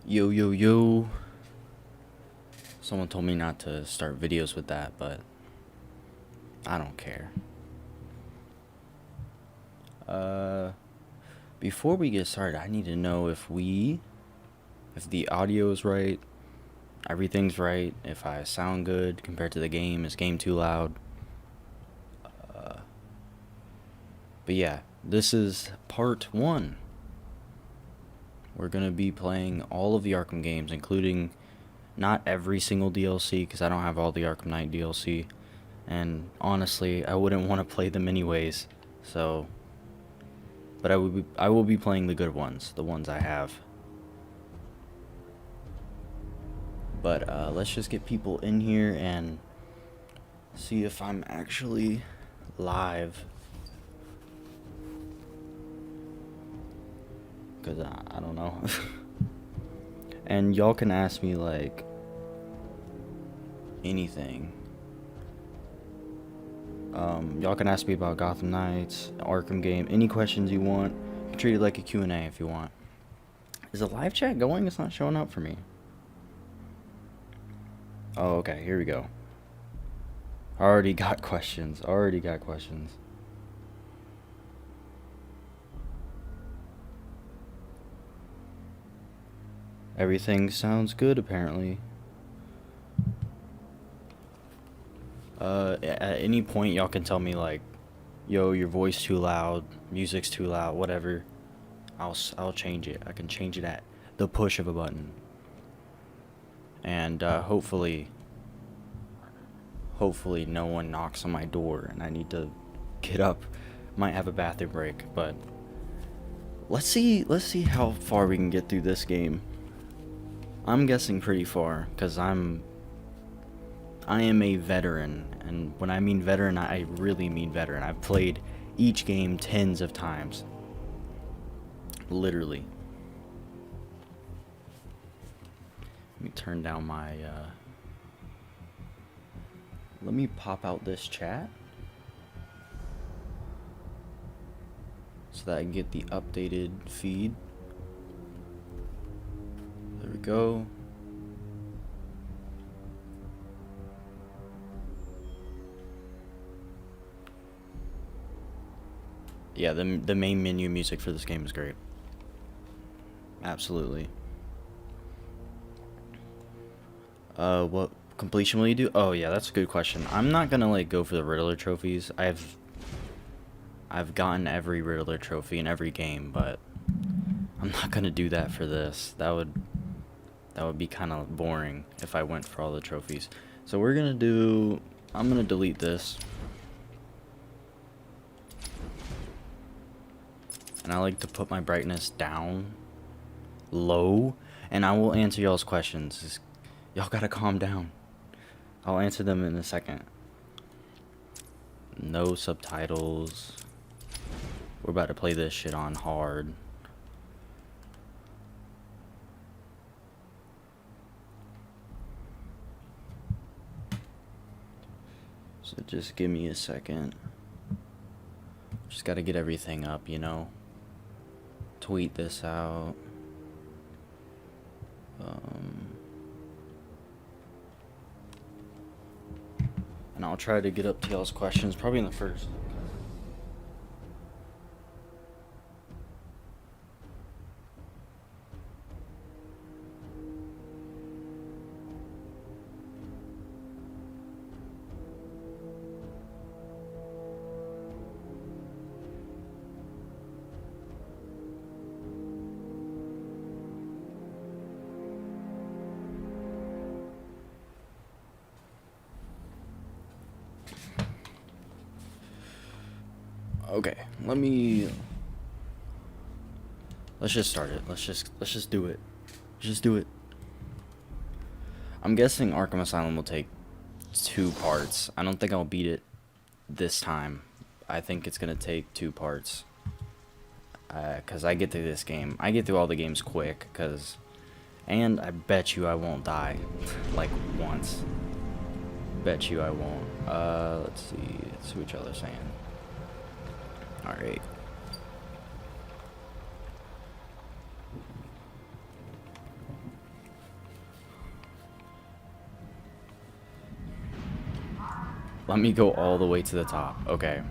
Yo, yo, yo. Someone told me not to start videos with that, but I don't care. Before we get started, I need to know if the audio is right, everything's right, if I sound good compared to the game, is game too loud? But yeah, this is part 1. We're gonna be playing all of the Arkham games, including not every single DLC, because I don't have all the Arkham Knight DLC. And honestly, I wouldn't want to play them anyways. So, but I will be playing the good ones, the ones I have. But let's just get people in here and see if I'm actually live. Because I don't know. And y'all can ask me like anything. Y'all can ask me about Gotham Knights, Arkham game, any questions you want. You can treat it like a Q&A if you want. Is the live chat going? It's not showing up for me. Oh, okay, here we go. Already got questions. Everything sounds good, apparently. At any point, y'all can tell me, like, yo, your voice too loud, music's too loud, whatever. I'll change it. I can change it at the push of a button. And hopefully no one knocks on my door and I need to get up. Might have a bathroom break, but let's see how far we can get through this game. I'm guessing pretty far, because I am a veteran, and when I mean veteran, I really mean veteran. I've played each game tens of times. Literally. Let me turn down my, let me pop out this chat so that I can get the updated feed. There we go. Yeah, the main menu music for this game is great. Absolutely. What completion will you do? Oh yeah, that's a good question. I'm not gonna like go for the Riddler trophies. I've gotten every Riddler trophy in every game, but I'm not gonna do that for this. That would be kind of boring if I went for all the trophies. So I'm gonna delete this. And I like to put my brightness down low, and I will answer y'all's questions. Y'all gotta calm down. I'll answer them in a second. No subtitles. We're about to play this shit on hard. So just give me a second. Just gotta get everything up, you know. Tweet this out. And I'll try to get up to y'all's questions probably in the first. Okay, let's just start it. Let's just do it. Just do it. I'm guessing Arkham Asylum will take 2 parts. I don't think I'll beat it this time. I think it's gonna take 2 parts. Cause I get through this game. I get through all the games quick, and I bet you I won't die, like once. Bet you I won't. Let's see what y'all are saying. Alright. Let me go all the way to the top. Okay.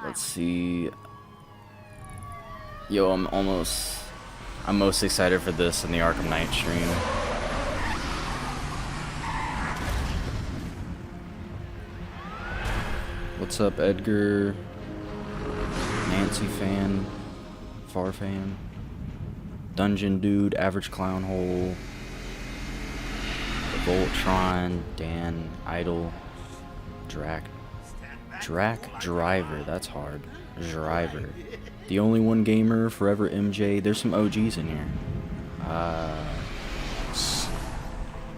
Let's see. Yo, I'm most excited for this in the Arkham Knight stream. What's up, Edgar? Nancy fan, Far fan, Dungeon Dude, Average Clown Hole, Voltron, Dan, Idol, Drac Driver, that's hard. Driver. The Only One Gamer, Forever MJ. There's some OGs in here.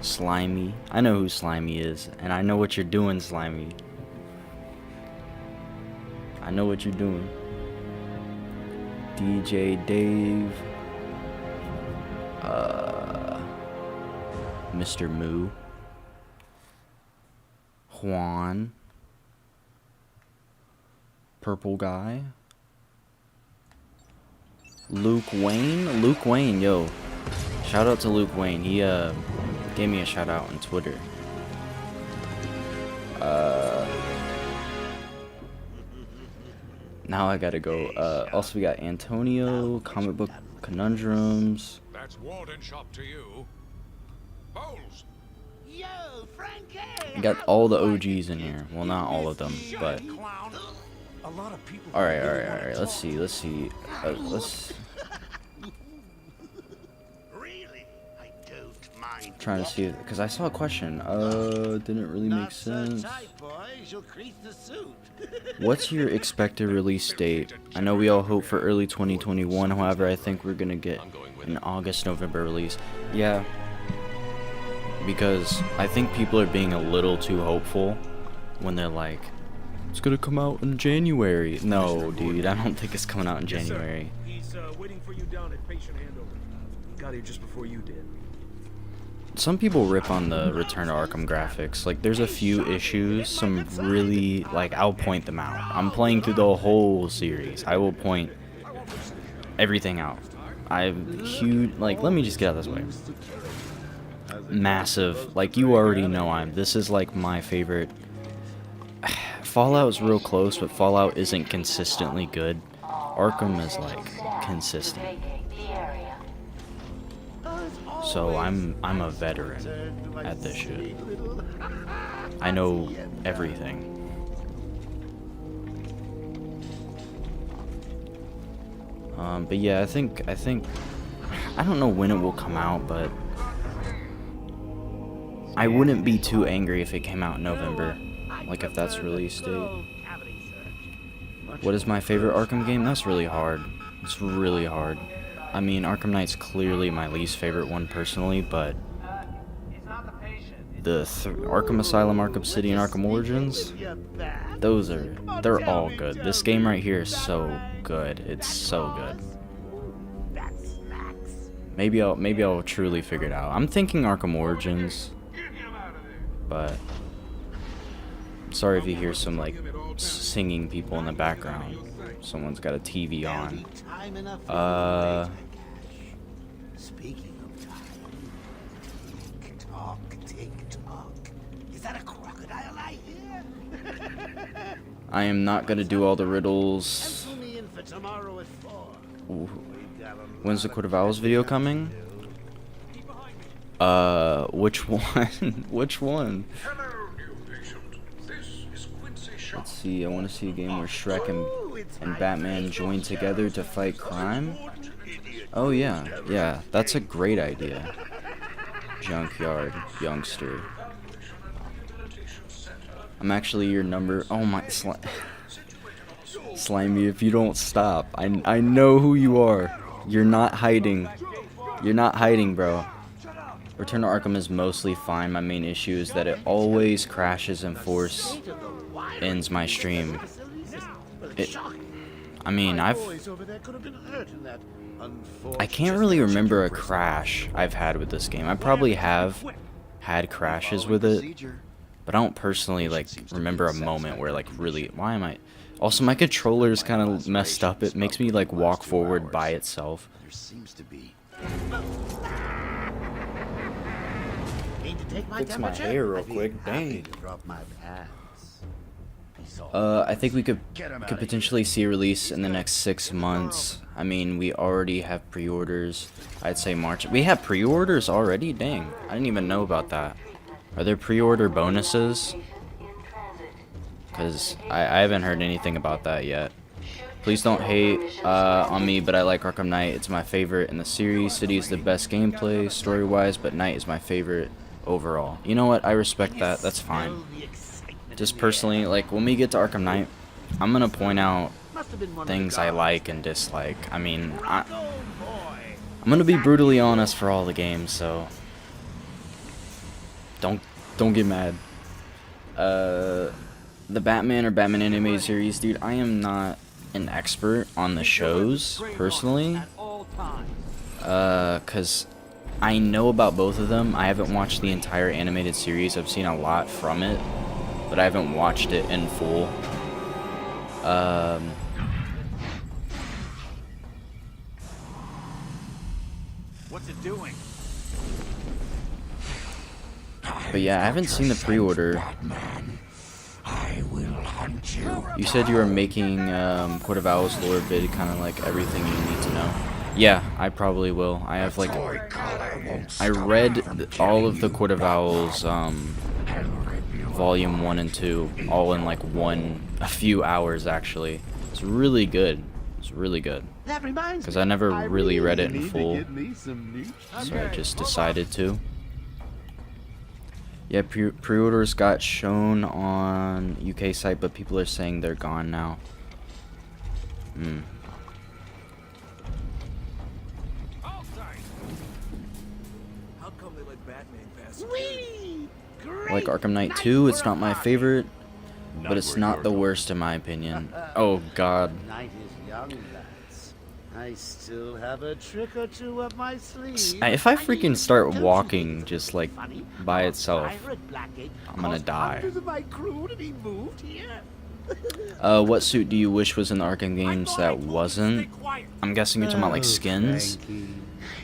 Slimy. I know who Slimy is, and I know what you're doing, Slimy. I know what you're doing. DJ Dave. Mr. Moo. Juan. Purple Guy. Luke Wayne, yo. Shout out to Luke Wayne. He gave me a shout out on Twitter. Now I gotta go. Also we got Antonio, Comic Book Conundrums. That's Warden Shop to you. Bowles. Yo, Frankie. We got all the OGs in here. Well, not all of them, but. All right. Let's see. Let's. Really? I don't mind. Trying to see it because I saw a question. Didn't really make sense. What's your expected release date? I know we all hope for early 2021. However, I think we're gonna get an August-November release. Yeah. Because I think people are being a little too hopeful when they're like, it's gonna come out in January. No, dude, I don't think it's coming out in January. He's waiting for you down at patient handover. Got here just before you did. Some people rip on the Return to Arkham graphics. Like, there's a few issues, some really, like, I'll point them out. I'm playing through the whole series. I will point everything out. I'm huge, like, let me just get out this way. Massive, like, you already know this is, like, my favorite. Fallout is real close, but Fallout isn't consistently good. Arkham is, like, consistent. So I'm a veteran at this shit. I know everything. But yeah, I think I don't know when it will come out, but I wouldn't be too angry if it came out in November. Like, if that's release date. What is my favorite Arkham game? That's really hard. It's really hard. I mean, Arkham Knight's clearly my least favorite one personally, but the Arkham Asylum, Arkham City, and Arkham Origins, they're all good. This game right here is so good. It's so good. Maybe I'll truly figure it out. I'm thinking Arkham Origins, but sorry if you hear some like singing people in the background. Someone's got a TV on. Speaking of time, tick tock. Is that a crocodile I hear? I am not gonna do all the riddles. Pencil me in for tomorrow at 4. Ooh. When's the Court of Owls video coming? Which one? Which one? Hello, new patient. This is Quincy Shop. Let's see, I want to see a game where Shrek and Batman join together to fight crime. Oh yeah, that's a great idea. Junkyard Youngster. I'm actually your number. Oh my, Slimy, if you don't stop, I know who you are. You're not hiding. You're not hiding, bro. Return to Arkham is mostly fine. My main issue is that it always crashes and force ends my stream. I mean, I can't really remember a crash I've had with this game. I probably have had crashes with it, but I don't personally like remember a moment where like really. Why am I? Also, my controller is kind of messed up. It makes me like walk forward by itself. There seems to be. take my fix my temperature? hair real I'd be quick. happy Dang. to drop my pants. He's all I think we could Get him outta potentially see a release in the next 6 months. I mean, we already have pre-orders. I'd say March. We have pre-orders already? Dang. I didn't even know about that. Are there pre-order bonuses? Because I haven't heard anything about that yet. Please don't hate on me, but I like Arkham Knight. It's my favorite in the series. City is the best gameplay, story-wise, but Knight is my favorite overall. You know what? I respect that. That's fine. Just personally, like, when we get to Arkham Knight, I'm going to point out things I like and dislike. I mean, I'm going to be brutally honest for all the games, so don't get mad. The Batman or Batman animated series, dude, I am not an expert on the shows, personally, because I know about both of them. I haven't watched the entire animated series. I've seen a lot from it, but I haven't watched it in full. What's it doing? But yeah, I haven't seen the pre-order. I will hunt you. You said you were making Court of Owls lore vid, kind of like everything you need to know. Yeah, I probably will. I have like, I read all of the Court of Owls volume 1 and 2 all in like a few hours actually. It's really good. It's really good. That reminds me. Because I never really read it in need to full, get me some new- so I just decided to. Yeah, pre-orders got shown on UK site, but people are saying they're gone now. How come they let Batman pass? Sweet. Great. Like Arkham Knight 2, it's not my favorite, but it's not the worst in my opinion. Oh god. Night is young, lads. I still have a trick or two up my sleeve. If I freaking start walking just like by itself, I'm gonna die. My crew to be moved here. What suit do you wish was in the Arkham games that wasn't? I'm guessing you're talking about like skins. Frankie,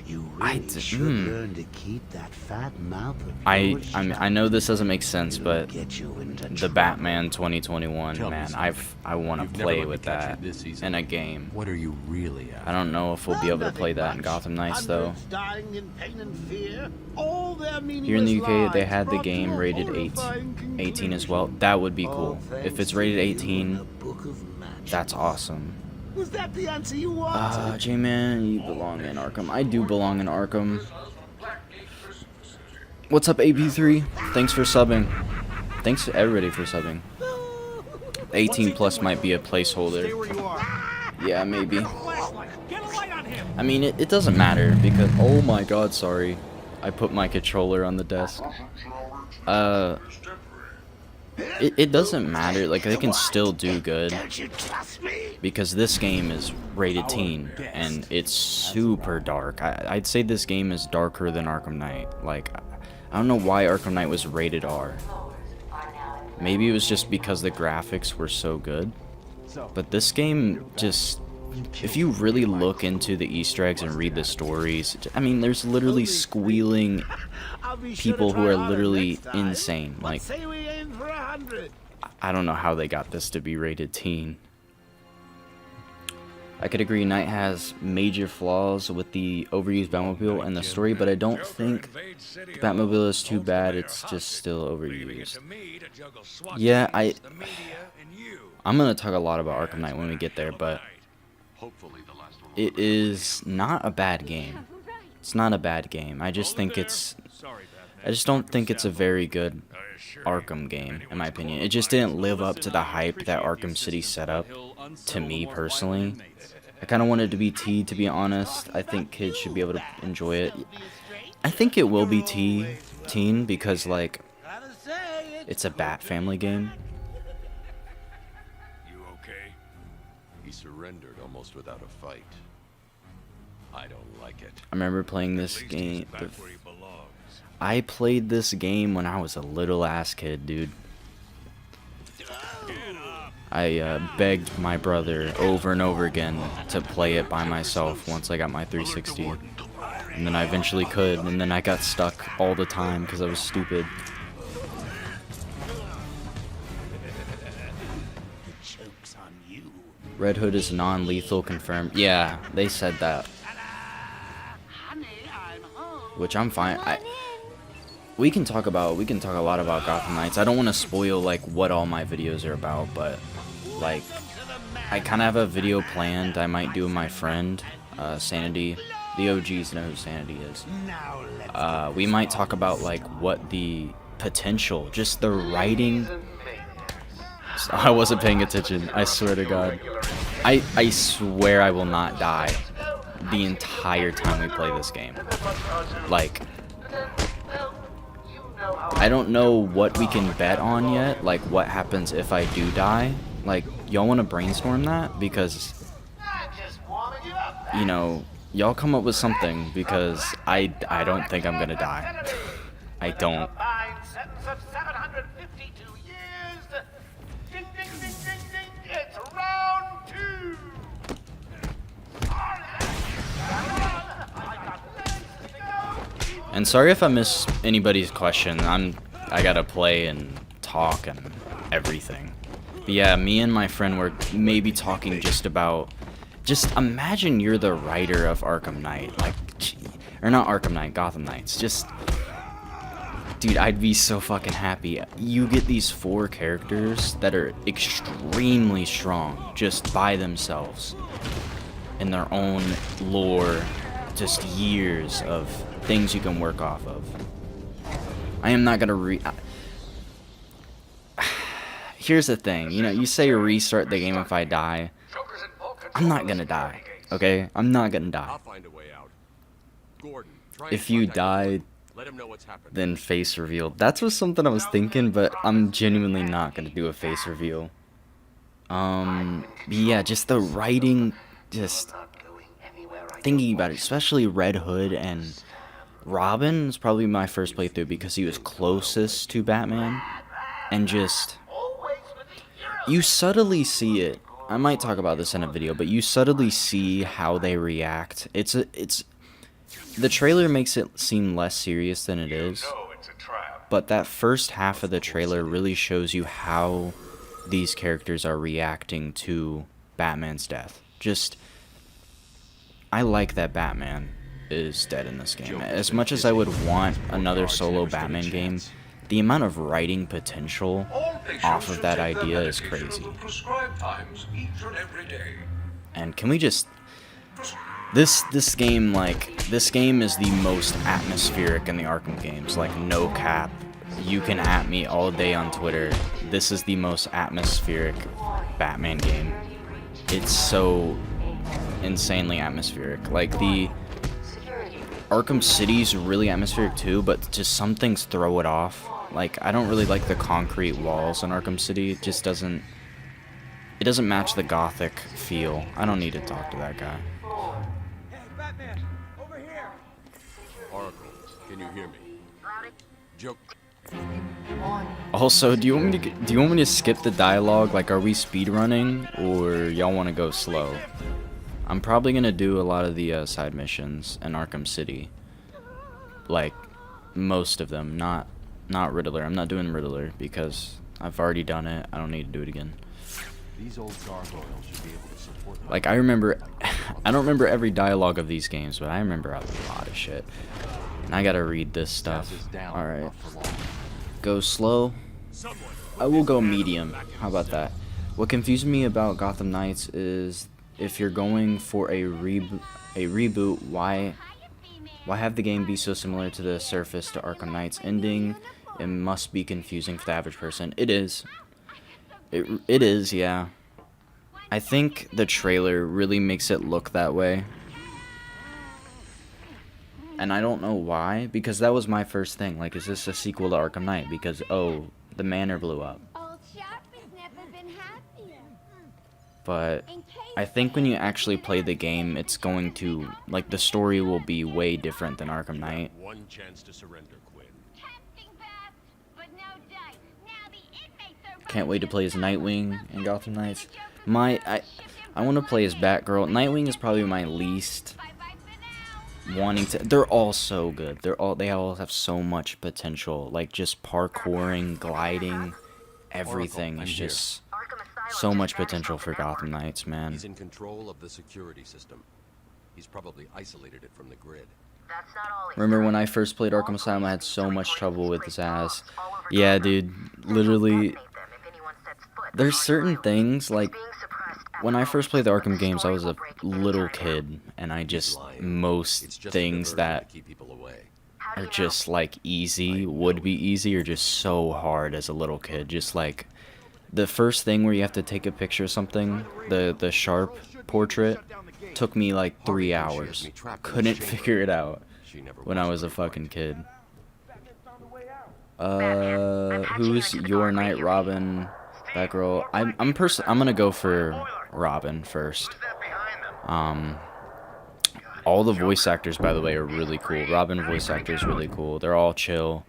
you I really d- should hmm. learn to keep that fat mouth of I yours I know this doesn't make sense, shut. but Get you into the trouble. Batman 2021, Tell me man, something. I want You've to never play let me with catch you that this season. in a game. What are you really at? I don't know if we'll be able to play that in Gotham Knights though. Hundreds dying in pain and fear. All their Here in the meaningless UK, they lives had the brought to game a rated horrifying 18 as conclusion. well. That would be All cool. If thanks it's to rated you 18, and the Book of Magic. that's awesome. Was that the answer you wanted? J-Man, you belong in Arkham. I do belong in Arkham. What's up, AP3? Thanks for subbing. Thanks to everybody for subbing. 18 plus might be a placeholder. Stay where you are. Yeah, maybe. Flashlight. Get a light on him. I mean, it doesn't matter because... Oh my god, sorry. I put my controller on the desk. It doesn't matter. Like, they can still do good. Don't you trust me? Because this game is rated teen, and it's super dark. I'd say this game is darker than Arkham Knight. Like, I don't know why Arkham Knight was rated R. Maybe it was just because the graphics were so good. But this game just... If you really look into the Easter eggs and read the stories, I mean, there's literally squealing I'll be sure to people who try are harder literally next time. insane. What Like, say we aim for 100? I don't know how they got this to be rated teen. I could agree Knight has major flaws with the overused Batmobile and the story, but I don't think the Batmobile is too bad, it's just still overused. Yeah, I'm gonna talk a lot about Arkham Knight when we get there, but Hopefully the last one. it is not a bad game. It's not a bad game. I just think it's... I just don't think it's a very good Arkham game, in my opinion. It just didn't live up to the hype that Arkham City set up, to me personally. I kind of wanted it to be T, to be honest. I think kids should be able to enjoy it. I think it will be teen, because, like, Gotta say, it's a Bat Family game. You okay? He surrendered almost without a fight. I don't like it. I remember playing At this least game... he's back where he belongs. I played this game when I was a little ass kid, dude. I begged my brother over and over again to play it by myself once I got my 360. and then I eventually could, and then I got stuck all the time because I was stupid. Joke's on you. Red Hood is non-lethal confirmed. Yeah, they said that, Honey, I'm home. which I'm fine. We can talk a lot about Gotham Knights. I don't want to spoil like what all my videos are about, but like I kind of have a video planned I might do with my friend, Sanity. The OGs know who Sanity is. Now let's We might talk about like what the potential, just the writing. I wasn't paying attention. I swear to God. I swear I will not die the entire time we play this game. Like, I don't know what we can bet on yet. Like, what happens if I do die? Like, y'all want to brainstorm that? Because, you know, y'all come up with something, because I don't think I'm gonna die. I don't. Combined sentence of 752 years. Ding, ding, ding, ding, ding. It's round 2. And sorry if I miss anybody's question. I gotta play and talk and everything. But yeah, me and my friend were maybe talking just about. Just imagine you're the writer of Arkham Knight, like, or not Arkham Knight, Gotham Knights. Just, dude, I'd be so fucking happy. You get these 4 characters that are extremely strong just by themselves, in their own lore, just years of things you can work off of. I am not gonna Here's the thing, you know, you say restart the game if I die. I'm not gonna die, okay? I'm not gonna die. I'll find a way out. Gordon, try and If you contact die, him. Let him know what's happened. then face reveal. That's was something I was thinking, but I'm genuinely not gonna do a face reveal. Yeah, just the writing, just thinking about it, especially Red Hood and Robin is probably my first playthrough because he was closest to Batman, and just, you subtly see it. I might talk about this in a video, but you subtly see how they react. The trailer makes it seem less serious than it is, but that first half of the trailer really shows you how these characters are reacting to Batman's death. Just, I like that Batman is dead in this game. As much as I would want another solo Batman game, the amount of writing potential off of that idea is crazy. And can we just, this game is the most atmospheric in the Arkham games, like, no cap. You can at me all day on Twitter. This is the most atmospheric Batman game. It's so insanely atmospheric. Like, the Arkham City's really atmospheric too, but just some things throw it off. Like, I don't really like the concrete walls in Arkham City. It just doesn't match the gothic feel. I don't need to talk to that guy. Hey, Batman, over here. Oracle, can you hear me? Joke. Also, do you want me to skip the dialogue? Like, are we speedrunning, or y'all want to go slow? I'm probably gonna do a lot of the side missions in Arkham City. Like, most of them, not Riddler. I'm not doing Riddler because I've already done it. I don't need to do it again. These old gargoyles should be able to support my Like, I remember, I don't remember every dialogue of these games, but I remember a lot of shit. And I gotta read this stuff. Alright. Go slow. I will go medium. How about that? What confused me about Gotham Knights is, if you're going for a reboot, why have the game be so similar to the surface to Arkham Knight's ending? It must be confusing for the average person. It is. It is, yeah. I think the trailer really makes it look that way. And I don't know why, because that was my first thing. Like, is this a sequel to Arkham Knight? Because, oh, the manor blew up. Old Sharp has never been happier. But I think when you actually play the game, it's going to, like, the story will be way different than Arkham Knight. one chance to surrender, Quinn. Tempting path, but no dice. Now the inmates are Can't wait to play as Nightwing in Gotham Knights. I want to play as Batgirl. Nightwing is probably my least wanting to. They're all so good. They all have so much potential. Like just parkouring, gliding, everything I'm is here. just so much potential for Gotham Knights, man. He's in control of the security system. He's probably isolated it from the grid. That's not all. Remember when I first played Arkham Asylum, I had so much trouble with his ass. Yeah, dude, literally, there's certain things, like, when I first played the Arkham games, I was a little kid, and I just, most It's just a things diversion that to keep people away. are just, like, easy, would be easy, are just so hard as a little kid. Just, like, the first thing where you have to take a picture of something, the sharp portrait, took me like 3 hours. Couldn't figure it out She never when was I was a very fucking lucky. kid. Who's your knight, Robin, Batgirl? I'm gonna go for Robin first. All the voice actors, by the way, are really cool. Robin voice actor is really cool. They're all chill.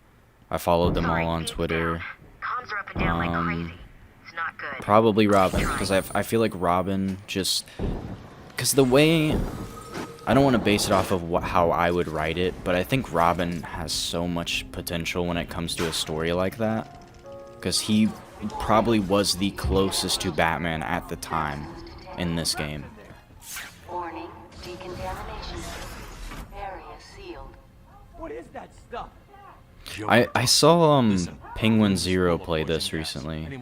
I followed them all on Twitter. Comms are up and down like crazy. It's not good. Probably Robin, because I feel like Robin just... Because the way... I don't want to base it off of how I would write it, but I think Robin has so much potential when it comes to a story like that. Because he probably was the closest to Batman at the time in this game. Warning, decontamination. Area sealed. What is that stuff? I saw Penguin Zero play this recently,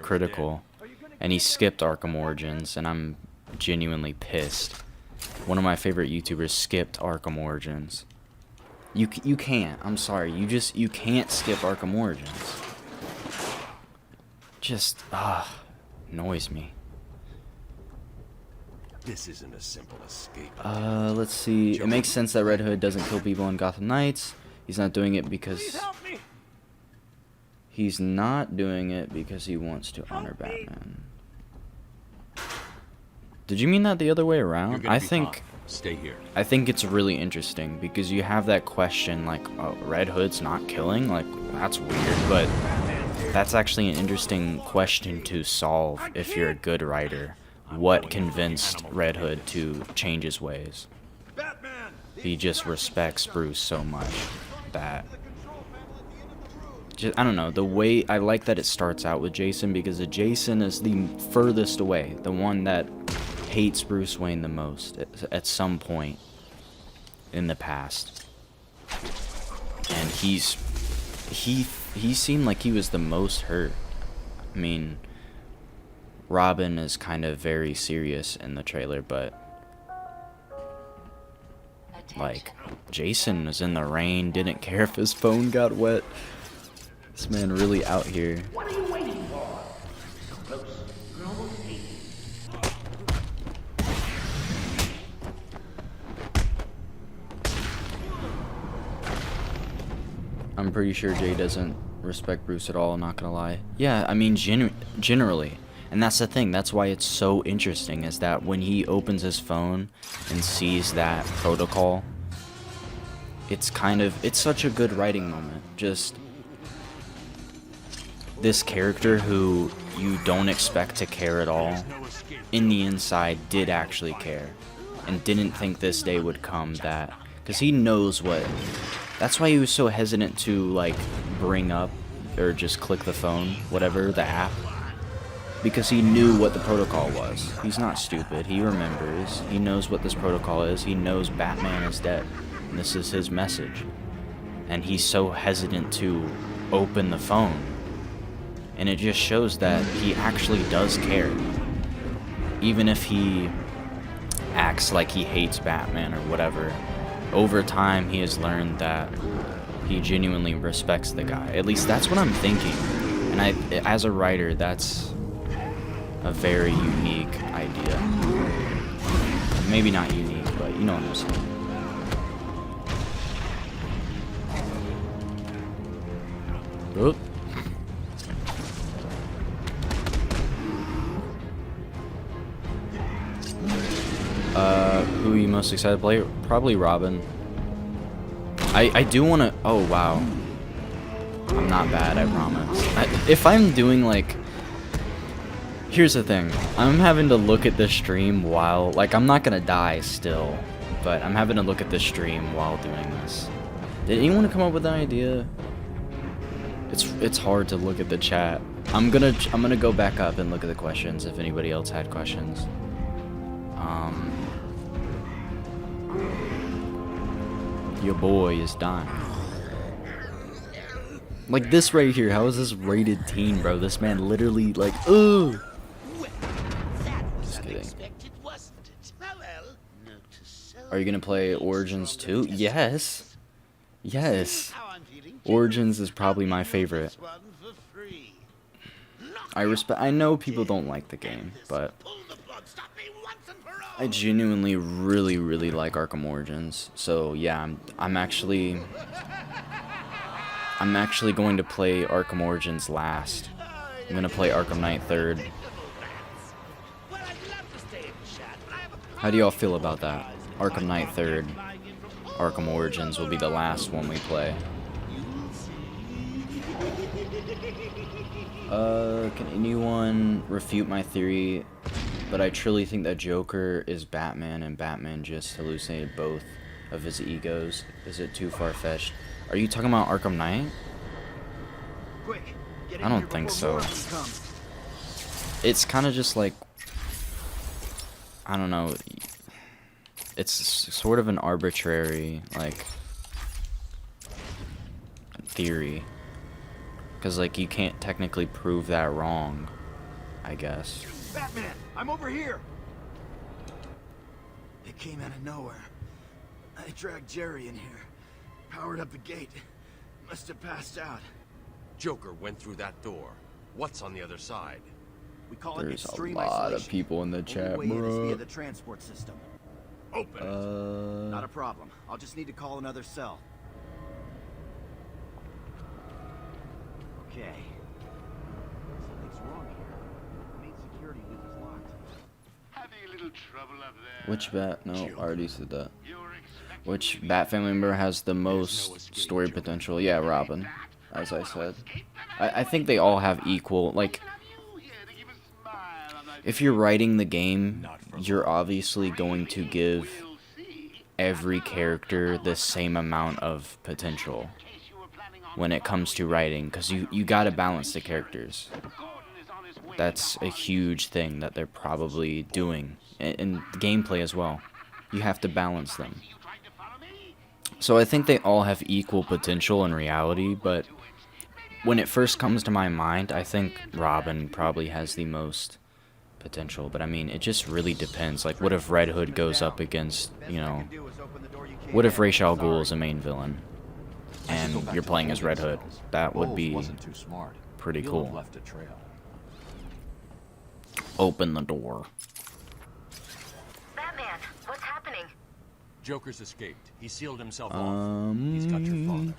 Critical, and he skipped Arkham Origins, and I'm genuinely pissed. One of my favorite YouTubers skipped Arkham Origins. You can't. I'm sorry. You can't skip Arkham Origins. Just annoys me. This isn't a simple escape. Let's see. It makes sense that Red Hood doesn't kill people in Gotham Knights. He's not doing it because he wants to honor Batman. Did you mean that the other way around? I think Stay here. I think it's really interesting because you have that question like, oh, Red Hood's not killing? Like, that's weird, but that's actually an interesting question to solve if you're a good writer. What convinced Red Hood to change his ways? He just respects Bruce so much that... I don't know, the way... I like that it starts out with Jason because Jason is the furthest away. The one that hates Bruce Wayne the most at some point in the past. And he seemed like he was the most hurt. I mean, Robin is kind of very serious in the trailer, but like, Jason was in the rain, didn't care if his phone got wet. This man really out here. What are you waiting for? Close. You're almost safe. I'm pretty sure Jay doesn't respect Bruce at all, not gonna lie. Yeah, I mean, generally. And that's the thing, that's why it's so interesting, is that when he opens his phone and sees that protocol, it's such a good writing moment. Just this character who you don't expect to care at all, in the inside did actually care, and didn't think this day would come, that, because he knows what, that's why he was so hesitant to, like, bring up, or just click the phone, whatever, the app, because he knew what the protocol was. He's not stupid, he remembers, he knows what this protocol is, he knows Batman is dead, and this is his message, and he's so hesitant to open the phone. And it just shows that he actually does care. Even if he acts like he hates Batman or whatever, over time he has learned that he genuinely respects the guy. At least that's what I'm thinking. And as a writer, that's a very unique idea. Maybe not unique, but you know what I'm saying. Oop. Who are you most excited to play? Probably Robin. I do want to... Oh, wow. I'm not bad, I promise. If I'm doing, like... Here's the thing. I'm having to look at the stream while... Like, I'm not gonna die still. but I'm having to look at the stream while doing this. Did anyone come up with an idea? It's hard to look at the chat. I'm gonna go back up and look at the questions if anybody else had questions. Your boy is dying. Like this right here, how is this rated teen, bro? This man literally like, ugh. Just kidding. Are you gonna play Origins 2? Yes. Yes. Origins is probably my favorite. I know people don't like the game, but I genuinely really like Arkham Origins. So yeah, I'm actually going to play Arkham Origins last. I'm gonna play Arkham Knight third. How do y'all feel about that? Arkham Knight third. Arkham Origins will be the last one we play. Can anyone refute my theory? But I truly think that Joker is Batman and Batman just hallucinated both of his egos. Is it too far-fetched? Are you talking about Arkham Knight? I don't think so. It's kind of just like, I don't know. It's sort of an arbitrary, like, theory. Because, like, you can't technically prove that wrong, I guess. Batman, I'm over here. It came out of nowhere. I dragged Jerry in here, powered up the gate. Must have passed out. Joker went through that door. What's on the other side? We call it There's a extreme lot isolation. of people in the chat, Only way in is via bro. the transport system. Open it. Not a problem. I'll just need to call another cell. Okay. Something's wrong here. Main security loop is locked. Having a little trouble up there. Which Bat? No, I already said that. Which Bat family member has the most story potential? Yeah, Robin, as I said. I think they all have equal, like, if you're writing the game, you're obviously going to give every character the same amount of potential when it comes to writing, because you gotta balance the characters. That's a huge thing that they're probably doing, and gameplay as well. You have to balance them. So I think they all have equal potential in reality, but when it first comes to my mind, I think Robin probably has the most potential. But I mean, it just really depends. Like, what if Red Hood goes up against, you know, what if Ra's al Ghul is a main villain and you're playing as Red Hood? That would be pretty cool. Open the door. Batman, what's happening? Joker's escaped. He sealed himself off. He's got your father.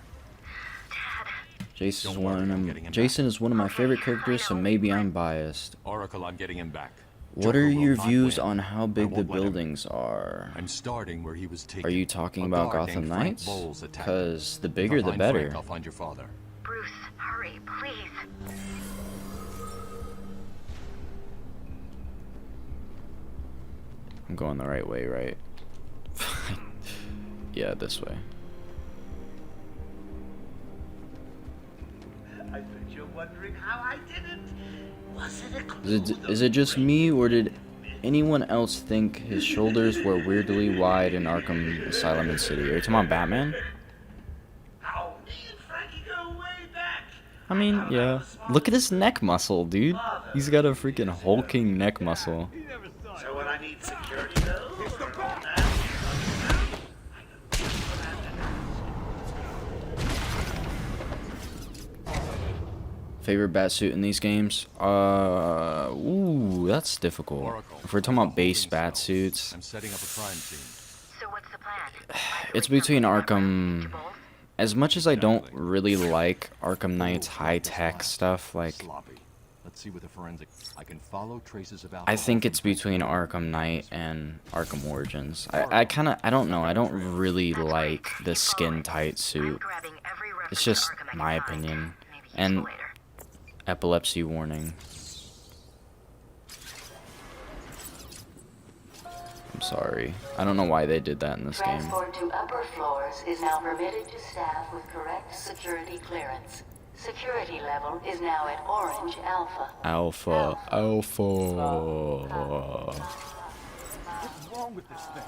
Jason Jason is one of my favorite characters, so maybe I'm biased. Oracle, I'm getting him back. What Joker are will your not views win. on how I big the won't let him. buildings are? I'm starting where he was taken. Are you talking A about guard Gotham named Frank Knights? Bowles attacked him. Because the If I bigger the find better. Frank, I'll find your father. Bruce, hurry, please. I'm going the right way, right? Yeah, this way. I bet you're wondering how I did it. Was it a clue? Is it just me, or did anyone else think his shoulders were weirdly wide in Arkham Asylum and City? Are you talking about Batman? Oh, me and Frankie go way back. I mean, yeah. Look at his neck muscle, dude. He's got a freaking hulking neck muscle. So when I need security though, Favorite Batsuit in these games? Ooh, that's difficult. Oracle, If we're talking about base holding cells. Batsuits, I'm setting up a crime scene. So what's the plan? it's between Arkham. Jabal? As much as I don't really like Arkham Knight's high-tech stuff, like, Sloppy. Let's see what the forensic. I can follow traces of I think it's between Arkham Knight and Arkham Origins. I don't know, I don't really like the skin-tight suit. Grabbing every reference It's to just Arkham I my can find. opinion. Maybe And useful later. epilepsy warning. I'm sorry. I don't know why they did that in this game. Transport to upper floors is now permitted to staff with correct security clearance. Security level is now at Orange Alpha. Alpha. What's wrong with this thing?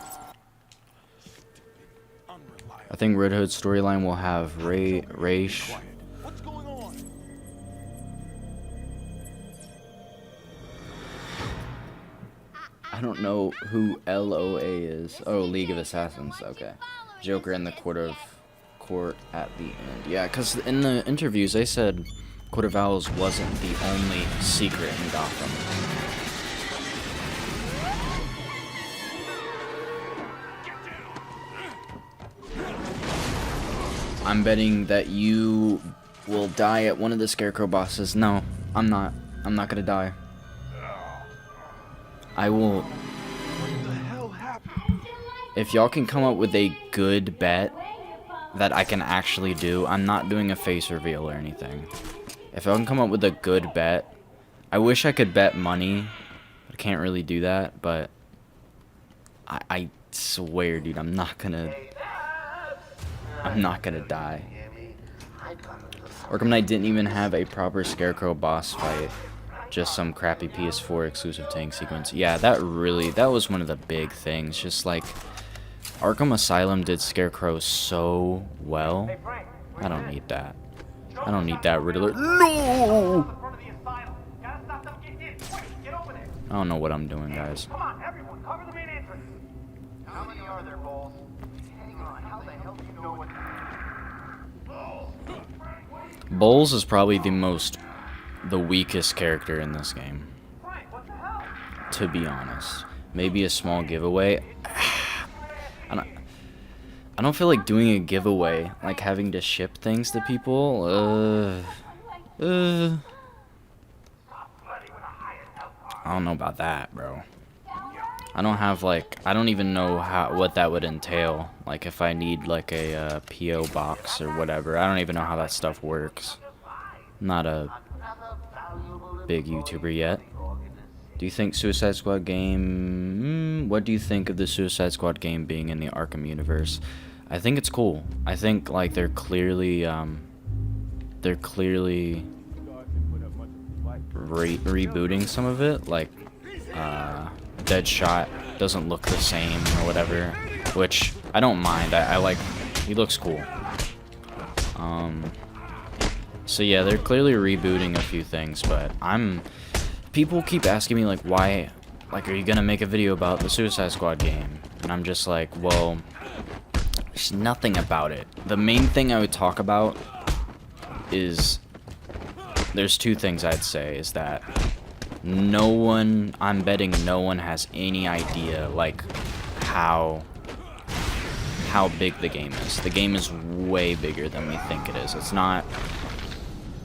I think Red Hood's storyline will have Raish. What's going on? I don't know who LOA is. Oh, League of Assassins. Okay. Joker in the Court at the end. Yeah, because in the interviews they said Court of Owls wasn't the only secret in Gotham. I'm betting that you will die at one of the Scarecrow bosses. No, I'm not. I'm not gonna die. I will. What the hell happened? If y'all can come up with a good bet that I can actually do, I'm not doing a face reveal or anything. If y'all can come up with a good bet, I wish I could bet money. I can't really do that, but I swear, dude, I'm not gonna die. Arkham Knight didn't even have a proper Scarecrow boss fight. Just some crappy PS4 exclusive tank sequence. Yeah, that was one of the big things. Just like, Arkham Asylum did Scarecrow so well. I don't need that. I don't need that Riddler. No! I don't know what I'm doing, guys. Come on, everyone, cover the main entrance. How many are there, Bowles? Hang on, how the hell do you know what... Bowles is probably the weakest character in this game. Frank, what the hell? To be honest. Maybe a small giveaway. I don't feel like doing a giveaway, like having to ship things to people. I don't know about that, bro. I don't even know what that would entail. Like if I need like a PO box or whatever. I don't even know how that stuff works. I'm not a big YouTuber yet. Do you think Suicide Squad game... what do you think of the Suicide Squad game being in the Arkham universe? I think it's cool. I think like they're clearly rebooting some of it. Like Deadshot doesn't look the same or whatever, which I don't mind. I like, he looks cool. So yeah, they're clearly rebooting a few things, but people keep asking me like, why, like, are you gonna make a video about the Suicide Squad game? And I'm just like, well, there's nothing about it. The main thing I would talk about is, there's two things I'd say, is that I'm betting no one has any idea, like, how big the game is. The game is way bigger than we think it is. It's not,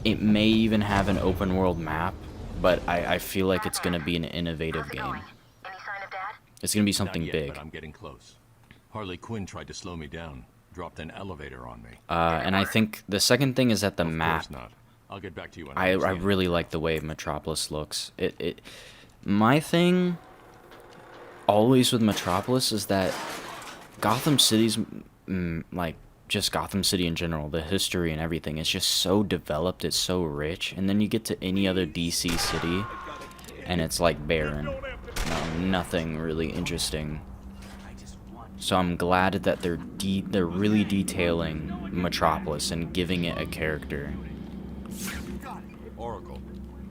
it may even have an open world map, but I feel like it's gonna be an innovative game. Any sign of Dad? It's gonna be something Not yet, big. but I'm getting close. Harley Quinn tried to slow me down, dropped an elevator on me. And I think the second thing is that the Of map. course not. I'll get back to you when I understand. really like the way Metropolis looks. My thing always with Metropolis is that Gotham City's like just Gotham City in general, the history and everything is just so developed, it's so rich, and then you get to any other DC city and it's like barren. No, nothing really interesting. So I'm glad that they're really detailing Metropolis and giving it a character. Oracle.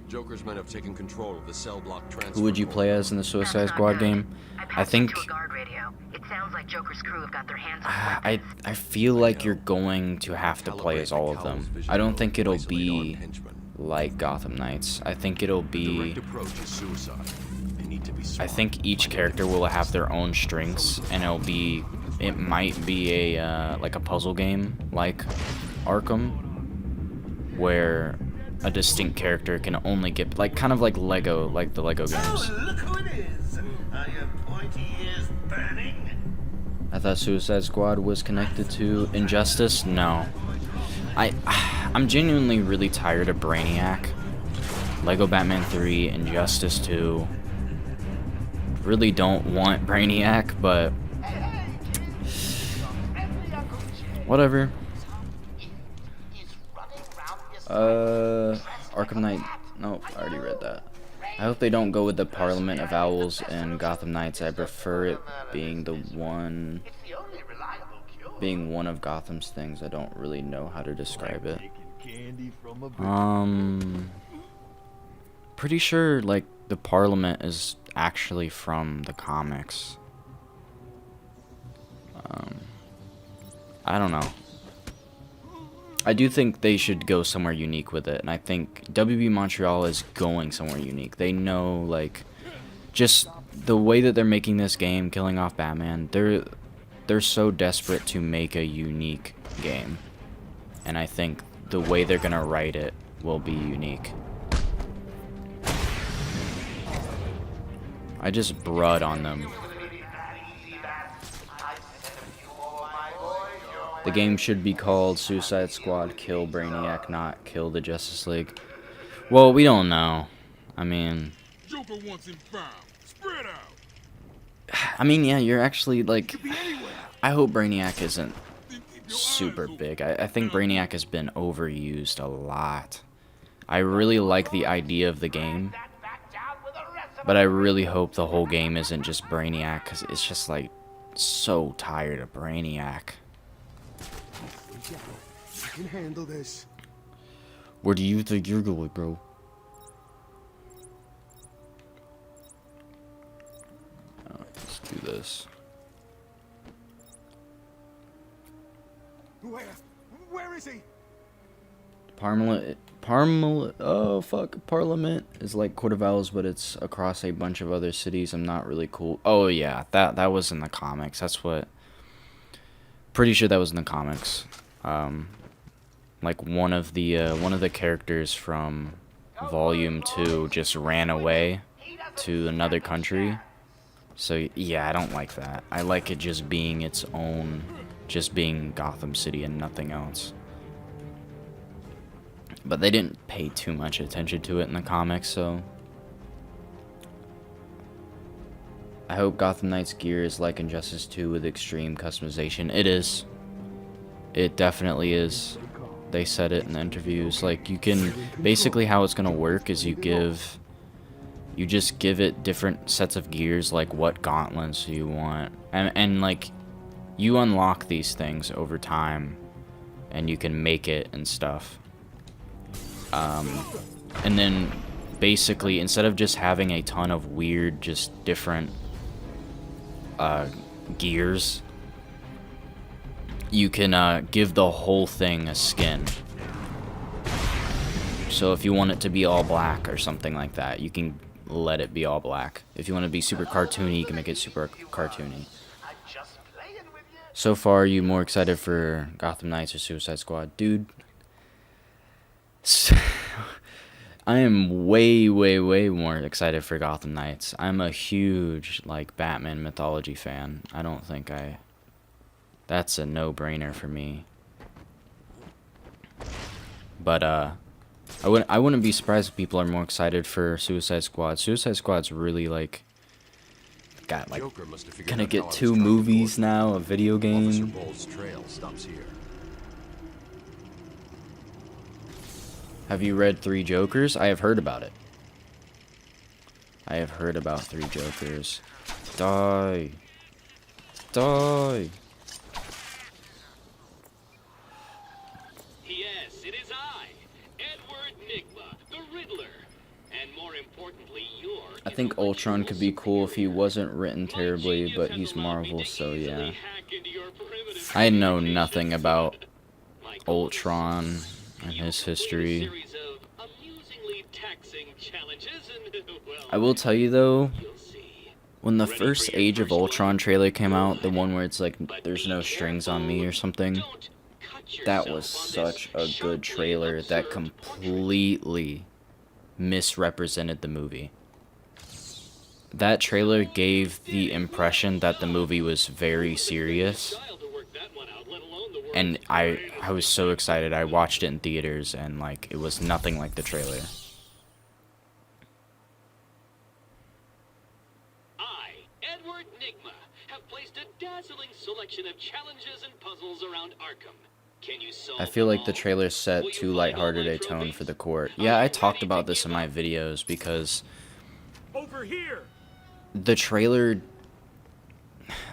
Joker's men have taken control of the cell block transfer. Who would you play as in the Suicide Squad game? I think To a guard radio. It sounds like Joker's crew have got their hands on weapons. I feel like you're going to have to play as all of them. I don't think it'll be like Gotham Knights. I think it'll be, Direct approach is suicide. They need to be I smart. think each character will have their own strengths, and it might be a like a puzzle game like Arkham, where a distinct character can only get, like, kind of like Lego, like the Lego games. Oh, look who it is. Are your pointy ears burning? I thought Suicide Squad was connected to Injustice. No. I'm genuinely really tired of Brainiac. Lego Batman 3, Injustice 2. really don't want Brainiac, but whatever. Arkham Knight. Nope, I already read that. I hope they don't go with the Parliament of Owls and Gotham Knights. I prefer it being one of Gotham's things. I don't really know how to describe it. Pretty sure like the Parliament is actually from the comics. I don't know. I do think they should go somewhere unique with it, and I think WB Montreal is going somewhere unique. They know, like, just the way that they're making this game, killing off Batman, they're so desperate to make a unique game. And I think the way they're gonna write it will be unique. I just brud on them. The game should be called Suicide Squad Kill Brainiac, not Kill the Justice League. Well, we don't know. I mean... Joker wants him found. Spread out. I mean, yeah, you're actually, like... I hope Brainiac isn't super big. I think Brainiac has been overused a lot. I really like the idea of the game. But I really hope the whole game isn't just Brainiac, because it's just, like, so tired of Brainiac. I can handle this. Where do you think you're going, bro? Let's do this. Where is he? Parliament is like Court of Owls, but it's across a bunch of other cities. I'm not really cool. Oh yeah, that was in the comics. That's what. Pretty sure that was in the comics. Like one of the characters from Volume 2 just ran away to another country. So yeah, I don't like that. I like it just being its own, just being Gotham City and nothing else. But they didn't pay too much attention to it in the comics, so... I hope Gotham Knight's gear is like Injustice 2 with extreme customization. It is. It definitely is. They said it in the interviews. Like, you can... Basically how it's gonna work is you just give it different sets of gears, like what gauntlets you want. And like, you unlock these things over time, and you can make it and stuff. And then basically instead of just having a ton of weird, just different gears, you can give the whole thing a skin. So if you want it to be all black or something like that, you can let it be all black. If you want to be super cartoony, you can make it super cartoony. So far, are you more excited for Gotham Knights or Suicide Squad? Dude, I am way more excited for Gotham Knights. I'm a huge, like, Batman mythology fan. I don't think that's a no-brainer for me. But, I wouldn't be surprised if people are more excited for Suicide Squad. Suicide Squad's really, like, gonna get 2 movies now, a video game. Have you read 3 Jokers? I have heard about it. I have heard about 3 Jokers. Die. Die. Yes, it is I, Edward Nigma, the Riddler. And more importantly, you're... I think Ultron could be cool if he wasn't written terribly, but he's Marvel, so yeah. I know nothing about Ultron and his history. I will tell you though, when the first Age of Ultron trailer came out, the one where it's like, there's no strings on me or something, that was such a good trailer that completely misrepresented the movie. That trailer gave the impression that the movie was very serious. And I was so excited. I watched it in theaters and like it was nothing like the trailer. I placed a dazzling selection of challenges and puzzles around Arkham. Can you solve I feel them like the all? trailer set Will you too find all lighthearted my a tone trophies? for the court. Are Yeah, you I talked ready about to this in give my up? videos because Over here! the trailer,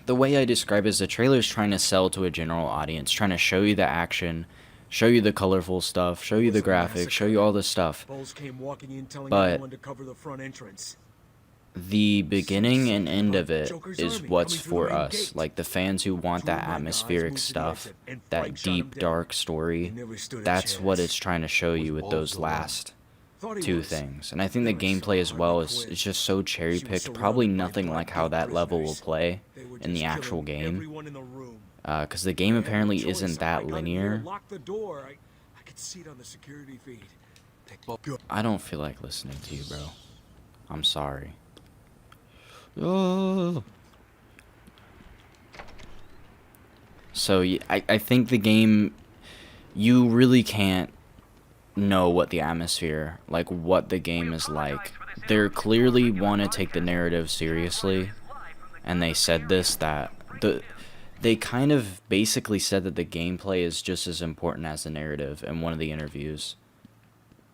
the way I describe it is the trailer is trying to sell to a general audience, trying to show you the action, show you the colorful stuff, show you the graphics, show you all this stuff. Bulls came walking in telling But everyone to cover the front entrance. the beginning and end of it Joker's is army what's coming through for the main us, gate. like the fans who want Two of that my guys atmospheric moved to the stuff, exit, and that Frank shot him deep dead. dark story. He never stood a That's what chance. it's trying to show you with those balls the one? last Thought he two was. things. And I think the They were so gameplay as hard well to is quit. it's just so cherry She was picked. surrounded Probably by nothing black like how belt that level will prisoners. play They were in the just actual killing game. everyone in the room. Because the game I had no apparently choice. isn't I that got in here, linear. locked the door. I could see it on the security feed. Good. I don't feel like listening to you, bro. I'm sorry. Oh. So I think the game, you really can't know what the atmosphere, like what the game is like. They clearly want to take the narrative seriously, and they said this, that they kind of basically said that the gameplay is just as important as the narrative in one of the interviews.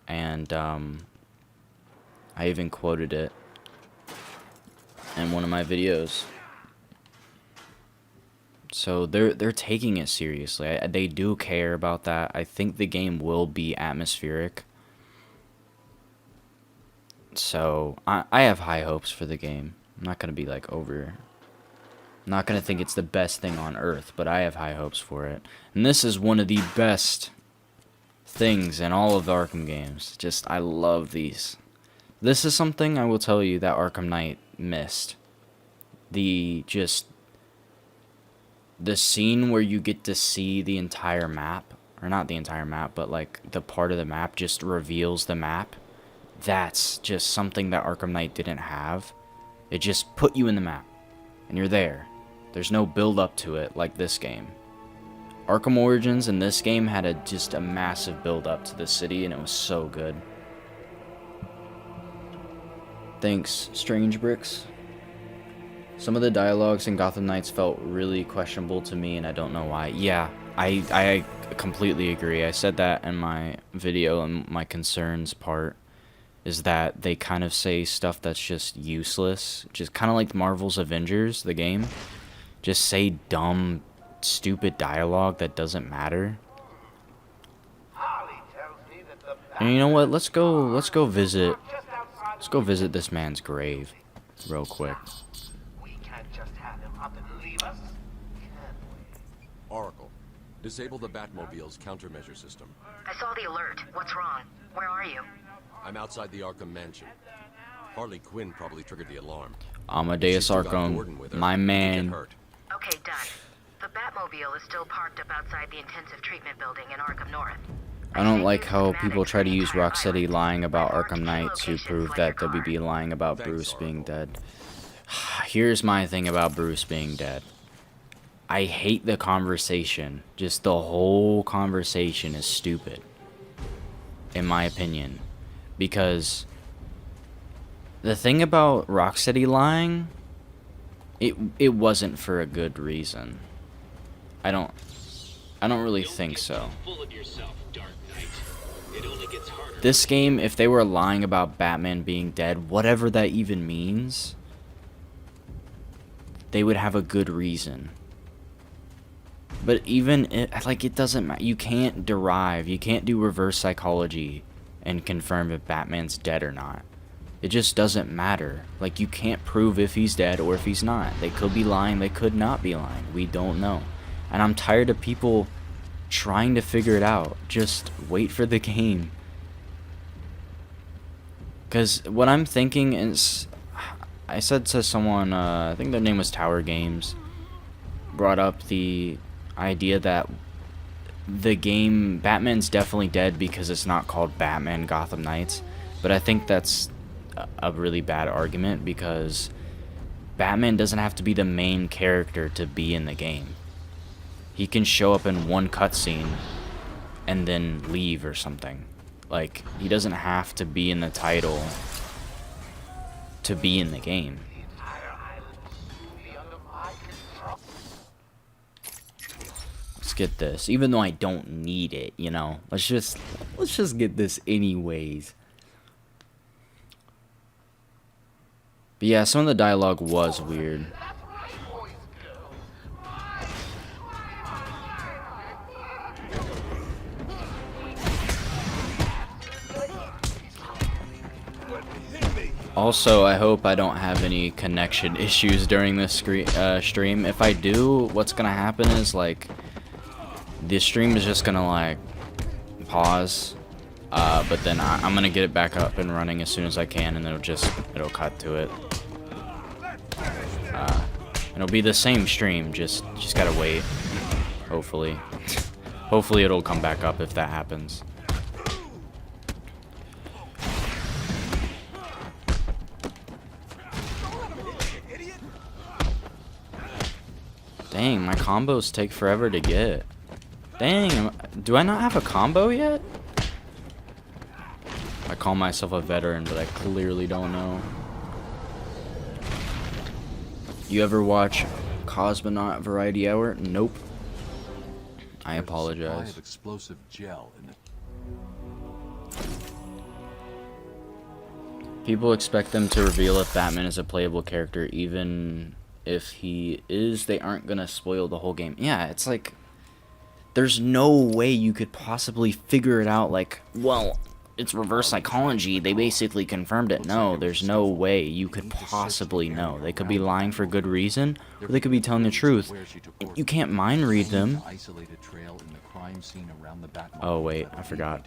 And I even quoted it in one of my videos. So they're taking it seriously. They do care about that. I think the game will be atmospheric. So I have high hopes for the game. I'm not gonna be like I'm not gonna think it's the best thing on earth, but I have high hopes for it. And this is one of the best things in all of the Arkham games. Just, I love these. This is something I will tell you that Arkham Knight missed. The scene where you get to see the entire map, or not the entire map, but like the part of the map just reveals the map. That's just something that Arkham Knight didn't have. It just put you in the map, and you're there. There's no build up to it like this game. Arkham Origins in this game had just a massive build up to the city, and it was so good. Thanks, Strange Bricks. Some of the dialogues in Gotham Knights felt really questionable to me, and I don't know why. Yeah, I completely agree. I said that in my video, and my concerns part is that they kind of say stuff that's just useless. Just kind of like Marvel's Avengers, the game. Just say dumb, stupid dialogue that doesn't matter. Harley tells me that the And you know what? Let's go visit this man's grave real quick. We can't just have him up and leave us, can we? Oracle, disable the Batmobile's countermeasure system. I saw the alert. What's wrong? Where are you? I'm outside the Arkham Mansion. Harley Quinn probably triggered the alarm. Amadeus She's still got Gordon Arkham, with her. my He could get man. hurt. Okay, done. The Batmobile is still parked up outside the intensive treatment building in Arkham North. I don't like how people try to use Rocksteady lying about Arkham Knight to prove that WB lying about Thanks, Bruce being Oracle. dead. Here's my thing about Bruce being dead. I hate the conversation. Just the whole conversation is stupid, in my opinion. Because the thing about Rocksteady lying, it wasn't for a good reason. I don't really think so. Full of yourself, Dark Knight. It only gets harder. This game, if they were lying about Batman being dead, whatever that even means, they would have a good reason. But even it doesn't matter. You can't do reverse psychology and confirm if Batman's dead or not. It just doesn't matter. Like, you can't prove if he's dead or if he's not. They could be lying, they could not be lying. We don't know. And I'm tired of people trying to figure it out. Just wait for the game. Because what I'm thinking is, I said to someone, I think their name was Tower Games, brought up the idea that the game, Batman's definitely dead because it's not called Batman Gotham Knights. But I think that's a really bad argument, because Batman doesn't have to be the main character to be in the game. He can show up in one cutscene and then leave or something. Like, he doesn't have to be in the title to be in the game. The entire island will be under my control. get this, even though I don't need it, you know. Let's just get this anyways. But yeah, some of the dialogue was weird. Also, I hope I don't have any connection issues during this stream. If I do, what's gonna happen is, like, the stream is just gonna, like, pause. But then I'm gonna get it back up and running as soon as I can, and it'll cut to it. It'll be the same stream, just gotta wait. Hopefully. Hopefully it'll come back up if that happens. Dang, my combos take forever to get. Dang, do I not have a combo yet? I call myself a veteran, but I clearly don't know. You ever watch Cosmonaut Variety Hour? Nope. I apologize. Explosive gel in the People expect them to reveal if Batman is a playable character, even if he is. They aren't gonna spoil the whole game. Yeah, it's like, there's no way you could possibly figure it out. Like, well, it's reverse psychology. They basically confirmed it. No, there's no way you could possibly know. They could be lying for good reason, or they could be telling the truth. You can't mind read them. Oh wait, I forgot.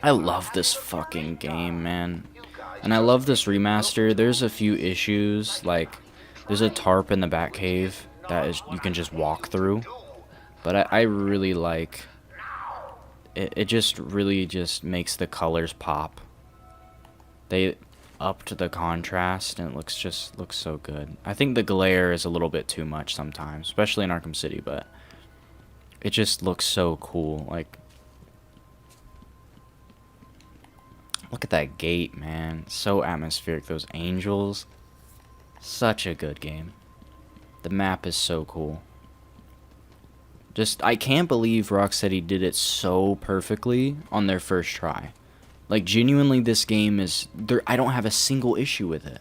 I love this fucking game, man. And I love this remaster. There's a few issues, like there's a tarp in the Batcave that is you can just walk through. But I really like it just really just makes the colors pop. They upped the contrast and it looks so good. I think the glare is a little bit too much sometimes, especially in Arkham City, but it just looks so cool. Like, look at that gate, man. So atmospheric, those angels. Such a good game. The map is so cool. I can't believe Rocksteady did it so perfectly on their first try. Like, genuinely, this game is... I don't have a single issue with it.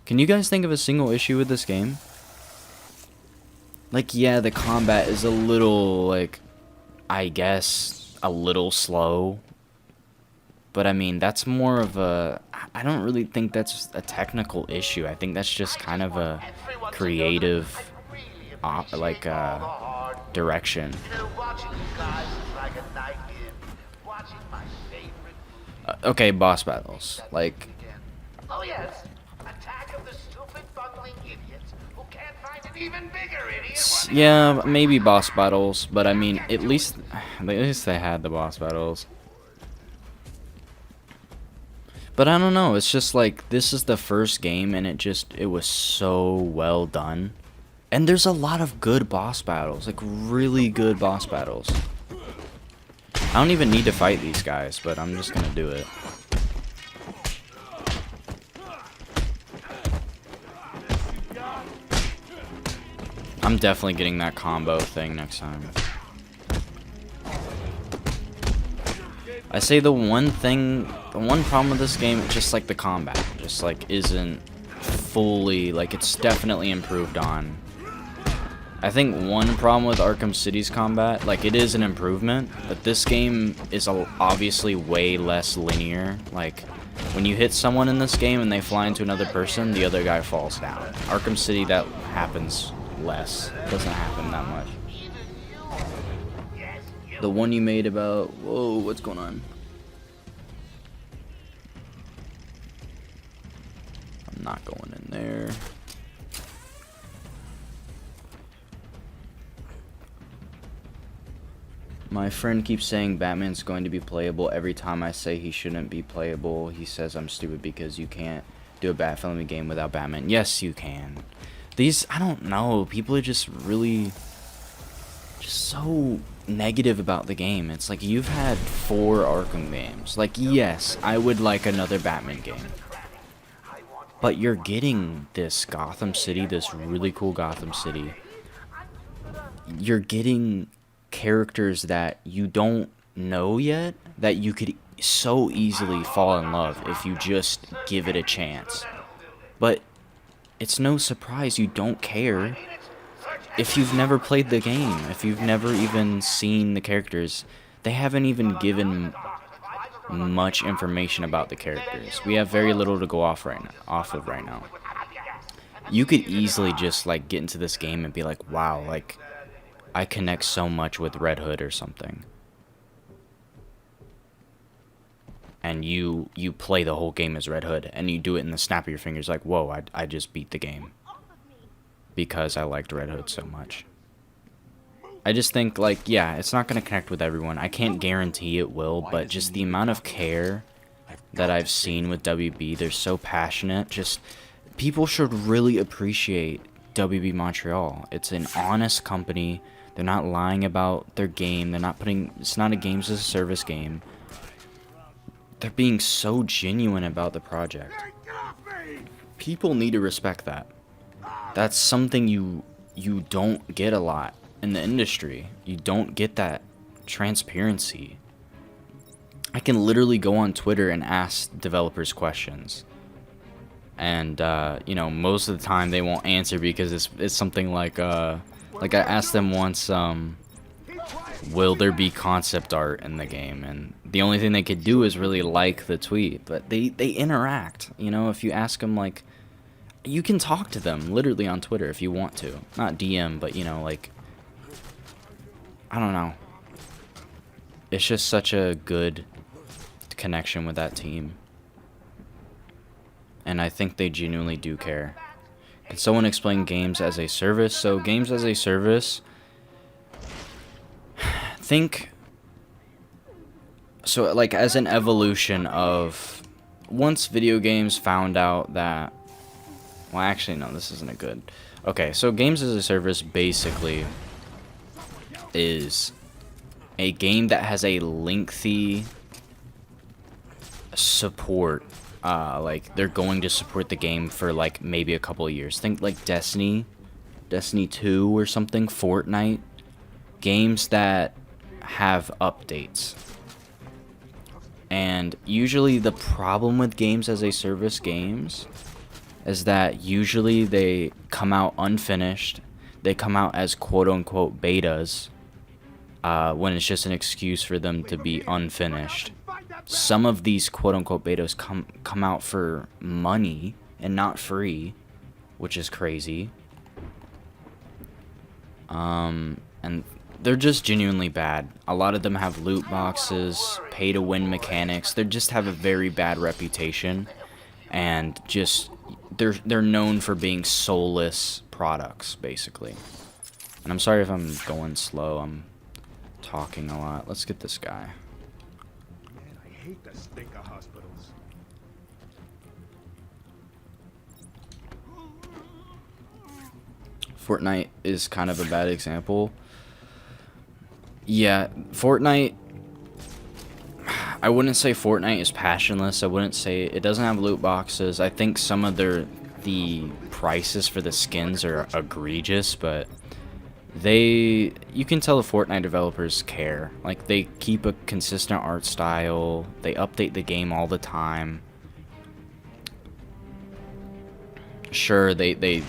Can you guys think of a single issue with this game? Like, yeah, the combat is a little, like, I guess, a little slow. But, I mean, that's more of a... I don't really think that's a technical issue. I think that's just kind of a creative, direction. Okay, boss battles. Like... Oh yes, attack of the stupid bungling idiots who can't find an even bigger idiot. Yeah, maybe boss battles, but I mean, at least they had the boss battles. But I don't know, it's just like, this is the first game and it was so well done. And there's a lot of good boss battles, like really good boss battles. I don't even need to fight these guys, but I'm just gonna do it. I'm definitely getting that combo thing next time. I say the one problem with this game, it's just like the combat, just like isn't fully, like it's definitely improved on. I think one problem with Arkham City's combat, like it is an improvement, but this game is obviously way less linear. Like when you hit someone in this game and they fly into another person, the other guy falls down. Arkham City, that happens less. It doesn't happen that much. The one you made about... Whoa, what's going on? I'm not going in there. My friend keeps saying Batman's going to be playable. Every time I say he shouldn't be playable, he says I'm stupid because you can't do a Bat-Family game without Batman. Yes, you can. These, I don't know, people are just really... just so negative about the game. It's like, you've had 4 Arkham games. Like, yes, I would like another Batman game. But you're getting this Gotham City, this really cool Gotham City. you're getting characters that you don't know yet that you could so easily fall in love if you just give it a chance. But it's no surprise you don't care if you've never played the game, if you've never even seen the characters. They haven't even given much information about the characters. We have very little to go off of right now. You could easily just like get into this game and be like, wow, like I connect so much with Red Hood or something. And you play the whole game as Red Hood, and you do it in the snap of your fingers, like, whoa, I just beat the game because I liked Red Hood so much. I just think, like, yeah, it's not going to connect with everyone. I can't guarantee it will, but just the amount of care that I've seen with WB, they're so passionate. Just, people should really appreciate WB Montreal. It's an honest company. They're not lying about their game. They're not putting, it's not a games as a service game. They're being so genuine about the project. People need to respect that. That's something you don't get a lot in the industry. You don't get that transparency. I can literally go on Twitter and ask developers questions, and you know, most of the time they won't answer because it's something like I asked them once, will there be concept art in the game, and the only thing they could do is really like the tweet. But they interact, you know. If you ask them, like, you can talk to them literally on Twitter if you want to, not DM, but you know, like, I don't know, it's just such a good connection with that team, and I think they genuinely do care. Can someone explain games as a service? So games as a service, think, so like as an evolution of, once video games found out that, well, actually no, this isn't a good, okay, so games as a service basically is a game that has a lengthy support, like they're going to support the game for like maybe a couple of years. Think like Destiny 2 or something, Fortnite, games that have updates. And usually the problem with games as a service games is that usually they come out unfinished. They come out as quote-unquote betas, when it's just an excuse for them to be unfinished. Some of these quote-unquote betas come out for money and not free, which is crazy. And they're just genuinely bad. A lot of them have loot boxes, pay-to-win mechanics. They just have a very bad reputation, and just they're known for being soulless products, basically. And I'm sorry if I'm going slow. I'm talking a lot. Let's get this guy. Man, I hate the stink of hospitals. Fortnite is kind of a bad example. Yeah, Fortnite, I wouldn't say Fortnite is passionless. I wouldn't say it doesn't have loot boxes. I think some of the prices for the skins are egregious, but you can tell the Fortnite developers care. Like, they keep a consistent art style. They update the game all the time. Sure, a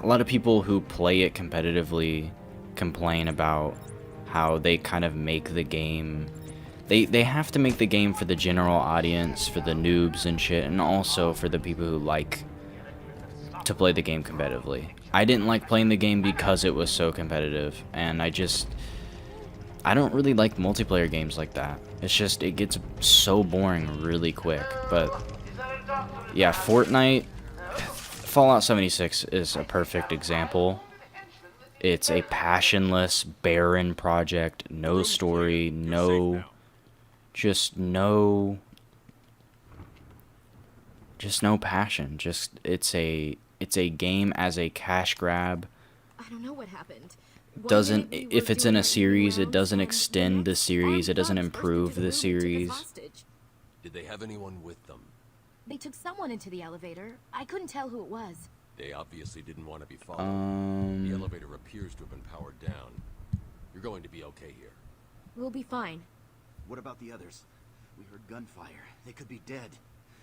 lot of people who play it competitively complain about how they kind of make the game. They have to make the game for the general audience, for the noobs and shit, and also for the people who like to play the game competitively. I didn't like playing the game because it was so competitive, and I don't really like multiplayer games like that. It's just, it gets so boring really quick. But yeah, Fortnite, Fallout 76 is a perfect example. It's a passionless, barren project, no story, no passion. Just it's a game as a cash grab. I don't know what happened. Doesn't, if it's in a series, it doesn't extend the series, it doesn't improve the series. Did they have anyone with them? They took someone into the elevator. I couldn't tell who it was. They obviously didn't want to be followed. The elevator appears to have been powered down. You're going to be okay here. We'll be fine. What about the others? We heard gunfire. They could be dead.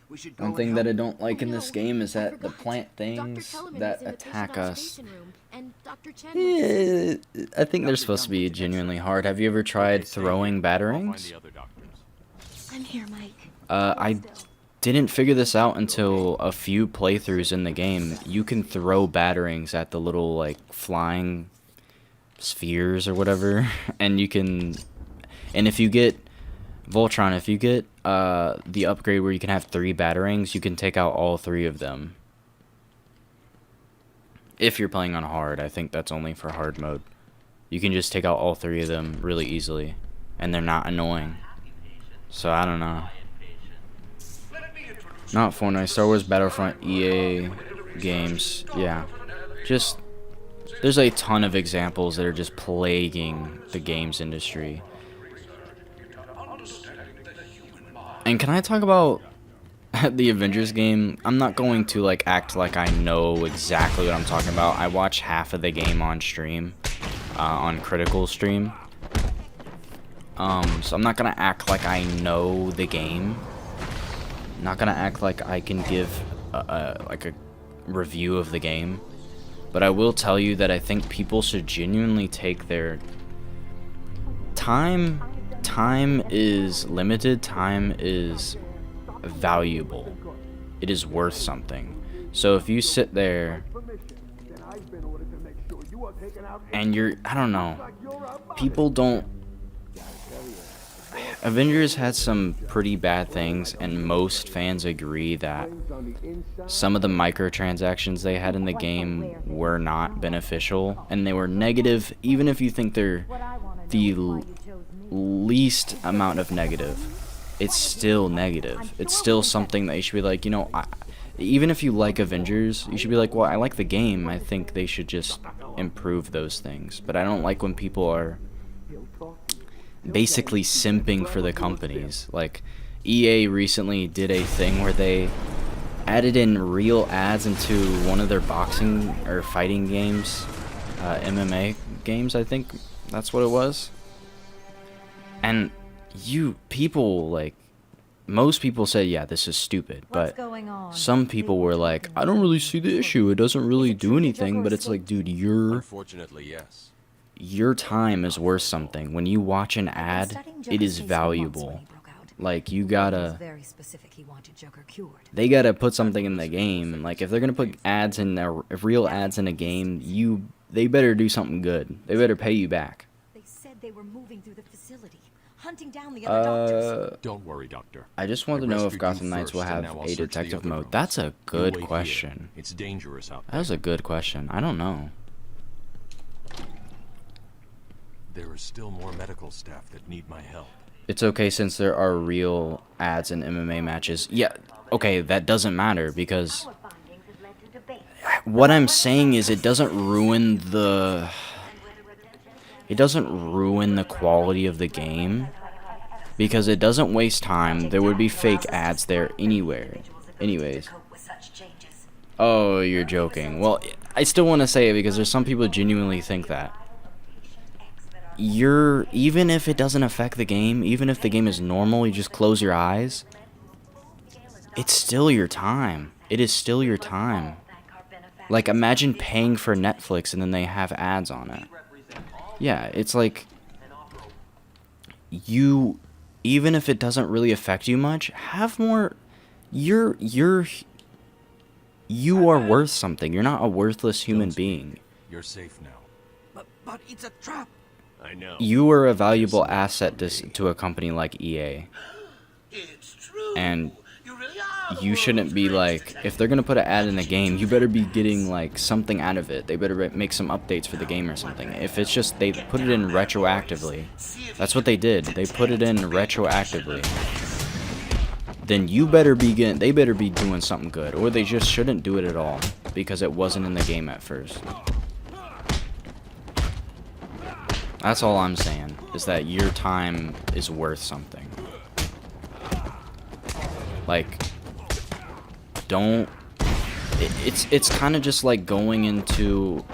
We should go One and thing help. that I don't like Oh, in this no, game is I that the forgot. plant Dr. things Kellerman that is in the patient attack us. observation room, and Dr. Chen was- Yeah, I think they're supposed to be genuinely hard. Have you ever tried throwing batarangs? I'm here, Mike. I didn't figure this out until a few playthroughs in the game. You can throw batarangs at the little, like, flying spheres or whatever, and you can... And if you get... Voltron, if you get the upgrade where you can have 3 batarangs, you can take out all 3 of them. If you're playing on hard, I think that's only for hard mode. You can just take out all 3 of them really easily, and they're not annoying. So I don't know. Not Fortnite, Star Wars Battlefront, EA games, yeah. Just, there's a ton of examples that are just plaguing the games industry. And can I talk about the Avengers game? I'm not going to like act like I know exactly what I'm talking about. I watch half of the game on stream, on Critical stream. So I'm not gonna act like I know the game. I'm not gonna act like I can give like a review of the game. But I will tell you that I think people should genuinely take their time. Time is limited. Time is valuable. It is worth something. So if you sit there and you're, I don't know, people don't... Avengers had some pretty bad things, and most fans agree that some of the microtransactions they had in the game were not beneficial, and they were negative, even if you think they're the least amount of negative. It's still negative. It's still something that you should be like, you know, even if you like Avengers, you should be like, well, I like the game. I think they should just improve those things. But I don't like when people are basically simping for the companies. Like, EA recently did a thing where they added in real ads into one of their boxing or fighting games, MMA games, I think that's what it was. And people, most people said, yeah, this is stupid, but some people were like, I don't really see the issue, it doesn't really do anything, but it's like, dude, Unfortunately, yes. your time is worth something. When you watch an ad, it is valuable. Like, you gotta, they gotta put something in the game. Like, if they're gonna put ads in real ads in a game, they better do something good. They better pay you back. They said they were moving through the facility, hunting down the other doctors. Don't worry, Doctor. I just want to know if Gotham Knights will have a detective mode. That's a good question. It's dangerous out there. That was a good question. I don't know. There is still more medical staff that need my help. It's okay since there are real ads in MMA matches. Yeah, okay, that doesn't matter because what I'm saying is it doesn't ruin the quality of the game because it doesn't waste time. There would be fake ads there anyways. Oh, you're joking. Well, I still want to say it because there's some people who genuinely think that. Even if it doesn't affect the game, even if the game is normal, you just close your eyes, it's still your time. It is still your time. Like, imagine paying for Netflix and then they have ads on it. Yeah, it's like, even if it doesn't really affect you much, have more, you are worth something. You're not a worthless human being. You're safe now. But it's a trap. I know. You are a valuable asset to a company like EA. It's true. And You really are. you shouldn't be like, if they're gonna put an ad in a game, you better be getting like something out of it. They better make some updates for the game or something. If it's just they put it in retroactively, that's what they did. They put it in retroactively. Then they better be doing something good, or they just shouldn't do it at all because it wasn't in the game at first. That's all I'm saying, is that your time is worth something. Like, don't... It's kind of just like going into...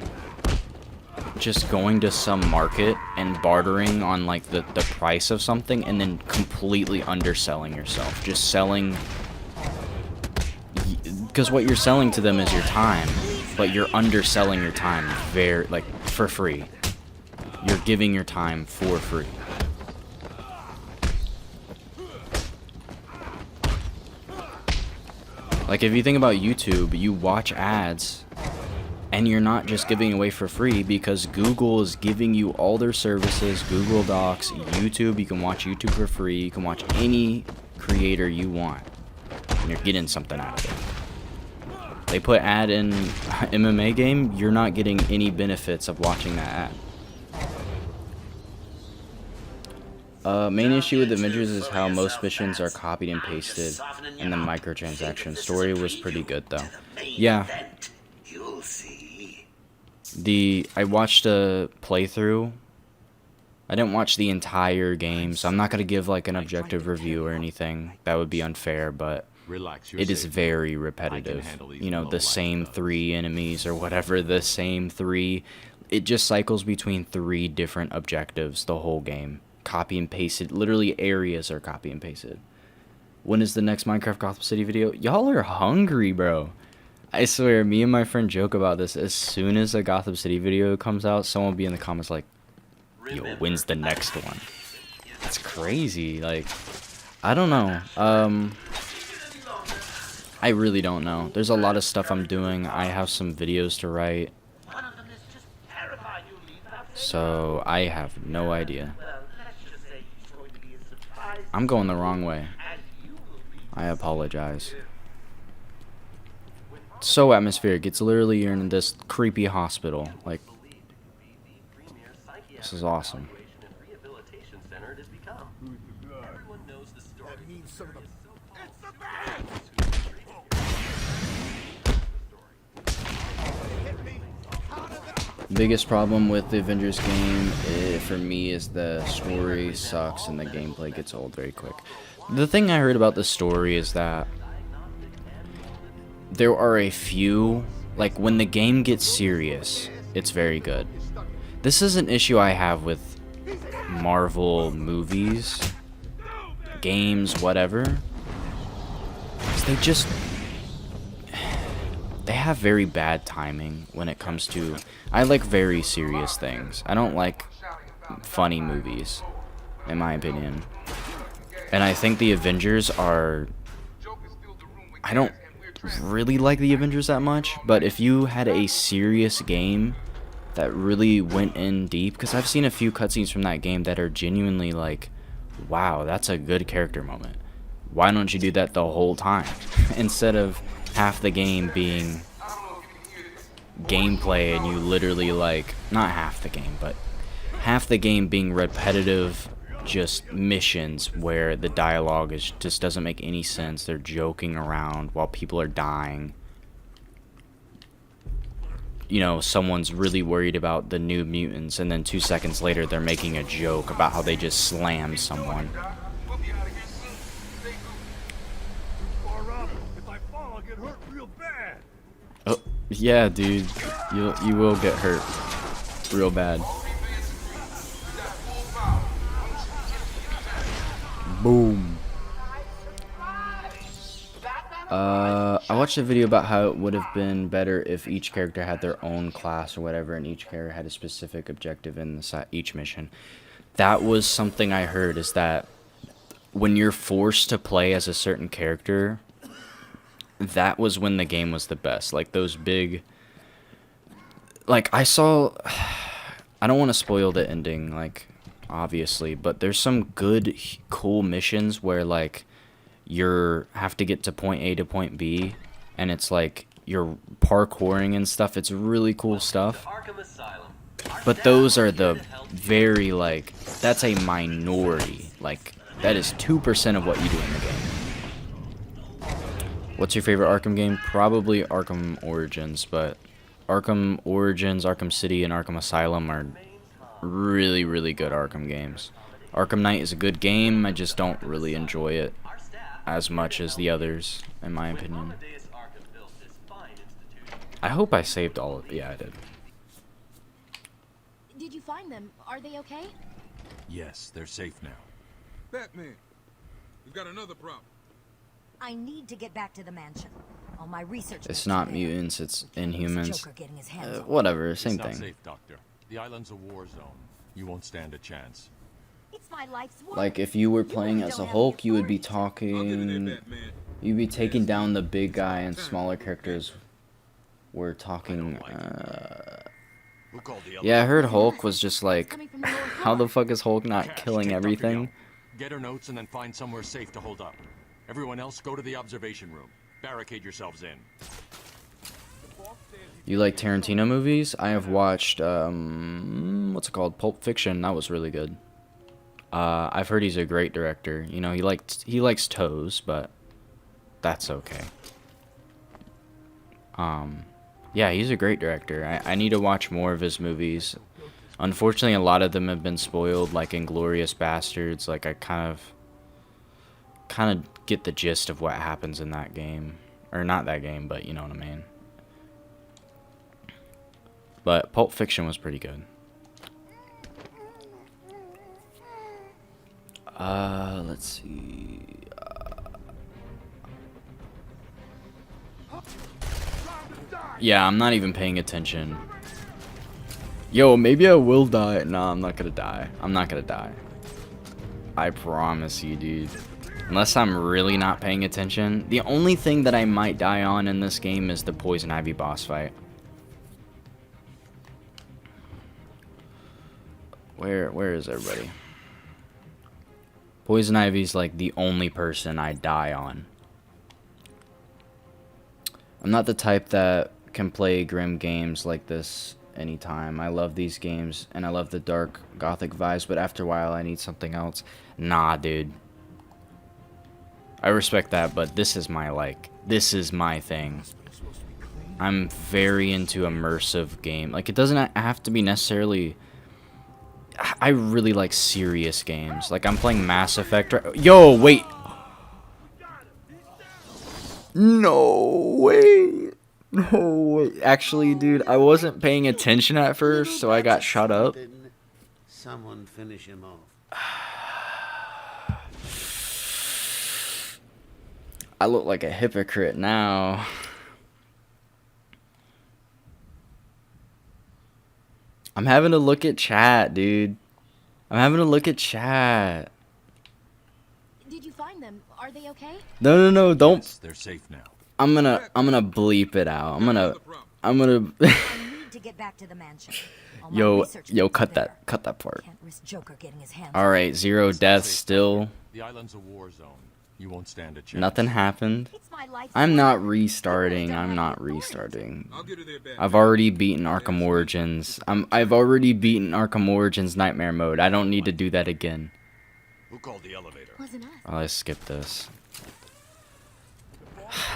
just going to some market and bartering on like the price of something and then completely underselling yourself. Just selling, because what you're selling to them is your time, but you're underselling your time for free. You're giving your time for free. Like, if you think about YouTube, you watch ads, and you're not just giving away for free because Google is giving you all their services, Google Docs, YouTube. You can watch YouTube for free. You can watch any creator you want, and you're getting something out of it. They put ad in MMA game, you're not getting any benefits of watching that ad. Main issue with Avengers is how most missions are copied and pasted, and the microtransaction story was pretty good though. Yeah. I watched a playthrough. I didn't watch the entire game, so I'm not gonna give like an objective review or anything. That would be unfair, but it is very repetitive. You know, the same 3 enemies or whatever, the same 3. It just cycles between 3 different objectives the whole game. Copy and pasted. Literally areas are copy and pasted. When is the next Minecraft Gotham City video? Y'all are hungry, bro. I swear, me and my friend joke about this. As soon as a Gotham City video comes out, someone will be in the comments like, yo, when's the next one? That's crazy. Like, I don't know. I really don't know. There's a lot of stuff I'm doing. I have some videos to write. So, I have no idea. I'm going the wrong way. I apologize. It's so atmospheric. It's literally you're in this creepy hospital. Like, this is awesome. Biggest problem with the Avengers game for me is the story sucks and the gameplay gets old very quick. The thing I heard about the story is that there are a few, like when the game gets serious, it's very good. This is an issue I have with Marvel movies, games, whatever. They have very bad timing when it comes to... I like very serious things. I don't like funny movies, in my opinion. And I think the Avengers are... I don't really like the Avengers that much, but if you had a serious game that really went in deep... Because I've seen a few cutscenes from that game that are genuinely like, wow, that's a good character moment. Why don't you do that the whole time? Instead of half the game being gameplay and you literally like, not half the game, but half the game being repetitive just missions where the dialogue just doesn't make any sense. They're joking around while people are dying. You know, someone's really worried about the New Mutants and then 2 seconds later they're making a joke about how they just slammed someone. Oh, yeah, dude. You will get hurt real bad. Boom. I watched a video about how it would have been better if each character had their own class or whatever, and each character had a specific objective in each mission. That was something I heard, is that when you're forced to play as a certain character, that was when the game was the best. Like those big, like I saw, I don't want to spoil the ending, like obviously, but there's some good cool missions where like you have to get to point A to point B and it's like you're parkouring and stuff. It's really cool stuff, but those are the very, like, that's a minority. Like that is 2% of what you do in the game. What's your favorite Arkham game? Probably Arkham Origins, but Arkham Origins, Arkham City, and Arkham Asylum are really, really good Arkham games. Arkham Knight is a good game, I just don't really enjoy it as much as the others, in my opinion. I hope I saved all of it. Yeah, I did. Did you find them? Are they okay? Yes, they're safe now. Batman, we've got another problem. I need to get back to the mansion. All my research. It's notes not are there. mutants, it's We can't risk Inhumans. Joker getting his hands on it. Whatever, same It's not thing. safe, Doctor. The island's a war zone. You won't stand a chance. It's my life's work. Like, if you were You playing really as a don't have Hulk, the you would be authority to. I'll get in talking... there, Batman. You'd be taking down the big guy, and smaller characters were talking, Who called the Yeah, I heard elevator? Hulk was just like, Coming from the lower how the floor. fuck is Hulk not Cash killing kicked up everything? again. Get her notes and then find somewhere safe to hold up. Everyone else, go to the observation room. Barricade yourselves in. You like Tarantino movies? I have watched, what's it called? Pulp Fiction. That was really good. I've heard he's a great director. You know, he likes toes, but that's okay. Yeah, he's a great director. I need to watch more of his movies. Unfortunately, a lot of them have been spoiled, like Inglourious Bastards. Like, I kind of get the gist of what happens in that game. Or not that game, but you know what I mean. But Pulp Fiction was pretty good. Let's see. Yeah, I'm not even paying attention. Yo, maybe I will die. No, I'm not gonna die. I'm not gonna die. I promise you, dude. Unless I'm really not paying attention. The only thing that I might die on in this game is the Poison Ivy boss fight. Where is everybody? Poison Ivy's like the only person I die on. I'm not the type that can play grim games like this anytime. I love these games and I love the dark gothic vibes, but after a while I need something else. Nah, dude. I respect that, but this is my thing. I'm very into immersive game. Like, it doesn't have to be necessarily... I really like serious games. Like, I'm playing Mass Effect right... Yo, wait! No way! No way. Actually, dude, I wasn't paying attention at first, so I got shot up. Someone finish him off. I look like a hypocrite now. I'm having to look at chat, dude. I'm having to look at chat. Did you find them? Are they okay? No, don't. Yes, they're safe now. I'm gonna bleep it out. I'm gonna. I need to get back to the mansion. All my research yo, notes are cut there. that part. Can't risk Joker getting his hands. All right, 0 deaths still. The island's a war zone. You won't stand a chance. Nothing happened. It's my life's I'm work. not restarting. I'm not restarting. I've already beaten Arkham Origins. I've already beaten Arkham Origins Nightmare Mode. I don't need to do that again. Who called the elevator? Wasn't us. Oh, let's skip this.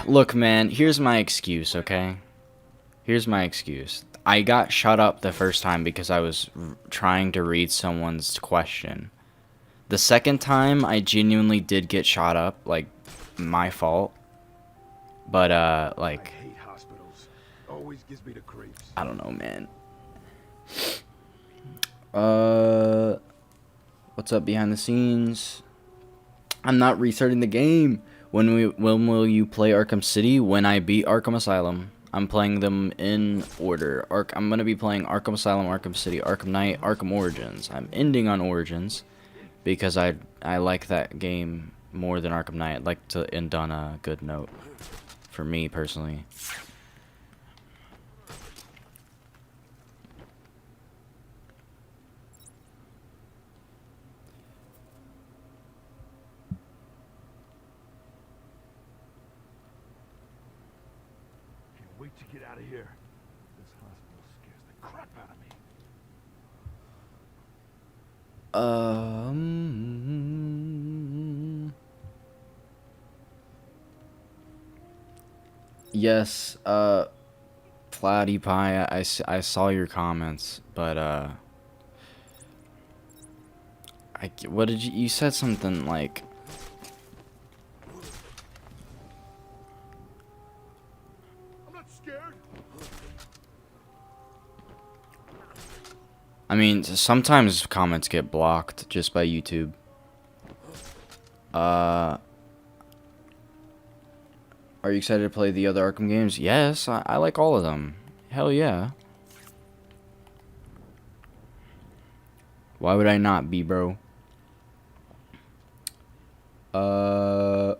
Look, man, here's my excuse, okay? Here's my excuse. I got shut up the first time because I was trying to read someone's question. The second time, I genuinely did get shot up, like, my fault. But, like... I hate hospitals. Always gives me the creeps. I don't know, man. What's up behind the scenes? I'm not restarting the game. When will you play Arkham City? When I beat Arkham Asylum. I'm playing them in order. I'm gonna be playing Arkham Asylum, Arkham City, Arkham Knight, Arkham Origins. I'm ending on Origins because I like that game more than Arkham Knight. I'd like to end on a good note for me personally. Can't wait to get out of here. This hospital scares the crap out of me. Yes, Flatty Pie, I saw your comments, but, what did you said something like, I'm not scared. I mean, sometimes comments get blocked just by YouTube. Are you excited to play the other Arkham games? Yes, I like all of them. Hell yeah. Why would I not be, bro? As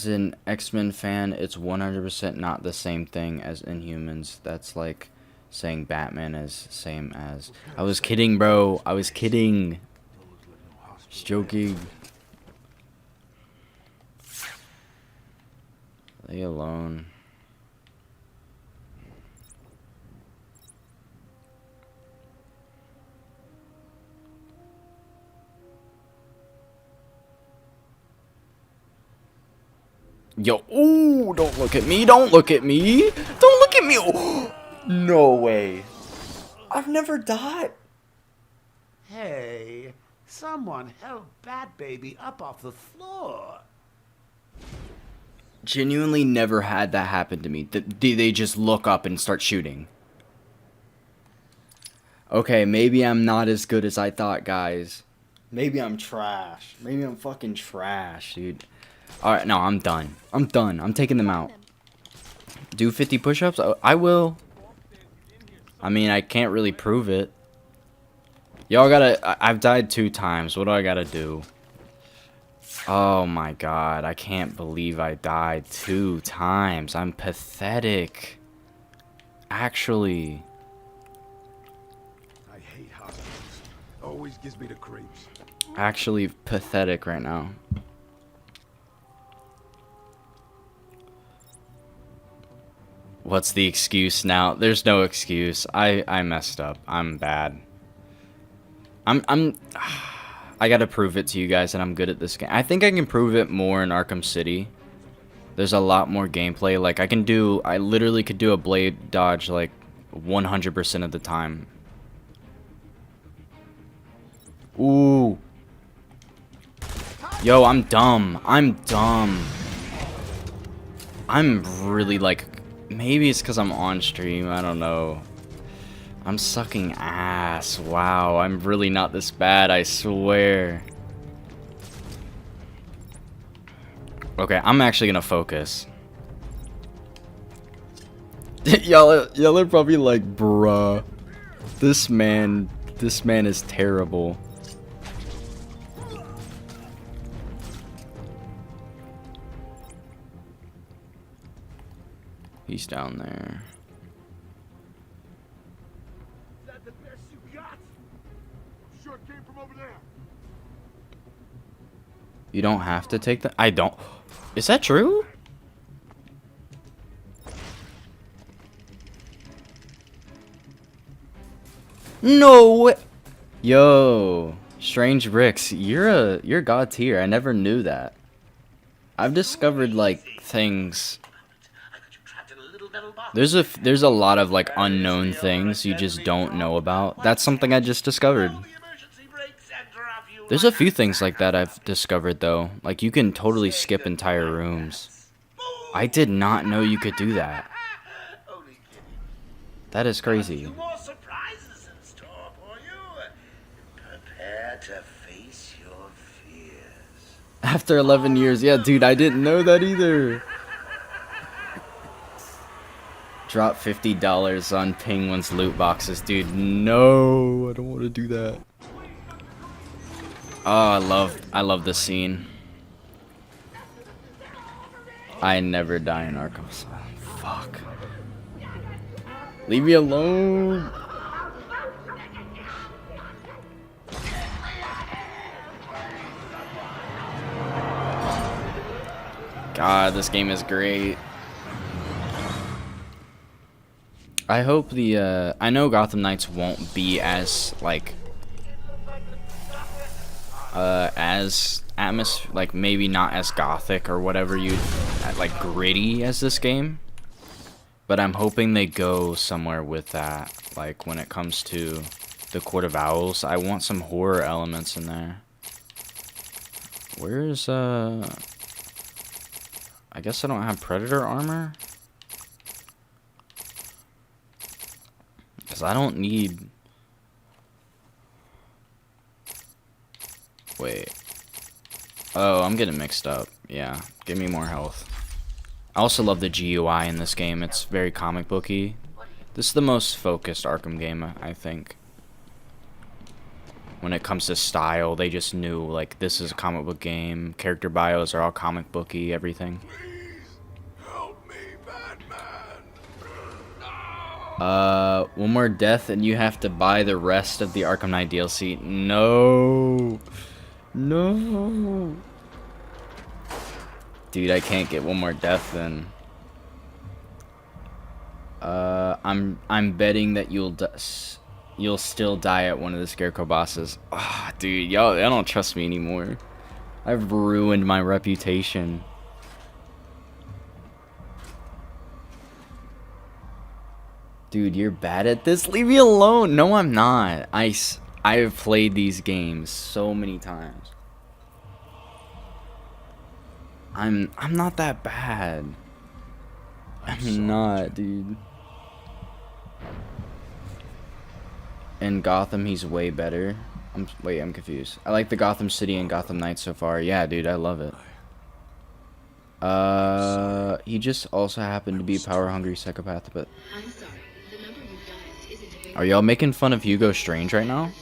an X-Men fan, it's 100% not the same thing as Inhumans. That's like saying Batman is same as... I was kidding, bro. I was kidding. Just joking. Leave alone. Yo, ooh, don't look at me, don't look at me, don't look at me. Oh, no way. I've never died. Hey, someone help Bat Baby up off the floor. Genuinely never had that happen to me. They just look up and start shooting. Okay, maybe I'm not as good as I thought, guys. Maybe I'm trash. Maybe I'm fucking trash, dude. Alright, no, I'm done. I'm done. I'm taking them out. Do 50 push-ups? I will. I mean, I can't really prove it. Y'all gotta... I've died 2 times. What do I gotta do? Oh my god. I can't believe I died 2 times. I'm pathetic. Actually. I hate hospitals. Always gives me the creeps. Actually pathetic right now. What's the excuse now? There's no excuse. I messed up. I'm bad. I gotta prove it to you guys that I'm good at this game. I think I can prove it more in Arkham City. There's a lot more gameplay. Like I literally could do a blade dodge like 100% of the time. Ooh. Yo, I'm dumb. I'm dumb. I'm really like... Maybe it's because I'm on stream. I don't know. I'm sucking ass. Wow, I'm really not this bad, I swear. Okay, I'm actually gonna focus. y'all are probably like, bruh. This man is terrible. He's down there. Is that the best you got? Sure came from over there. You don't have to take the... I don't... Is that true? No way. Yo, Strange Bricks, you're god tier. I never knew that. I've discovered like things. There's a lot of like unknown things you just don't know about. That's something I just discovered. There's a few things like that I've discovered though. Like you can totally skip entire rooms. I did not know you could do that. That is crazy. After 11 years, yeah, dude, I didn't know that either. Drop $50 on Penguin's loot boxes, dude. No, I don't want to do that. Oh, I love this scene. I never die in Arkham Asylum. Fuck. Leave me alone. God, this game is great. I hope the, I know Gotham Knights won't be as, like, like, maybe not as gothic or whatever like, gritty as this game. But I'm hoping they go somewhere with that, like, when it comes to the Court of Owls. I want some horror elements in there. Where's, I guess I don't have Predator armor? Because I don't need... Wait. Oh, I'm getting mixed up. Yeah, give me more health. I also love the GUI in this game. It's very comic booky. This is the most focused Arkham game, I think. When it comes to style, they just knew, like, this is a comic book game. Character bios are all comic booky, everything. One more death and you have to buy the rest of the Arkham Knight DLC. No. No. Dude, I can't get one more death then. I'm betting that you'll still die at one of the Scarecrow bosses. Ah, dude, y'all don't trust me anymore. I've ruined my reputation. Dude, you're bad at this. Leave me alone. No, I'm not. I've played these games so many times. I'm not that bad. I'm not, dude. In Gotham, he's way better. Wait, I'm confused. I like the Gotham City and Gotham Knights so far. Yeah, dude, I love it. He just also happened to be a power-hungry psychopath, but... Are y'all making fun of Hugo Strange right now?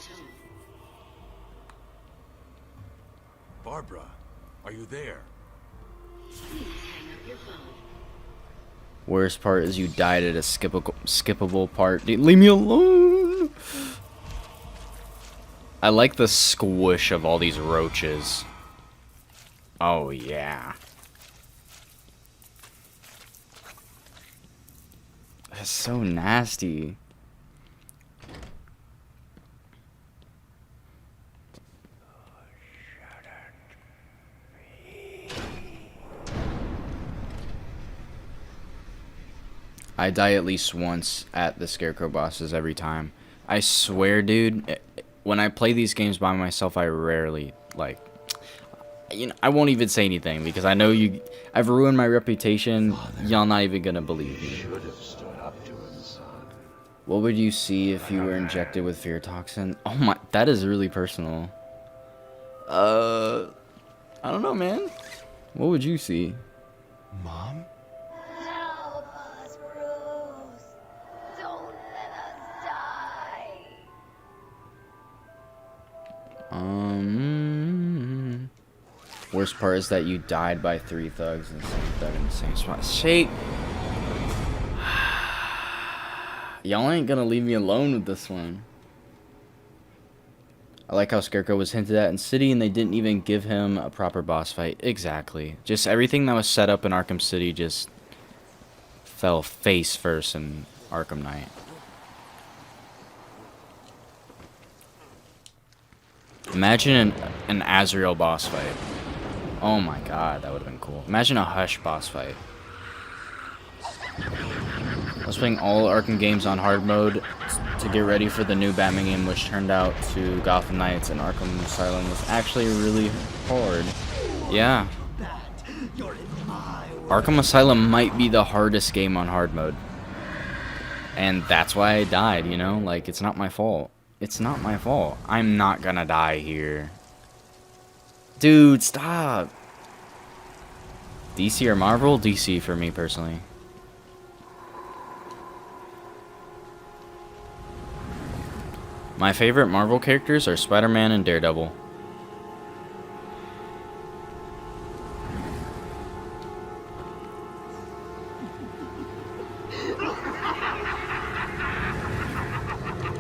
Barbara, are you there? Worst part is you died at a skippable part. Dude, leave me alone! I like the squish of all these roaches. Oh, yeah. That's so nasty. I die at least once at the Scarecrow bosses every time. I swear, dude, when I play these games by myself, I rarely, like, you know, I won't even say anything because I know I've ruined my reputation. Y'all not even gonna believe me. What would you see if you were injected with fear toxin? Oh my, that is really personal. I don't know, man. What would you see? Mom? Help us, Bruce. Don't let us die. Worst part is that you died by 3 thugs and the same thug in the same spot. Shake. Y'all ain't gonna leave me alone with this one. I like how Scarecrow was hinted at in City and they didn't even give him a proper boss fight. Exactly. Just everything that was set up in Arkham City just fell face first in Arkham Knight. Imagine an Azrael boss fight. Oh my god, that would have been cool. Imagine a Hush boss fight. I was playing all Arkham games on hard mode to get ready for the new Batman game, which turned out to Gotham Knights, and Arkham Asylum was actually really hard. Yeah. Arkham Asylum might be the hardest game on hard mode. And that's why I died, you know? Like, it's not my fault. It's not my fault. I'm not gonna die here. Dude, stop. DC or Marvel? DC for me, personally. My favorite Marvel characters are Spider-Man and Daredevil.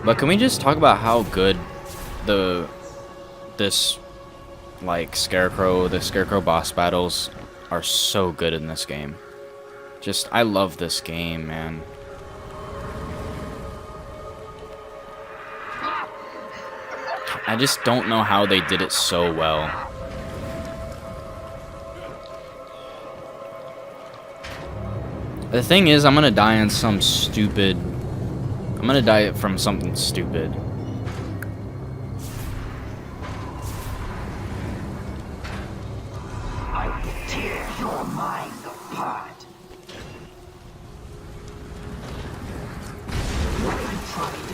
But can we just talk about how good the Scarecrow boss battles are so good in this game. Just, I love this game, man. I just don't know how they did it so well. The thing is, I'm gonna die on some stupid... I'm gonna die from something stupid. I will tear your mind apart. What are you trying to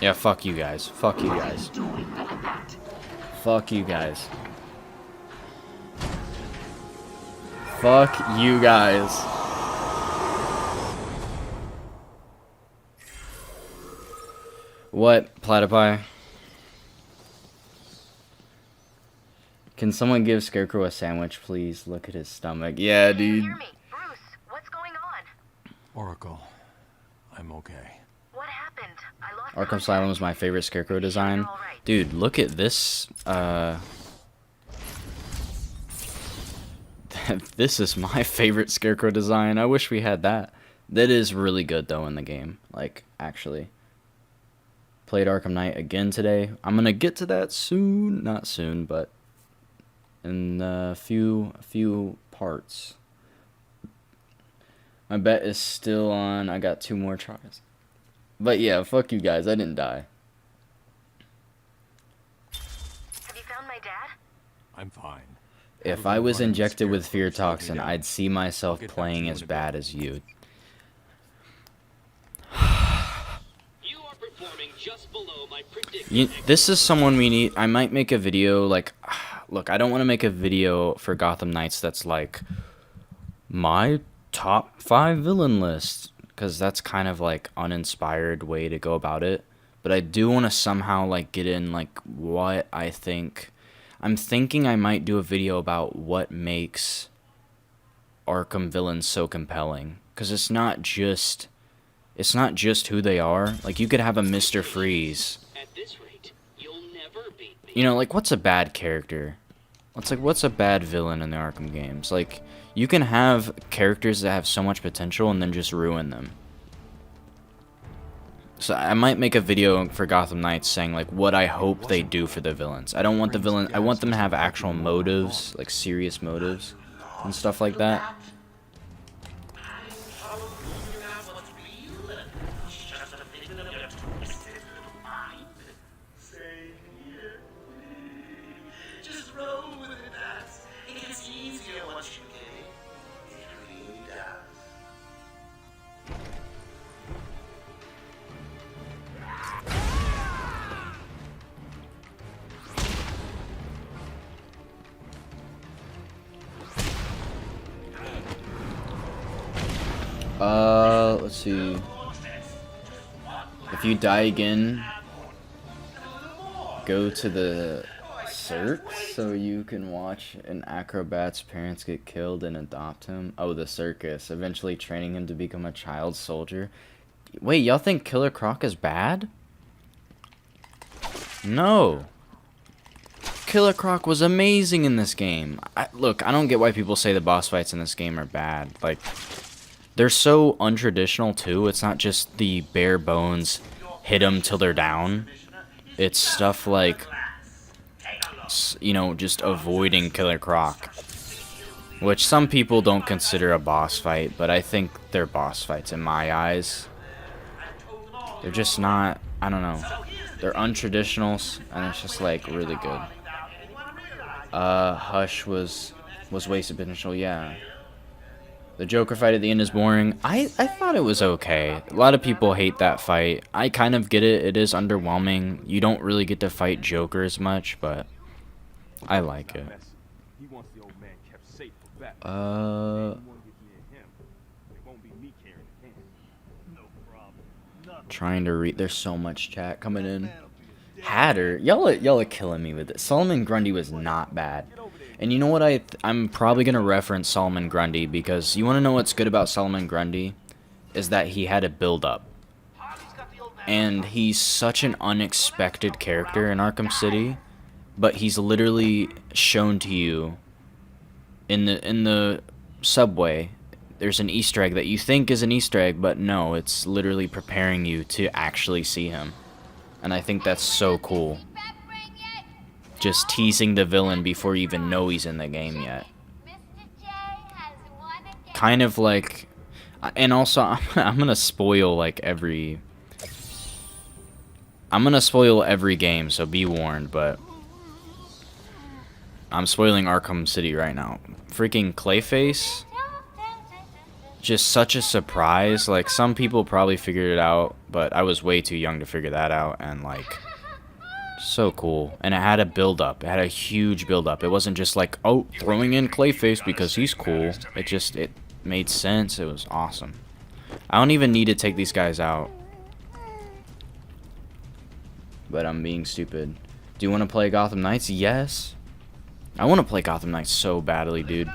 Yeah, fuck you guys. Fuck you guys. Fuck you guys. Fuck you guys. What, Platypi? Can someone give Scarecrow a sandwich, please? Look at his stomach. Yeah, dude. Hear me. Bruce, what's going on? Oracle, I'm okay. What happened? I lost Arkham Asylum is my favorite Scarecrow design. Dude, look at this. This is my favorite Scarecrow design. I wish we had that. That is really good, though, in the game. Like, actually. Played Arkham Knight again today. I'm gonna get to that soon. Not soon, but in a few parts. My bet is still on. I got 2 more tries. But yeah, fuck you guys. I didn't die. Have you found my dad? I'm fine. If I was injected with fear toxin, I'd see myself playing as bad as you. This is someone we need. I might make a video like, look, I don't want to make a video for Gotham Knights that's like my top 5 villain list, because that's kind of like uninspired way to go about it. But I do want to somehow like get in like what I think. I'm thinking I might do a video about what makes Arkham villains so compelling, because it's not just who they are. Like, you could have a Mr. Freeze. You know, like, what's a bad character? What's a bad villain in the Arkham games? Like, you can have characters that have so much potential and then just ruin them. So I might make a video for Gotham Knights saying like what I hope they do for the villains. I don't want the villain. I want them to have actual motives, like serious motives, and stuff like that. Just roll with it, Bats. It gets easier once you get it. It really does. Let's see. If you die again, go to the circus so you can watch an acrobat's parents get killed and adopt him. Oh, the circus. Eventually training him to become a child soldier. Wait, y'all think Killer Croc is bad? No. Killer Croc was amazing in this game. Look, I don't get why people say the boss fights in this game are bad. Like, they're so untraditional too. It's not just the bare bones hit them till they're down. It's stuff like, you know, just avoiding Killer Croc, which some people don't consider a boss fight, but I think they're boss fights in my eyes. They're just not, I don't know. They're untraditionals, and it's just like really good. Hush was wasted potential, yeah. The Joker fight at the end is boring. I thought it was okay. A lot of people hate that fight. I kind of get it. It is underwhelming. You don't really get to fight Joker as much, but I like it. Trying to read. There's so much chat coming in. Hatter, y'all are killing me with it. Solomon Grundy was not bad. And you know what, I'm probably going to reference Solomon Grundy, because you want to know what's good about Solomon Grundy? Is that he had a build-up. And he's such an unexpected character in Arkham City, but he's literally shown to you in the subway. There's an Easter egg that you think is an Easter egg, but no, it's literally preparing you to actually see him. And I think that's so cool. Just teasing the villain before you even know he's in the game yet. Kind of like, and also I'm gonna spoil like every I'm gonna spoil every game, so be warned, but I'm spoiling Arkham City right now. Freaking Clayface, just such a surprise. Like, some people probably figured it out, but I was way too young to figure that out, and like, so cool. And it had a build-up. It had a huge build-up. It wasn't just like, oh, throwing in Clayface because he's cool. It made sense. It was awesome. I don't even need to take these guys out. But I'm being stupid. Do you want to play Gotham Knights? Yes. I want to play Gotham Knights so badly, dude.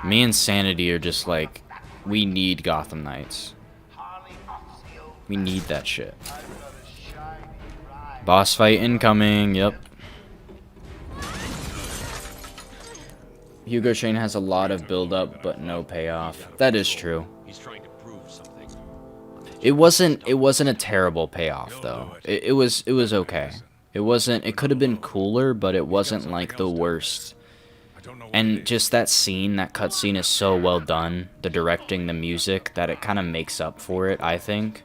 Me and Sanity are just like, we need Gotham Knights. We need that shit. Boss fight incoming, yep. Hugo Shane has a lot of build-up, but no payoff. That is true. He's trying to prove something. It wasn't a terrible payoff though. It was okay. It could have been cooler, but it wasn't like the worst. And just that scene, that cutscene is so well done, the directing, the music, that it kind of makes up for it, I think.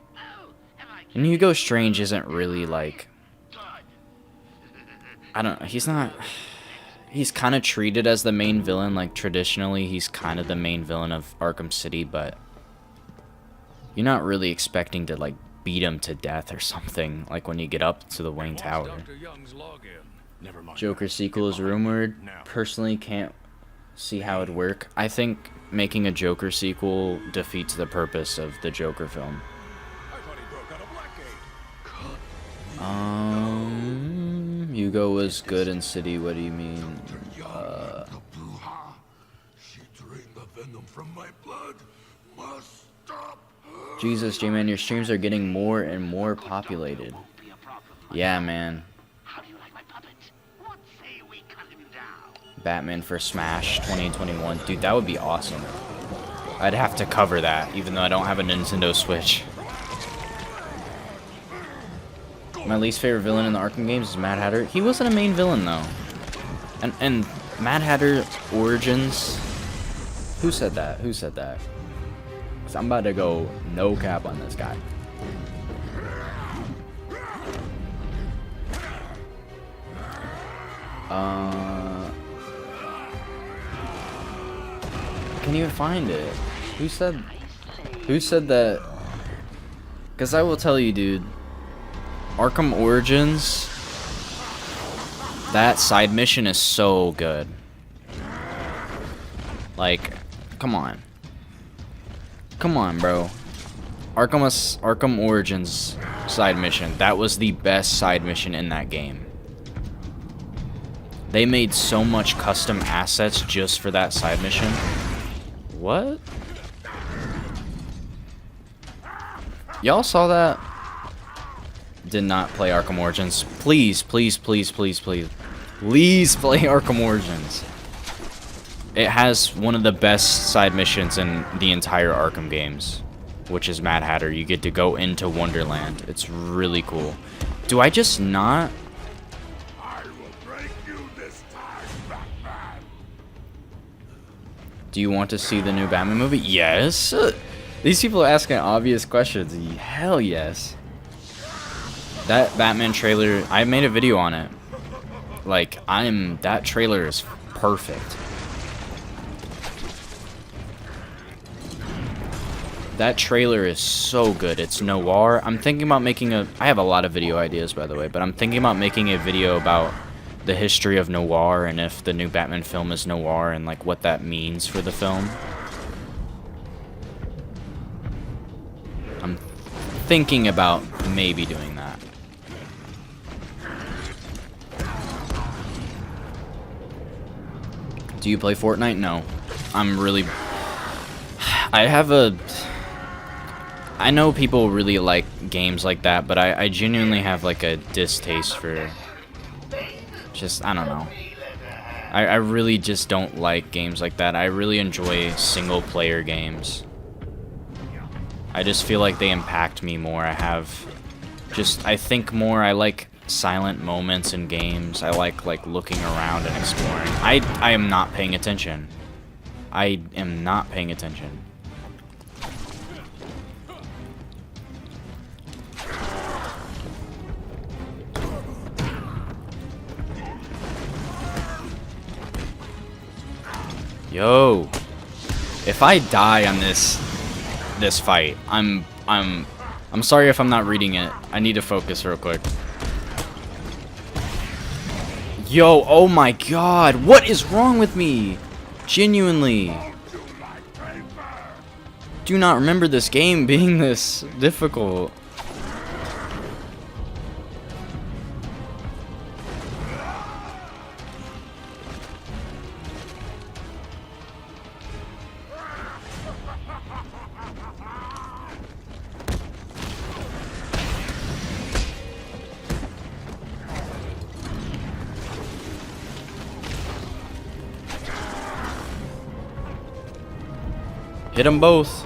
And Hugo Strange isn't really like, I don't know, he's kind of treated as the main villain. Like, traditionally he's kind of the main villain of Arkham City, but you're not really expecting to like beat him to death or something, like when you get up to the Wayne Tower. Joker sequel is rumored. Personally can't see how it'd work. I think making a Joker sequel defeats the purpose of the Joker film. Hugo was good in City. What do you mean? Jesus, J-Man, your streams are getting more and more populated. Yeah, man. Batman for Smash 2021. Dude, that would be awesome. I'd have to cover that, even though I don't have a Nintendo Switch. My least favorite villain in the Arkham games is Mad Hatter. He wasn't a main villain, though. And Mad Hatter Origins... Who said that? Who said that? 'Cause I'm about to go no cap on this guy. Can't even find it. Who said that? Because I will tell you, dude, Arkham Origins, that side mission is so good. Like, come on. Come on, bro. Arkham Origins side mission, that was the best side mission in that game. They made so much custom assets just for that side mission. What? Y'all saw that? Did not play Arkham Origins. Please, please, please, please, please. Please play Arkham Origins. It has one of the best side missions in the entire Arkham games, which is Mad Hatter. You get to go into Wonderland. It's really cool. Do I just not? Do you want to see the new Batman movie? Yes. These people are asking obvious questions. Hell yes. That Batman trailer, I made a video on it. Like, that trailer is perfect. That trailer is so good. It's noir. I'm thinking about making I have a lot of video ideas, by the way, but I'm thinking about making a video about the history of noir and if the new Batman film is noir and like what that means for the film. I'm thinking about maybe doing that. Do you play Fortnite? No. I know people really like games like that, but I genuinely have like a distaste for I don't know. I really just don't like games like that. I really enjoy single player games. I just feel like they impact me more. I think more. I like silent moments in games. I like looking around and exploring. I am not paying attention. I am not paying attention. Yo. If I die on this fight, I'm sorry if I'm not reading it. I need to focus real quick. Yo, oh my god. What is wrong with me? Genuinely. Do not remember this game being this difficult. Hit them both.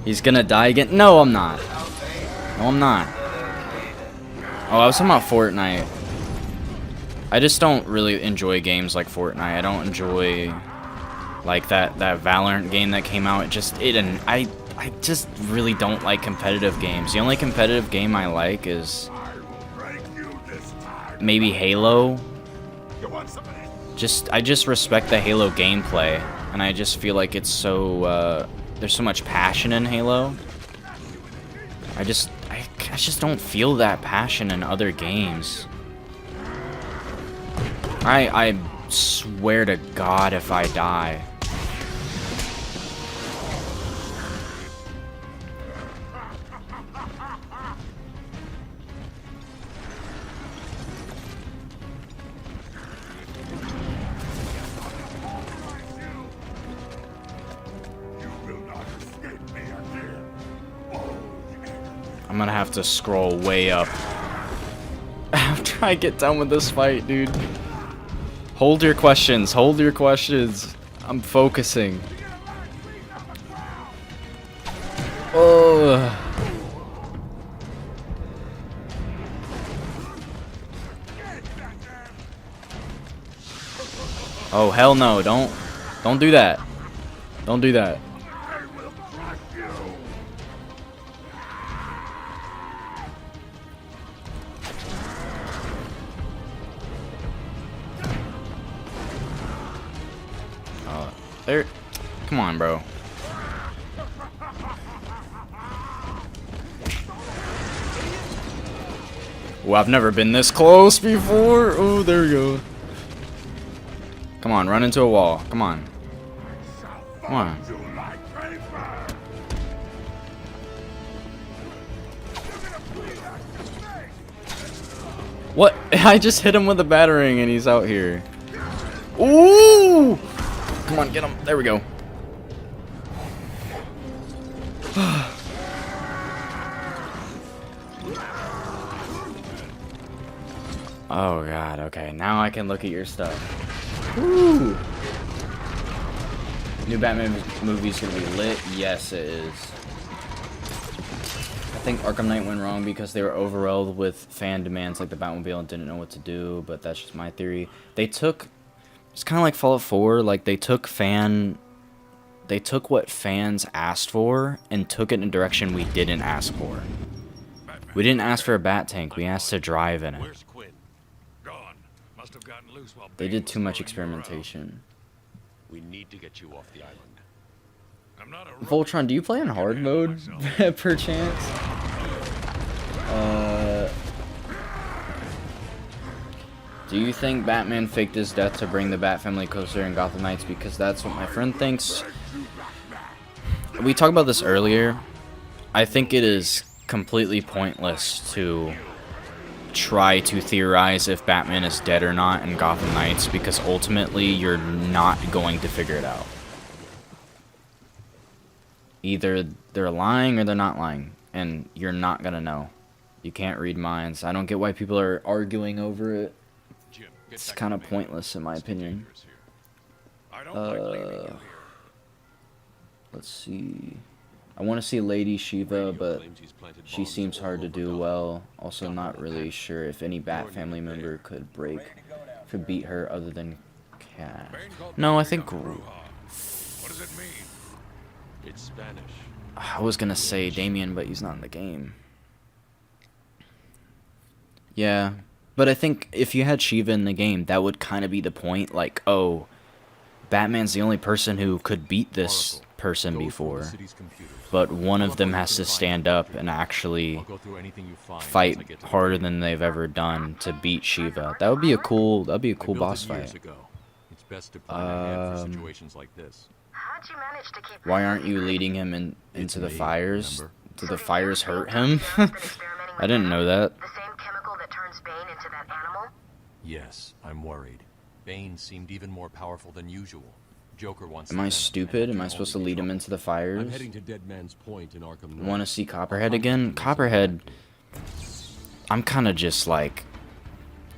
He's gonna die again. No, I'm not. No, I'm not. Oh, I was talking about Fortnite. I just don't really enjoy games like Fortnite. I don't enjoy like that Valorant game that came out. I just really don't like competitive games. The only competitive game I like is maybe Halo. I just respect the Halo gameplay, and I just feel like it's so there's so much passion in Halo. I just don't feel that passion in other games. I swear to God if I die. I'm gonna have to scroll way up after I get done with this fight, dude. Hold your questions. Hold your questions. I'm focusing. Oh. Oh hell no! Don't do that. Don't do that. There. Come on, bro. Oh, I've never been this close before. Oh, there we go. Come on, run into a wall. Come on. Come on. What? I just hit him with a battering and he's out here. Ooh! Come on, get him. There we go. Oh god, okay. Now I can look at your stuff. Woo! New Batman movie's gonna be lit. Yes, it is. I think Arkham Knight went wrong because they were overwhelmed with fan demands like the Batmobile and didn't know what to do, but that's just my theory. It's kind of like Fallout 4, like they took what fans asked for and took it in a direction we didn't ask for. We didn't ask for a bat tank, we asked to drive in it. They did too much experimentation. We need to get you off the island. Voltron, do you play in hard mode, perchance? Do you think Batman faked his death to bring the Bat family closer in Gotham Knights? Because that's what my friend thinks. We talked about this earlier. I think it is completely pointless to try to theorize if Batman is dead or not in Gotham Knights, because ultimately you're not going to figure it out. Either they're lying or they're not lying, and you're not gonna know. You can't read minds. I don't get why people are arguing over it. It's kind of pointless in my opinion. Let's see. I want to see Lady Shiva, but she seems hard to do well. Also not really sure if any Bat family member could beat her other than Cat. No, I think... What does it mean? It's Spanish. I was gonna say Damien, but he's not in the game. Yeah, But I think if you had Shiva in the game, that would kind of be the point. Like, oh, Batman's the only person who could beat this person before. But one of them has to stand up and actually fight harder than they've ever done to beat Shiva. That would be a cool. That'd be a cool boss fight. It's best to plan ahead for situations like this. How'd you manage to keep Why aren't you leading him into the fires? Do the fires hurt him? I didn't know that. the same chemical that turns Bane into that animal? Yes, I'm worried. Bane seemed even more powerful than usual. Joker wants. Am I stupid? Am I supposed to lead him into the fires? I'm heading to Dead Man's Point in Arkham North. Want to see Copperhead again? Copperhead. I'm kind of just like.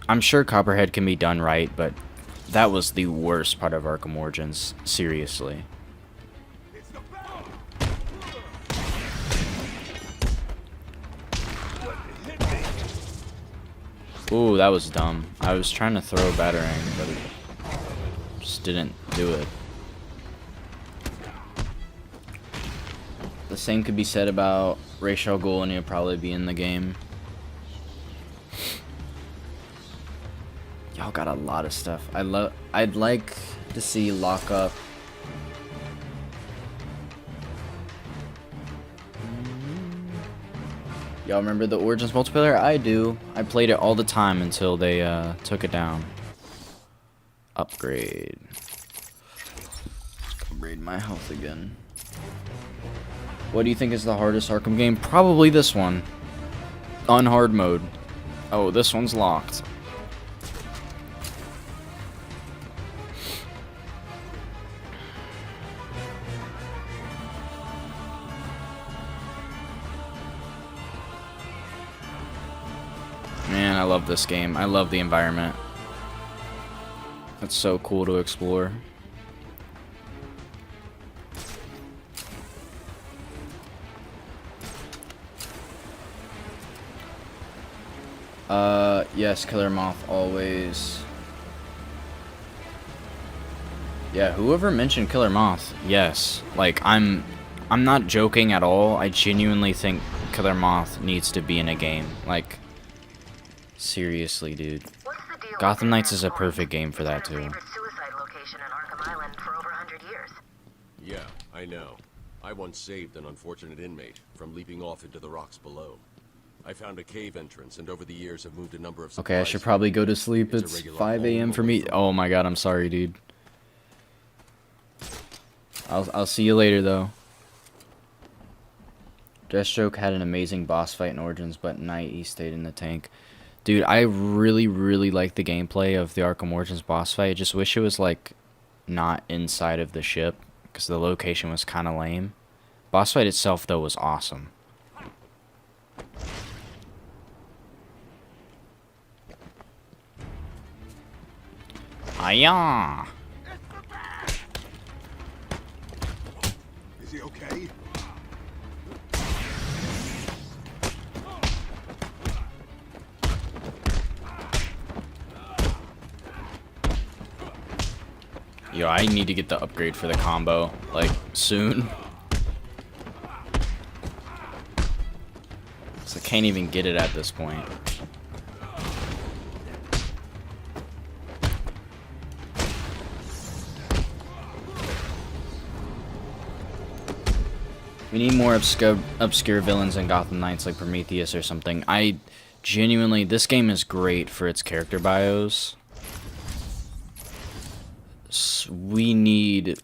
I'm sure Copperhead can be done right, but that was the worst part of Arkham Origins. Seriously. Ooh, that was dumb. I was trying to throw Batarang, but it just didn't do it. The same could be said about Ra's al Ghul, and he'll probably be in the game. Y'all got a lot of stuff. I'd like to see Lockup. Y'all remember the Origins multiplayer? I do. I played it all the time until they took it down. Upgrade. Upgrade my health again. What do you think is the hardest Arkham game? Probably this one. On hard mode. Oh, this one's locked. Man, I love this game. I love the environment. It's so cool to explore. Yes, Killer Moth always. Yeah, whoever mentioned Killer Moth, yes. Like, I'm not joking at all. I genuinely think Killer Moth needs to be in a game. Like, seriously, dude. Gotham Knights is a perfect game for that, too. Suicide location in Arkham Island for over 100 years. Yeah, I know. I once saved an unfortunate inmate from leaping off into the rocks below. I found a cave entrance, and over the years have moved a number of. Okay, I should probably go to sleep. It's 5 a.m. for me. Oh my god, I'm sorry, dude. I'll see you later, though. Deathstroke had an amazing boss fight in Origins, but Knight, he stayed in the tank. Dude, I really, really like the gameplay of the Arkham Origins boss fight. I just wish it was, like, not inside of the ship, because the location was kind of lame. Boss fight itself, though, was awesome. Hiya! Is he okay? Yo, I need to get the upgrade for the combo, like, soon. So I can't even get it at this point. We need more obscure villains in Gotham Knights, like Prometheus or something. I genuinely, this game is great for its character bios. We need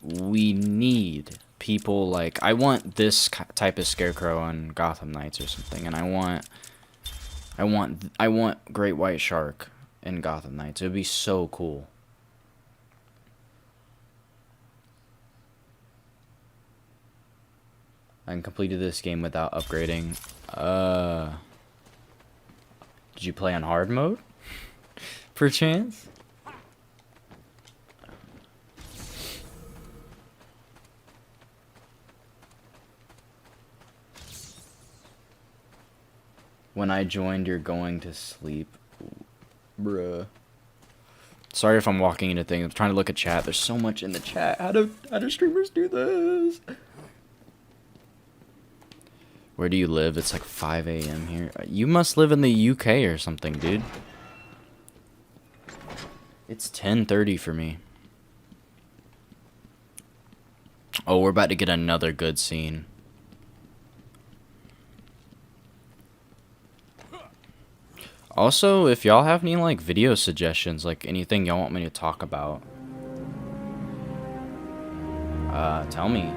people like, I want this type of scarecrow on Gotham Knights or something, and I want Great White Shark in Gotham Knights. It would be so cool. I completed this game without upgrading. Did you play on hard mode? Perchance? When I joined, you're going to sleep. Bruh. Sorry if I'm walking into things. I'm trying to look at chat. There's so much in the chat. How do streamers do this? Where do you live? It's like 5 a.m. here. You must live in the UK or something, dude. It's 10:30 for me. Oh, we're about to get another good scene. Also, if y'all have any like video suggestions, like anything y'all want me to talk about, tell me.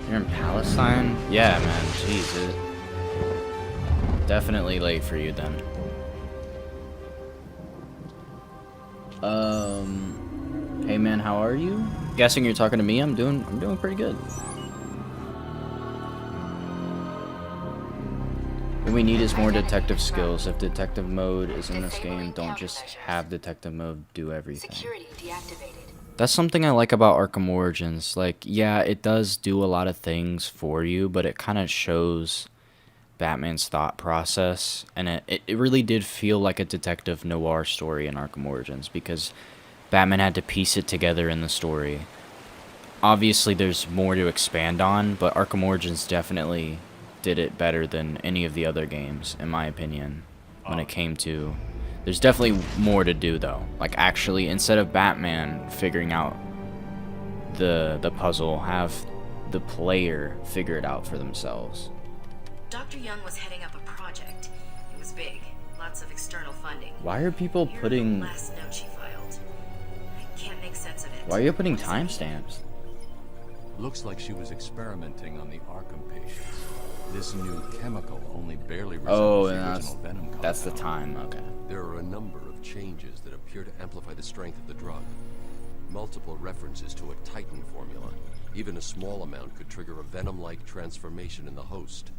You're in Palestine? Yeah, man. Jeez, definitely late for you then. Hey man, how are you? Guessing you're talking to me. I'm doing pretty good. What we need is more detective skills. If detective mode is in this game, don't just have detective mode do everything. Security deactivated. That's something I like about Arkham Origins. Like, yeah, it does do a lot of things for you, but it kind of shows Batman's thought process, and it really did feel like a detective noir story in Arkham Origins, because Batman had to piece it together in the story. Obviously, there's more to expand on, but Arkham Origins definitely did it better than any of the other games, in my opinion, when it came to... There's definitely more to do, though. Like, actually, instead of Batman figuring out the puzzle, have the player figure it out for themselves. Dr. Young was heading up a project. It was big. Lots of external funding. Why are people Here are putting... the last note she filed. I can't make sense of it. Why are you putting timestamps? Looks like she was experimenting on the Arkham patients. This new chemical only barely resembles the original venom compound. That's the time, okay. There are a number of changes that appear to amplify the strength of the drug. Multiple references to a Titan formula. Even a small amount could trigger a venom-like transformation in the host,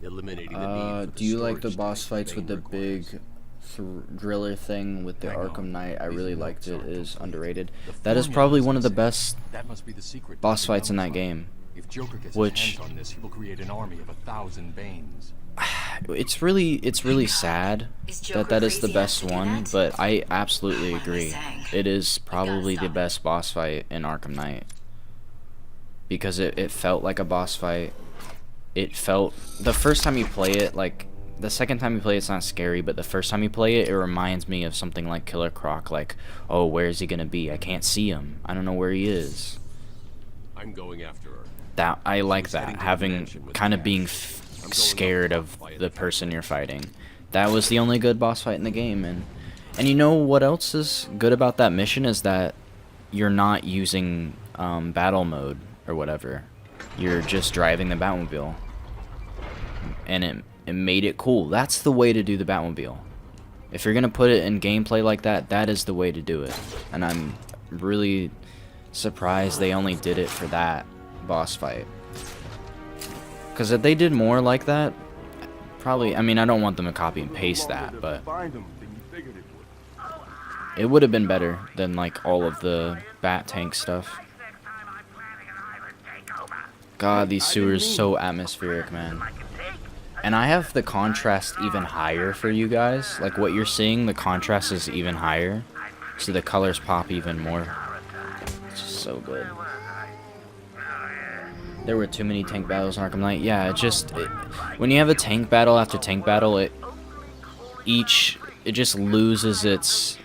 eliminating the need for the do you like the storage boss tank fights Bane with the requires. big driller thing with the Hang on. Arkham Knight? I These really notes liked it. aren't It is complete. underrated. The That is formula probably is one of the missing. best That must be the secret boss Dr. fights in Young that found. game. If Joker gets Which- his hands on this, he will create an army of 1,000 Banes. It's really sad that is the best one, but I absolutely agree. It is probably the best boss fight in Arkham Knight, because it felt like a boss fight. It felt, the first time you play it, like the second time you play it's not scary, but the first time you play it, it reminds me of something like Killer Croc. Like, oh, where is he gonna be? I can't see him. I don't know where he is. I'm going after her. That I like She's that, heading to the having mansion with kind of Cash. being I'm going scared up of by a the detective. person you're fighting. That was the only good boss fight in the game, and you know what else is good about that mission is that you're not using battle mode or whatever. You're just driving the Batmobile, and it made it cool. That's the way to do the Batmobile. If you're gonna put it in gameplay like that, that is the way to do it. And I'm really surprised they only did it for that boss fight. Because if they did more like that, probably, I mean, I don't want them to copy and paste that, but it would have been better than like all of the Bat Tank stuff. God, these sewers so atmospheric, man. And I have the contrast even higher for you guys. Like what you're seeing, the contrast is even higher, so the colors pop even more. It's just so good. There were too many tank battles in Arkham Knight. Yeah, when you have a tank battle after tank battle, it just loses its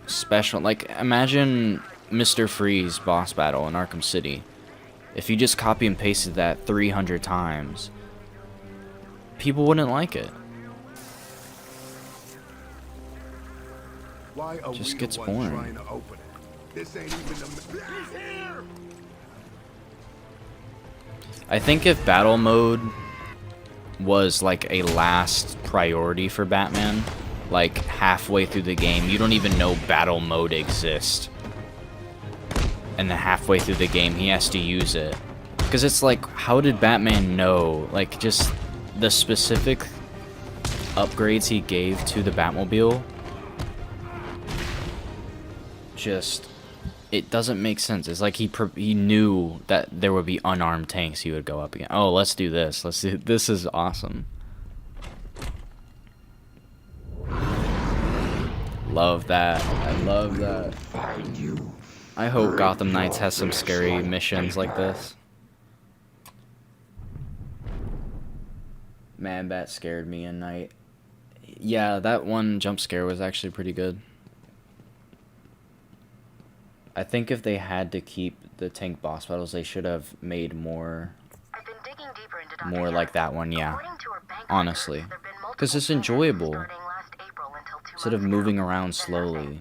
special. Like, imagine Mr. Freeze boss battle in Arkham City. If you just copy and pasted that 300 times, people wouldn't like it. Why are Just we gets the ones boring. trying to open it? This ain't even the... He's here! I think if battle mode was like a last priority for Batman, like halfway through the game, you don't even know battle mode exists, and then halfway through the game he has to use it, because it's like, how did Batman know? Like, just the specific upgrades he gave to the Batmobile, just, it doesn't make sense. It's like he knew that there would be unarmed tanks he would go up against. Oh, let's do this. This is awesome. Love that. I love that. I hope Gotham Knights has some scary missions like this. Man, Bat scared me at night. Yeah, that one jump scare was actually pretty good. I think if they had to keep the tank boss battles, they should have made more like that one, yeah. Honestly. Because it's enjoyable. Instead of moving around slowly.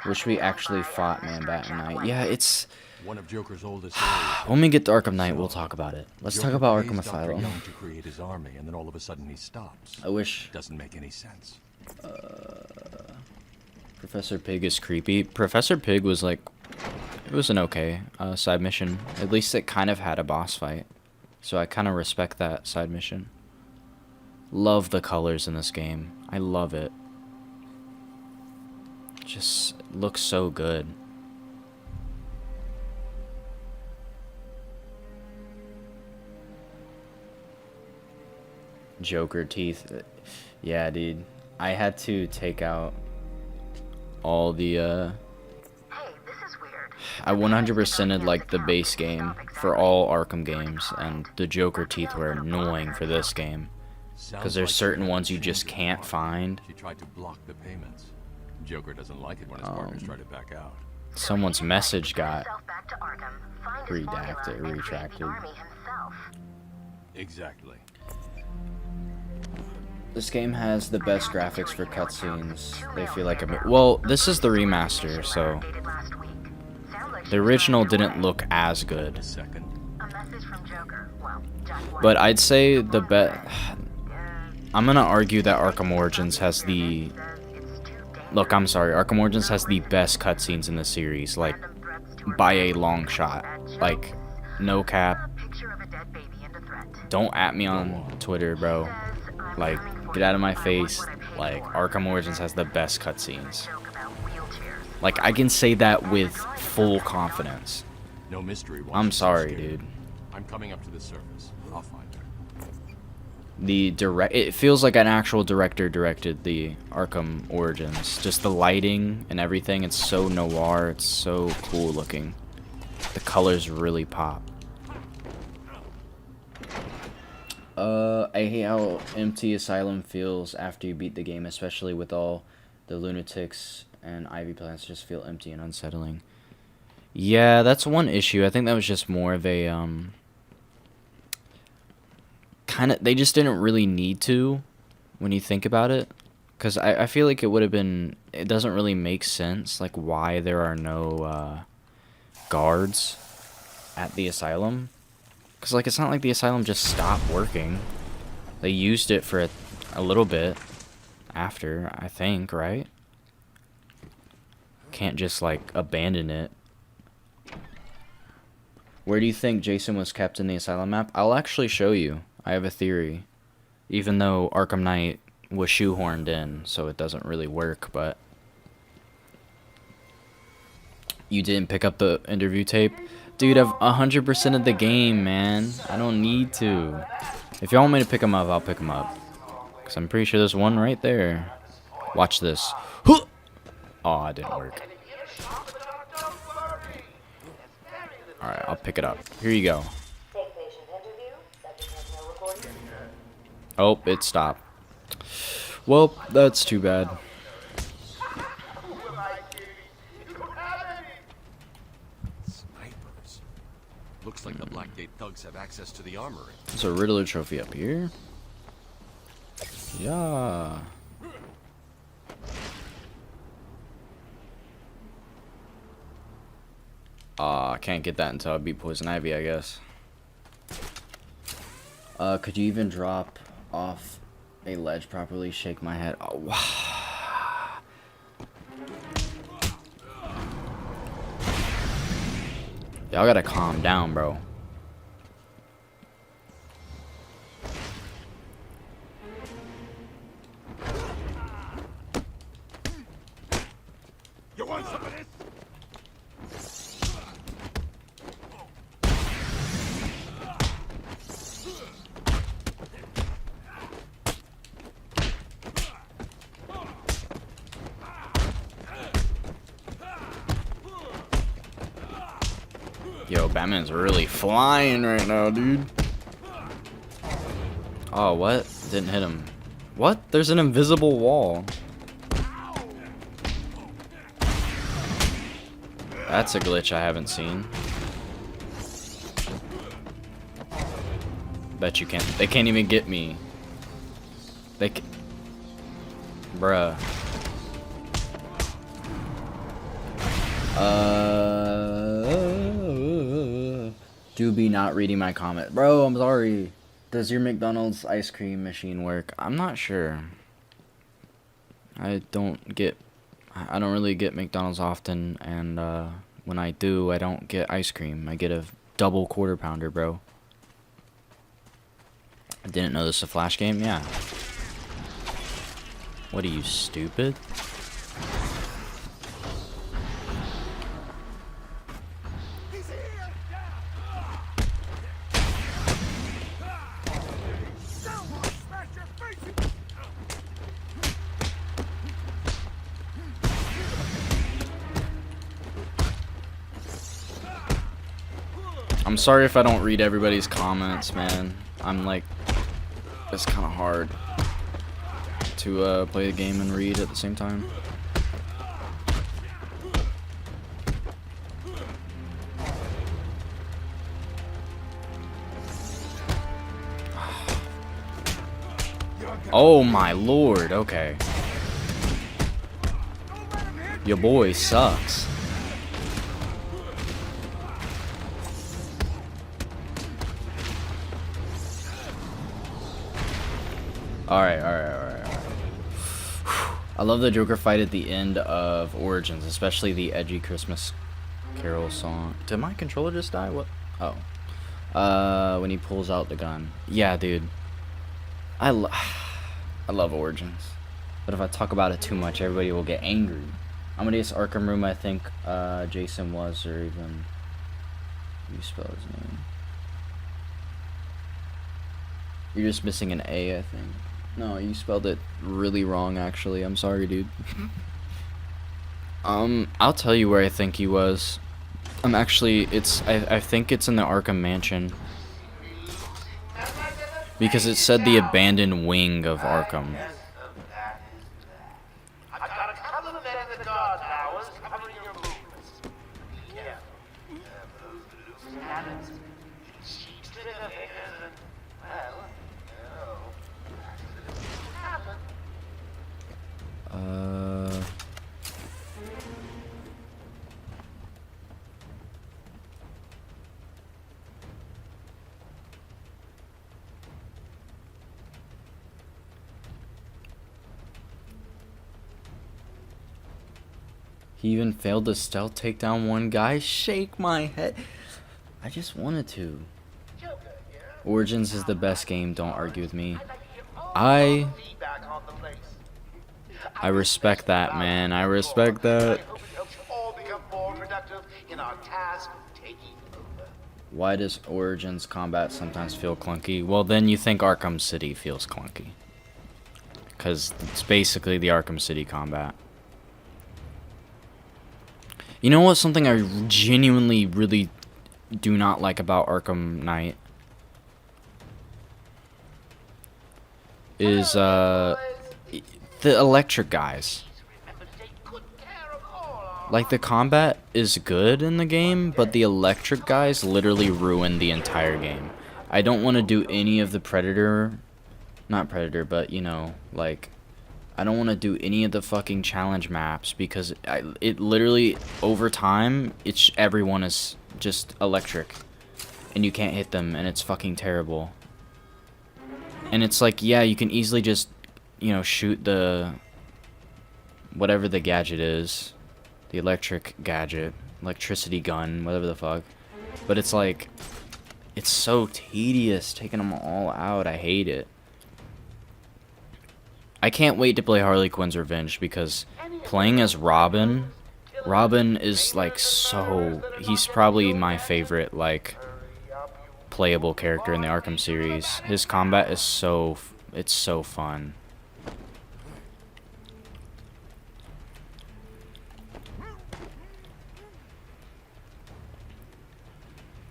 Wish we actually fought Man Bat at night. Yeah, it's... One of Joker's oldest When we get to Arkham Knight, we'll talk about it. Let's talk about Arkham Asylum. Young to create his army, and then all of a sudden he stops. I wish... Doesn't make any sense. Professor Pig is creepy. Professor Pig was like... It was an okay side mission. At least it kind of had a boss fight. So I kind of respect that side mission. Love the colors in this game. I love it. Just looks so good. Joker teeth. Yeah, dude. I had to take out all the I 100%ed like the base game for all Arkham games, and the Joker teeth were annoying for this game. Because there's certain ones you just can't find. She tried to block the payments. Joker doesn't like it when his partners try to back out. Someone's message got redacted, retracted. Exactly. This game has the best graphics for cutscenes. They feel like well, this is the remaster, so the original didn't look as good. But I'd say the I'm gonna argue that Arkham Origins has the... Look, I'm sorry. Arkham Origins has the best cutscenes in the series, like, by a long shot. Like, no cap. Don't at me on Twitter, bro. Like, get out of my face. Like, Arkham Origins has the best cutscenes. Like, I can say that with full confidence. No mystery. I'm sorry, dude. I'm coming up to the surface. I'll find her. It feels like an actual director directed the Arkham Origins. Just the lighting and everything, it's so noir, it's so cool looking. The colors really pop. I hate how empty Asylum feels after you beat the game, especially with all the lunatics and ivy plants just feel empty and unsettling. Yeah, that's one issue. I think that was just more of a they just didn't really need to when you think about it, because I feel like it would have been, it doesn't really make sense like why there are no guards at the asylum, because like it's not like the asylum just stopped working. They used it for a little bit after, I think, right? Can't just like abandon it. Where do you think Jason was kept in the asylum map? I'll actually show you. I have a theory. Even though Arkham Knight was shoehorned in, so it doesn't really work, but... You didn't pick up the interview tape? Dude, I've 100% of the game, man. I don't need to. If y'all want me to pick them up, I'll pick them up. Because I'm pretty sure there's one right there. Watch this. Oh, it didn't work. Alright, I'll pick it up. Here you go. Oh, it stopped. Well, that's too bad. Snipers. Looks like the Blackgate thugs have access to the armory. There's a Riddler trophy up here. Yeah. I can't get that until I beat Poison Ivy, I guess. Could you even drop off a ledge properly? Shake my head. Oh, wow. Y'all gotta calm down, bro. You want some of this? Yo, Batman's really flying right now, dude. Oh, what? Didn't hit him. What? There's an invisible wall. That's a glitch I haven't seen. Bet you can't. They can't even get me. They can. Bruh. Do be not reading my comment. Bro, I'm sorry. Does your McDonald's ice cream machine work? I'm not sure. I don't really get McDonald's often, and when I do, I don't get ice cream. I get a double quarter pounder, bro. I didn't know this was a Flash game? Yeah. What are you, stupid? I'm sorry if I don't read everybody's comments, man. I'm like, it's kind of hard to play the game and read at the same time. Oh my lord, okay. Your boy sucks. Alright. I love the Joker fight at the end of Origins, especially the edgy Christmas Carol song. Did my controller just die? What? Oh. When he pulls out the gun. Yeah, dude. I love Origins. But if I talk about it too much, everybody will get angry. Amadeus Arkham Room, I think Jason was, or even... You spell his name. You're just missing an A, I think. No, you spelled it really wrong, actually. I'm sorry, dude. I'll tell you where I think he was. I think it's in the Arkham Mansion. Because it said the abandoned wing of Arkham. I've got a couple of men in the guard towers covering your movements. Be careful. Those loose cannons. Cheats to the figures and, well, happen. He even failed to stealth take down one guy. Shake my head. I just wanted to. Origins is the best game. Don't argue with me. I respect that, man. I respect that. Why does Origins combat sometimes feel clunky? Well, then you think Arkham City feels clunky. Because it's basically the Arkham City combat. You know what? Something I genuinely really do not like about Arkham Knight is the electric guys. Like, the combat is good in the game, but the electric guys literally ruin the entire game. I don't want to do any of the not Predator, but, you know, like, I don't want to do any of the fucking challenge maps because it literally, over time, everyone is just electric. And you can't hit them, and it's fucking terrible. And it's like, yeah, you can easily just, you know, shoot the... whatever the gadget is. The electric gadget. Electricity gun, whatever the fuck. But it's like... it's so tedious taking them all out. I hate it. I can't wait to play Harley Quinn's Revenge because playing as Robin is like so... he's probably my favorite, like, playable character in the Arkham series. His combat is so... it's so fun.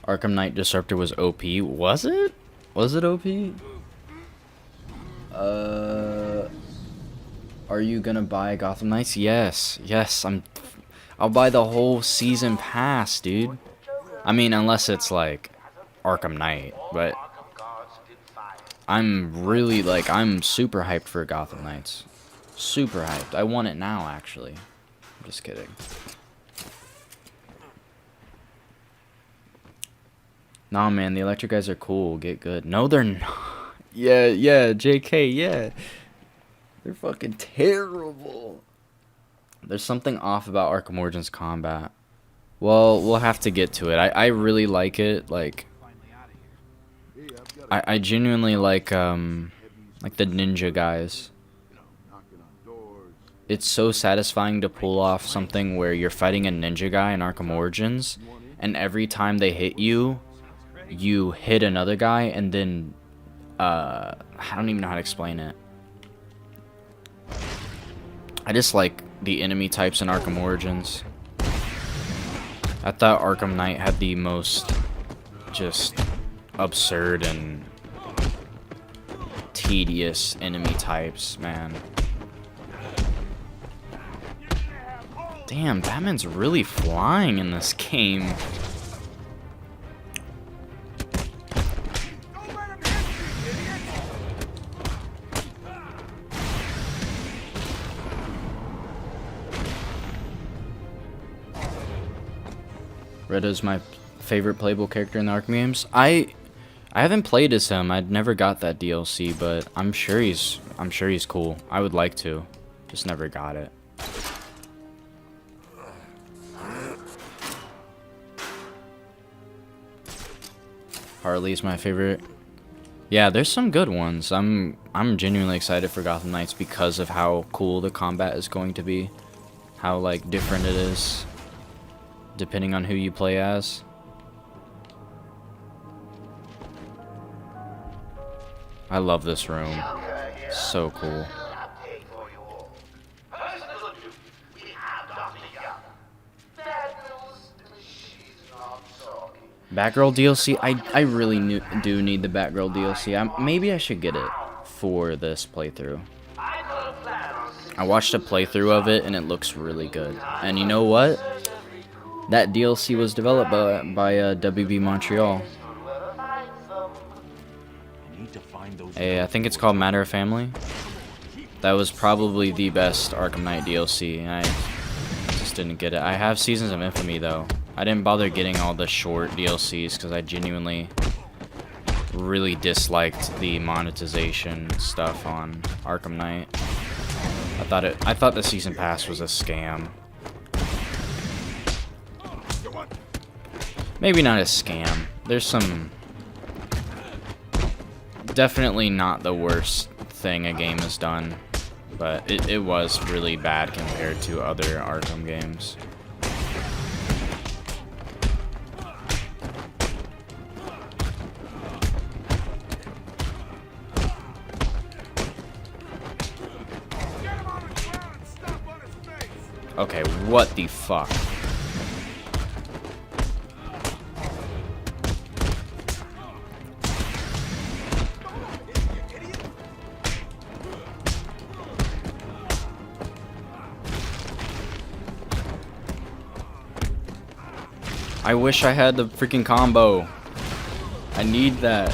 Arkham Knight Disruptor was OP. Was it? Was it OP? Are you gonna buy Gotham Knights? Yes, I'll buy the whole season pass, dude. I mean, unless it's like Arkham Knight, but I'm really like, I'm super hyped for Gotham Knights. Super hyped. I want it now, actually. I'm just kidding. Nah, man, the electric guys are cool. Get good. No, they're not. Yeah, JK, yeah. They're fucking terrible. There's something off about Arkham Origins combat. Well, we'll have to get to it. I really like it. Like, I genuinely like the ninja guys. It's so satisfying to pull off something where you're fighting a ninja guy in Arkham Origins, and every time they hit you, you hit another guy, and then I don't even know how to explain it. I just like the enemy types in Arkham Origins. I thought Arkham Knight had the most just absurd and tedious enemy types, man. Damn, Batman's really flying in this game. Redo's my favorite playable character in the Arkham games. I haven't played as him. I'd never got that DLC, but I'm sure he's cool. I would like to, just never got it. Harley's my favorite. Yeah, there's some good ones. I'm genuinely excited for Gotham Knights because of how cool the combat is going to be. How like different it is depending on who you play as. I love this room. So cool. Batgirl DLC? I really do need the Batgirl DLC. Maybe I should get it for this playthrough. I watched a playthrough of it and it looks really good. And you know what? That DLC was developed by WB Montreal. I think it's called Matter of Family. That was probably the best Arkham Knight DLC, and I just didn't get it. I have Seasons of Infamy, though. I didn't bother getting all the short DLCs because I genuinely really disliked the monetization stuff on Arkham Knight. I thought the season pass was a scam. Maybe not a scam. There's some... Definitely not the worst thing a game has done, but it was really bad compared to other Arkham games. Okay, what the fuck? I wish I had the freaking combo. I need that.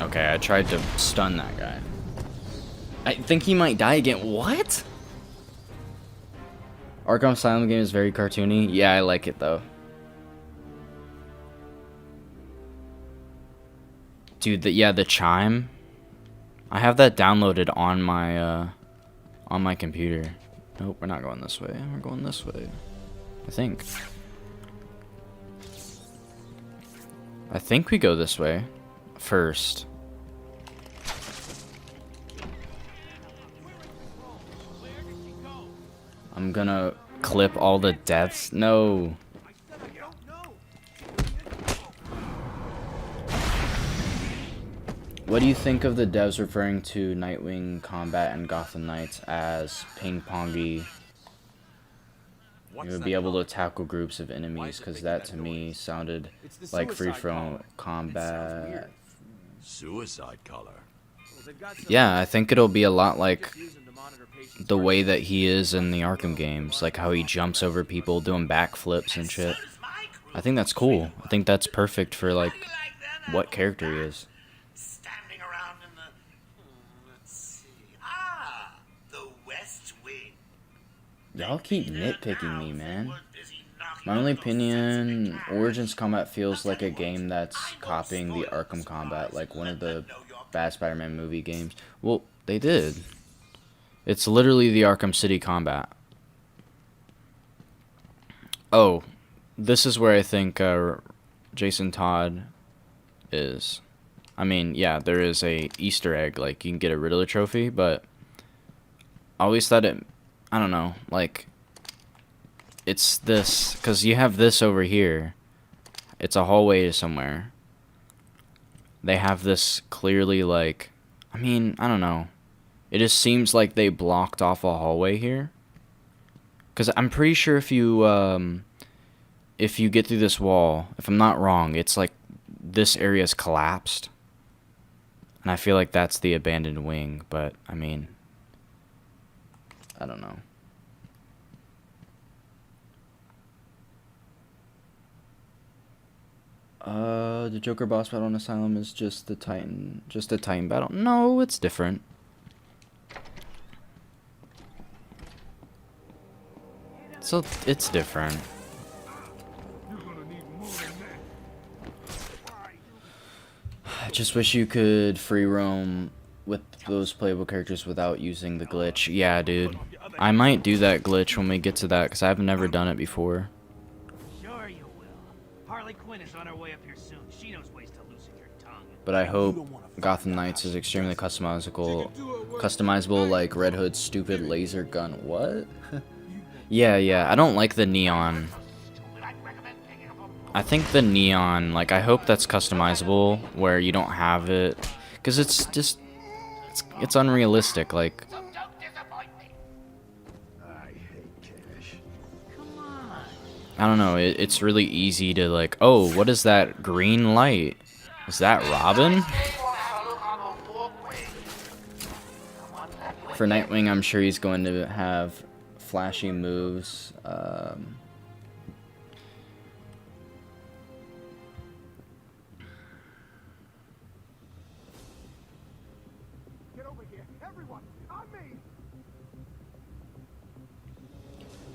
Okay, I tried to stun that guy. I think he might die again. What? Arkham Asylum game is very cartoony. Yeah, I like it though. Dude, the chime. I have that downloaded on my computer. Nope, we're not going this way. We're going this way. I think we go this way first. I'm gonna clip all the deaths. No. What do you think of the devs referring to Nightwing combat and Gotham Knights as ping-pongy You would be able to tackle groups of enemies, because that to me sounded like free-from combat. Suicide collar. Yeah, I think it'll be a lot like the way that he is in the Arkham games, like how he jumps over people doing backflips and shit. I think that's cool. I think that's perfect for like what character he is. Standing around in the... let's see... the West Wing. Y'all keep nitpicking me, man. My only opinion, Origins Combat feels like a game that's copying the Arkham Combat, like one of the bad Spider-Man movie games. Well, they did. It's literally the Arkham City combat. Oh, this is where I think Jason Todd is. I mean, yeah, there is a Easter egg, like you can get a Riddler trophy, but I always thought it, I don't know, like it's this, because you have this over here. It's a hallway to somewhere. They have this clearly, like, I mean, I don't know. It just seems like they blocked off a hallway here. Because I'm pretty sure if you get through this wall, if I'm not wrong, it's like this area's collapsed. And I feel like that's the abandoned wing, but, I mean, I don't know. The Joker boss battle in Asylum is just a Titan battle. No, it's different. So it's different. I just wish you could free roam with those playable characters without using the glitch. Yeah, dude. I might do that glitch when we get to that, because I've never done it before. Sure you will. Harley Quinn is on her way up here soon. She knows ways to loosen your tongue. But I hope Gotham Knights is extremely customizable like Red Hood's stupid laser gun. What? Yeah, I don't like the neon. I think the neon, like, I hope that's customizable, where you don't have it, because it's just, it's unrealistic, like. I don't know, it's really easy to, like, oh, what is that green light? Is that Robin? For Nightwing, I'm sure he's going to have flashy moves.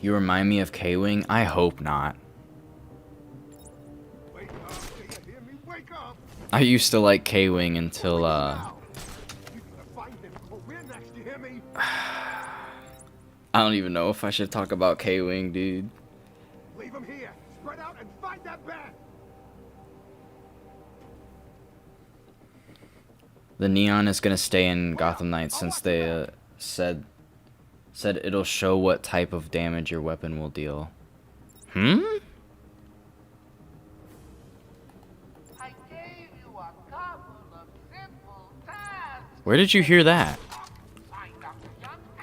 You remind me of K-Wing? I hope not. I used to like K-Wing until, I don't even know if I should talk about K-Wing, dude. Leave him here. Spread out and find that bat. The neon is gonna stay in Gotham Knights since they said it'll show what type of damage your weapon will deal. Hmm? I gave you a couple of simple tasks. Where did you hear that?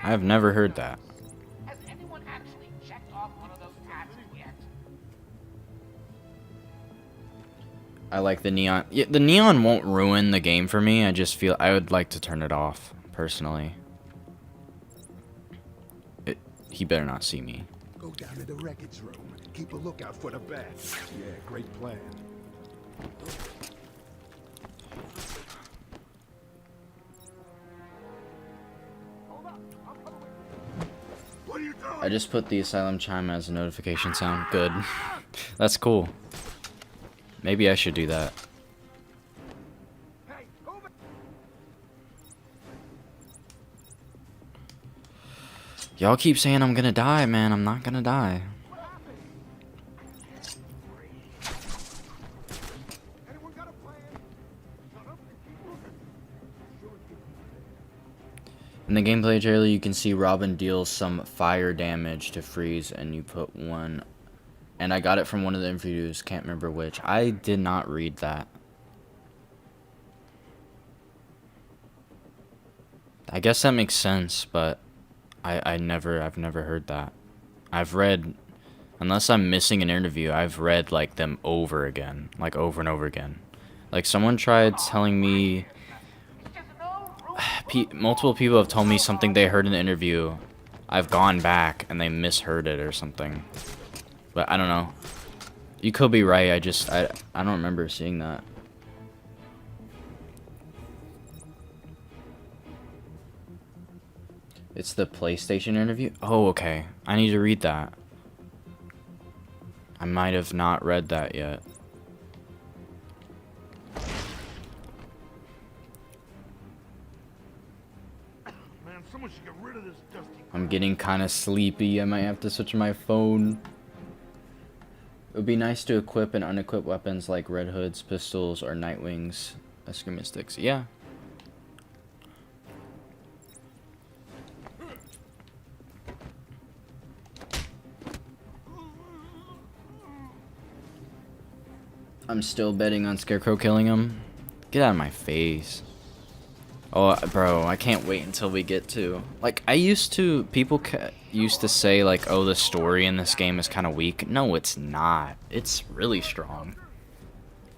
I have never heard that. Has anyone actually checked off one of those tasks yet? I like the neon. Yeah, the neon won't ruin the game for me. I just feel I would like to turn it off, personally. He better not see me. Go down to the wreckage room. Keep a lookout for the bat. Yeah, great plan. What are you doing? I just put the Asylum chime as a notification sound. Good. That's cool. Maybe I should do that. Y'all keep saying I'm gonna die, man. I'm not gonna die. In the gameplay trailer, you can see Robin deals some fire damage to Freeze, and you put one. And I got it from one of the interviews, can't remember which. I did not read that. I guess that makes sense, but I've never heard that. I've read Unless I'm missing an interview, I've read like them over again, like over and over again. Like someone tried telling me, multiple people have told me something they heard in the interview. I've gone back and they misheard it or something. But I don't know. You could be right. I don't remember seeing that. It's the PlayStation interview? Oh, okay. I need to read that. I might have not read that yet. Man, someone should get rid of this dusty. I'm getting kind of sleepy. I might have to switch my phone. It would be nice to equip and unequip weapons like Red Hoods, pistols, or Nightwing's Eskrimistics. Yeah. I'm still betting on Scarecrow killing him. Get out of my face. Oh, bro, I can't wait until we get to... Like, people used to say, like, oh, the story in this game is kind of weak. No, it's not. It's really strong.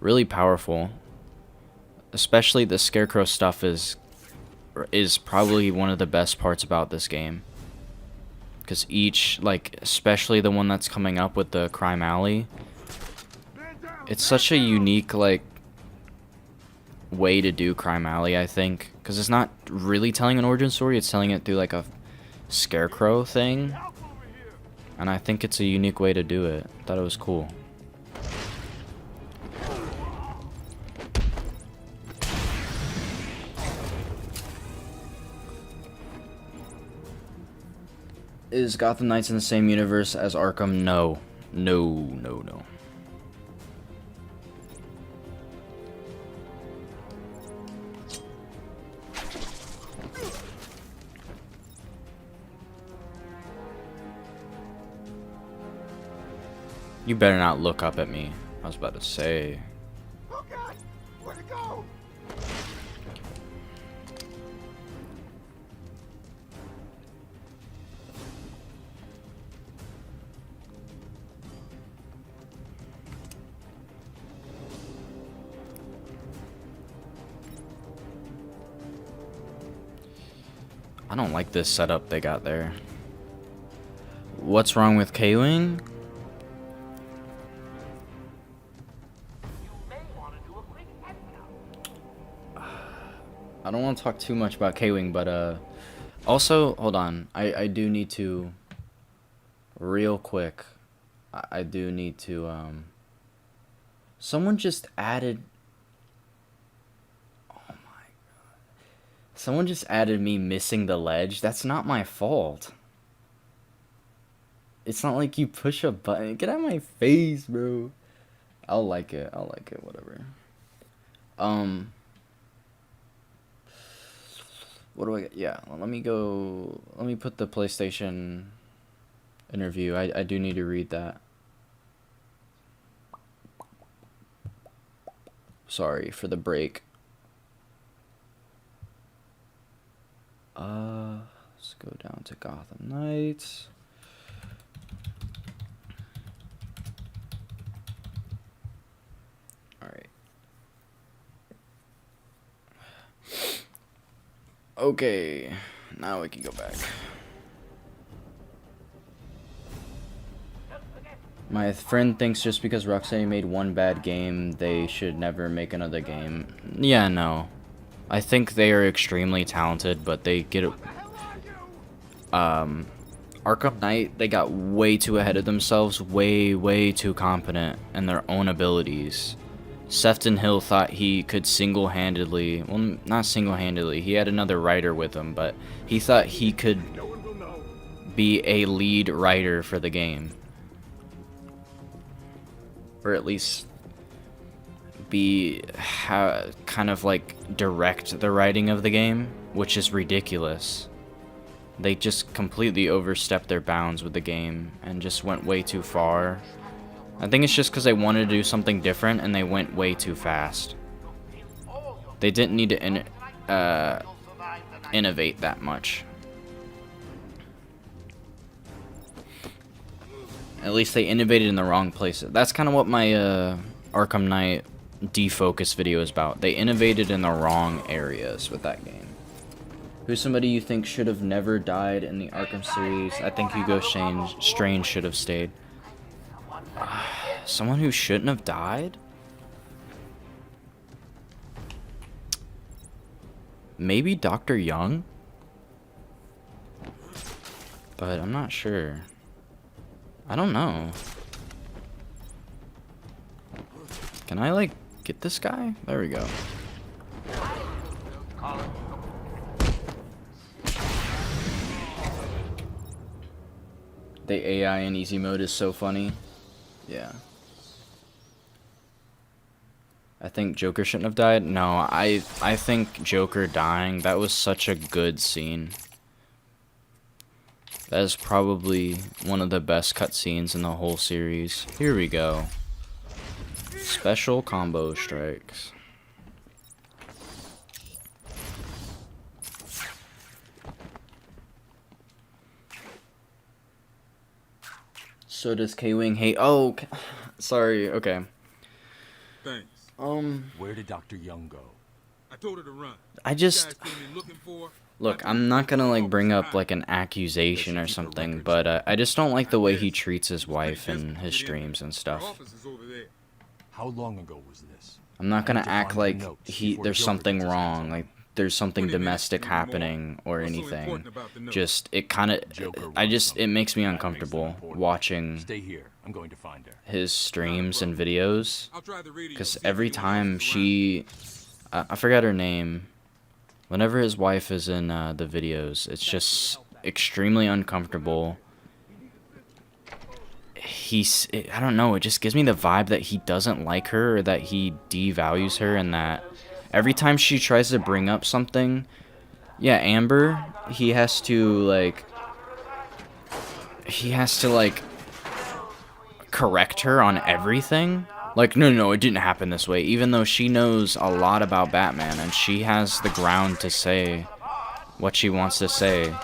Really powerful. Especially the Scarecrow stuff is probably one of the best parts about this game. Because each, like, especially the one that's coming up with the Crime Alley... It's such a unique, like, way to do Crime Alley, I think. Because it's not really telling an origin story, it's telling it through, like, a Scarecrow thing. And I think it's a unique way to do it. Thought it was cool. Is Gotham Knights in the same universe as Arkham? No. No. You better not look up at me. I was about to say. Oh God, where'd it go? I don't like this setup they got there. What's wrong with K-Wing? I don't want to talk too much about K-Wing, but also, hold on. I do need to, real quick, I do need to, someone just added, oh my god. Someone just added me missing the ledge. That's not my fault. It's not like you push a button. Get out of my face, bro. I'll like it, whatever. What do I get? Yeah, well, let me put the PlayStation interview. I do need to read that. Sorry for the break. Let's go down to Gotham Knights. Alright. Okay, now we can go back. My friend thinks just because Rocksteady made one bad game, they should never make another game. Yeah, no. I think they are extremely talented, but they get it. Arkham Knight, they got way too ahead of themselves, way too competent in their own abilities. Sefton Hill thought he could single-handedly, well, not single-handedly, he had another writer with him, but he thought he could be a lead writer for the game. Or at least be, kind of like, direct the writing of the game, which is ridiculous. They just completely overstepped their bounds with the game and just went way too far. I think it's just because they wanted to do something different and they went way too fast. They didn't need to innovate that much. At least they innovated in the wrong places. That's kind of what my Arkham Knight defocus video is about. They innovated in the wrong areas with that game. Who's somebody you think should have never died in the Arkham series? I think Hugo Strange should have stayed. Someone who shouldn't have died? Maybe Dr. Young? But I'm not sure. I don't know. Can I, like, get this guy? There we go. The AI in easy mode is so funny. Yeah. I think Joker shouldn't have died. No, I think Joker dying, that was such a good scene. That is probably one of the best cutscenes in the whole series. Here we go. Special combo strikes. So does K-Wing hate? Oh, sorry. Okay. Thanks. Where did Dr. Young go? I told her to run. I just look. I'm not gonna like bring up like an accusation or something, but I just don't like the way he treats his wife in his streams and stuff. How long ago was this? I'm not gonna act like there's something wrong, like there's something domestic happening or anything. Just it kind of, it makes me uncomfortable watching Stay here. I'm going to find her. his streams and videos, because every time she, I forgot her name, whenever his wife is in the videos, it's just extremely uncomfortable. I don't know, it just gives me the vibe that he doesn't like her, or that he devalues her, and that every time she tries to bring up something, yeah, Amber, he has to like correct her on everything. Like, no, it didn't happen this way, even though she knows a lot about Batman and she has the ground to say what she wants to say.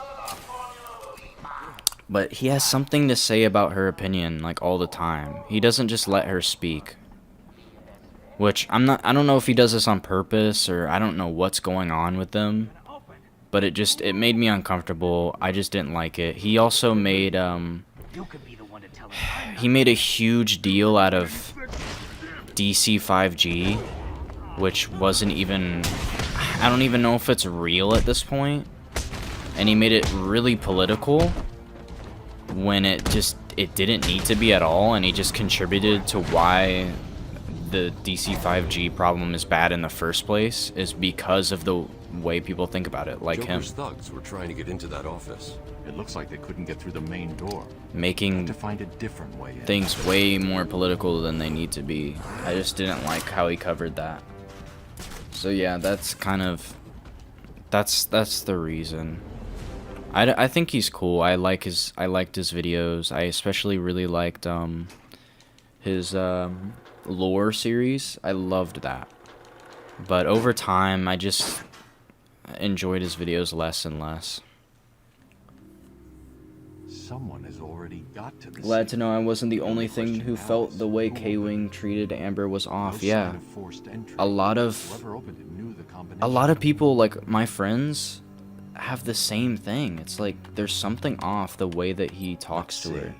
But he has something to say about her opinion, like, all the time. He doesn't just let her speak. Which, I don't know if he does this on purpose, or I don't know what's going on with them. But it made me uncomfortable. I just didn't like it. He also made, he made a huge deal out of DC 5G, which wasn't even, I don't even know if it's real at this point. And he made it really political, when it didn't need to be at all, and he just contributed to why the DC 5G problem is bad in the first place, is because of the way people think about it, like Joker's him. thugs were trying to get into that office. It looks like they couldn't get through the main door. Making to find a different way in. Things way more political than they need to be. I just didn't like how he covered that. So yeah, that's kind of, that's the reason. I think he's cool. I liked his videos. I especially really liked his lore series. I loved that. But over time, I just enjoyed his videos less and less. Someone has already got to the Glad to know I wasn't the only thing who felt the way K-Wing treated Amber was off. Yeah. A lot of people, like my friends, have the same thing. It's like there's something off the way that he talks to her.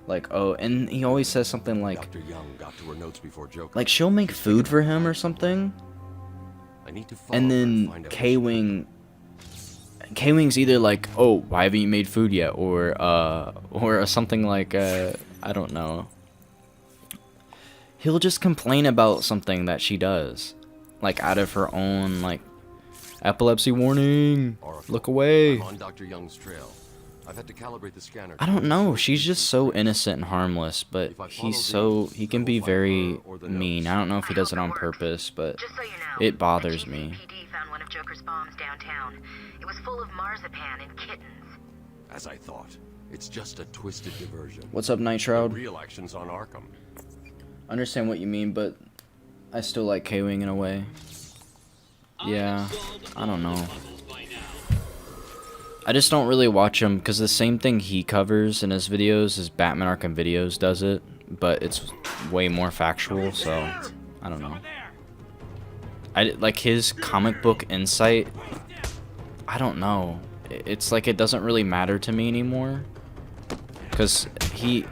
Like, oh, and he always says something like, Dr. Young got to her notes before Joker. like she'll make food for him or something, and then K-Wing's either like, oh, why haven't you made food yet, or something like, I don't know. He'll just complain about something that she does, like out of her own, like, epilepsy warning, look away. I'm on Dr. Young's trail. I've had to calibrate the scanner. I don't know, she's just so innocent and harmless, but he can be very mean. I don't know if he does it on purpose, but it bothers me. PD found one of Joker's bombs downtown. It was full of marzipan and kittens. As I thought, it's just a twisted diversion. What's up, Night Shroud? Real action's on Arkham. I understand what you mean, but I still like K-Wing in a way. Yeah, I don't know. I just don't really watch him because the same thing he covers in his videos is Batman Arkham Videos does it, but it's way more factual, so I don't know. I like his comic book insight. I don't know. It's like it doesn't really matter to me anymore because I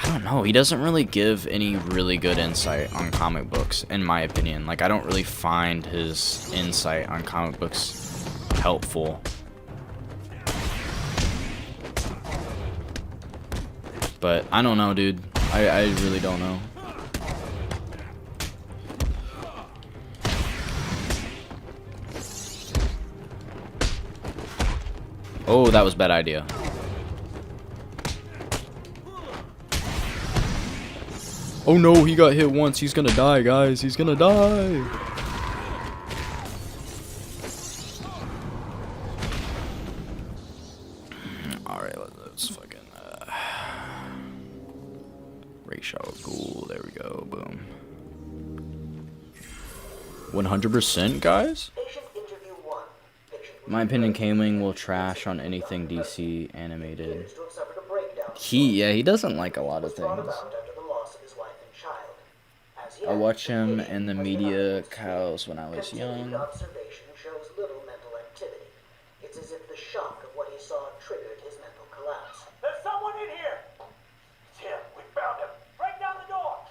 don't know, he doesn't really give any really good insight on comic books, in my opinion. Like, I don't really find his insight on comic books helpful. But I don't know, dude. I really don't know. Oh, that was a bad idea. Oh no, he got hit once. He's gonna die, guys. He's gonna die. Alright, let's fucking ratio cool. There we go. Boom. 100%, guys? My opinion, K-Wing will trash on anything DC animated. He doesn't like a lot of things. I watched him in the media cows when I was young. Observation shows little mental activity. It's as if the shock of what he saw triggered his mental collapse. There's someone in here! It's him. We found him. Break down the door!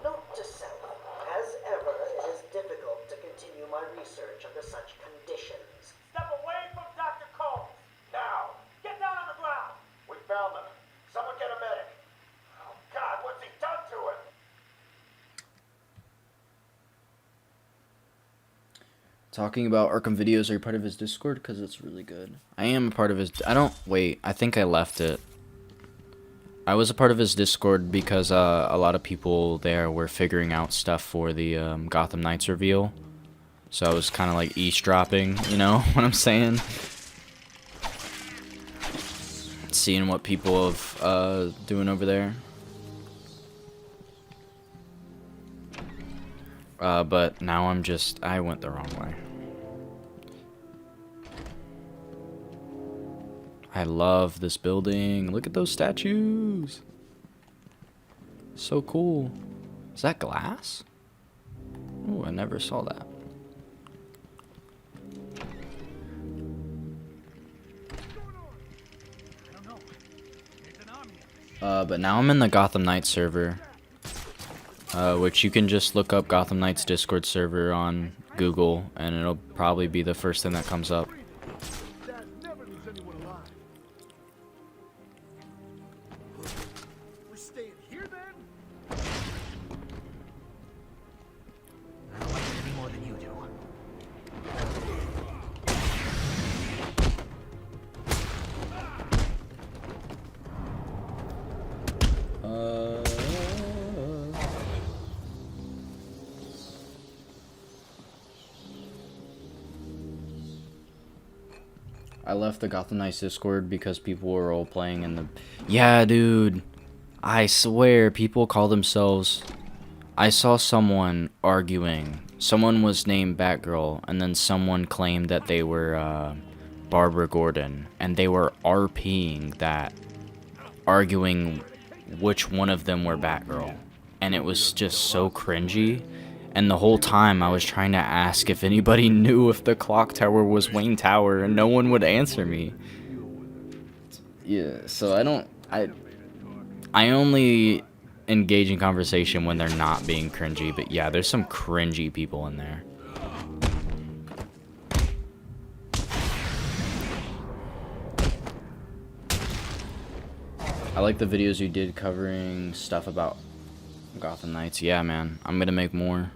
Note to self. As ever, it is difficult to continue my research under such conditions. Step away from Dr. Combs! Now! Get down on the ground! We found them. Someone get a medic. Oh, God, what's he done to him? Talking about Arkham Videos, are you part of his Discord? Because it's really good. I am a part of his... Wait, I think I left it. I was a part of his Discord because a lot of people there were figuring out stuff for the Gotham Knights reveal. So I was kind of like eavesdropping, you know what I'm saying? Seeing what people have doing over there. But now I went the wrong way. I love this building. Look at those statues. So cool. Is that glass? Oh, I never saw that. But now I'm in the Gotham Knights server. Which you can just look up Gotham Knights Discord server on Google, and it'll probably be the first thing that comes up. We're staying here then? I don't like it any more than you do. I left the Gotham Knights Discord because people were all playing in the... Yeah, dude. I swear, people call themselves... I saw someone arguing. Someone was named Batgirl, and then someone claimed that they were Barbara Gordon. And they were RPing that, arguing which one of them were Batgirl. And it was just so cringy. And the whole time I was trying to ask if anybody knew if the clock tower was Wayne Tower, and no one would answer me. Yeah, so I only engage in conversation when they're not being cringy, but yeah, there's some cringy people in there. I like the videos you did covering stuff about Gotham Knights. Yeah, man, I'm gonna make more.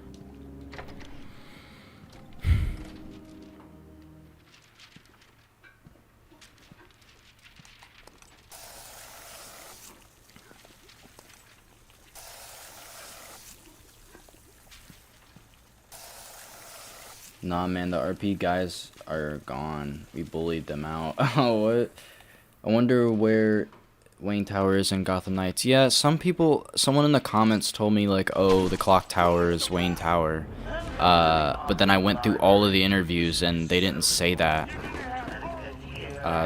Nah, man, the RP guys are gone. We bullied them out. Oh, what? I wonder where Wayne Tower is in Gotham Knights. Yeah, someone in the comments told me, like, oh, the clock tower is Wayne Tower. But then I went through all of the interviews and they didn't say that.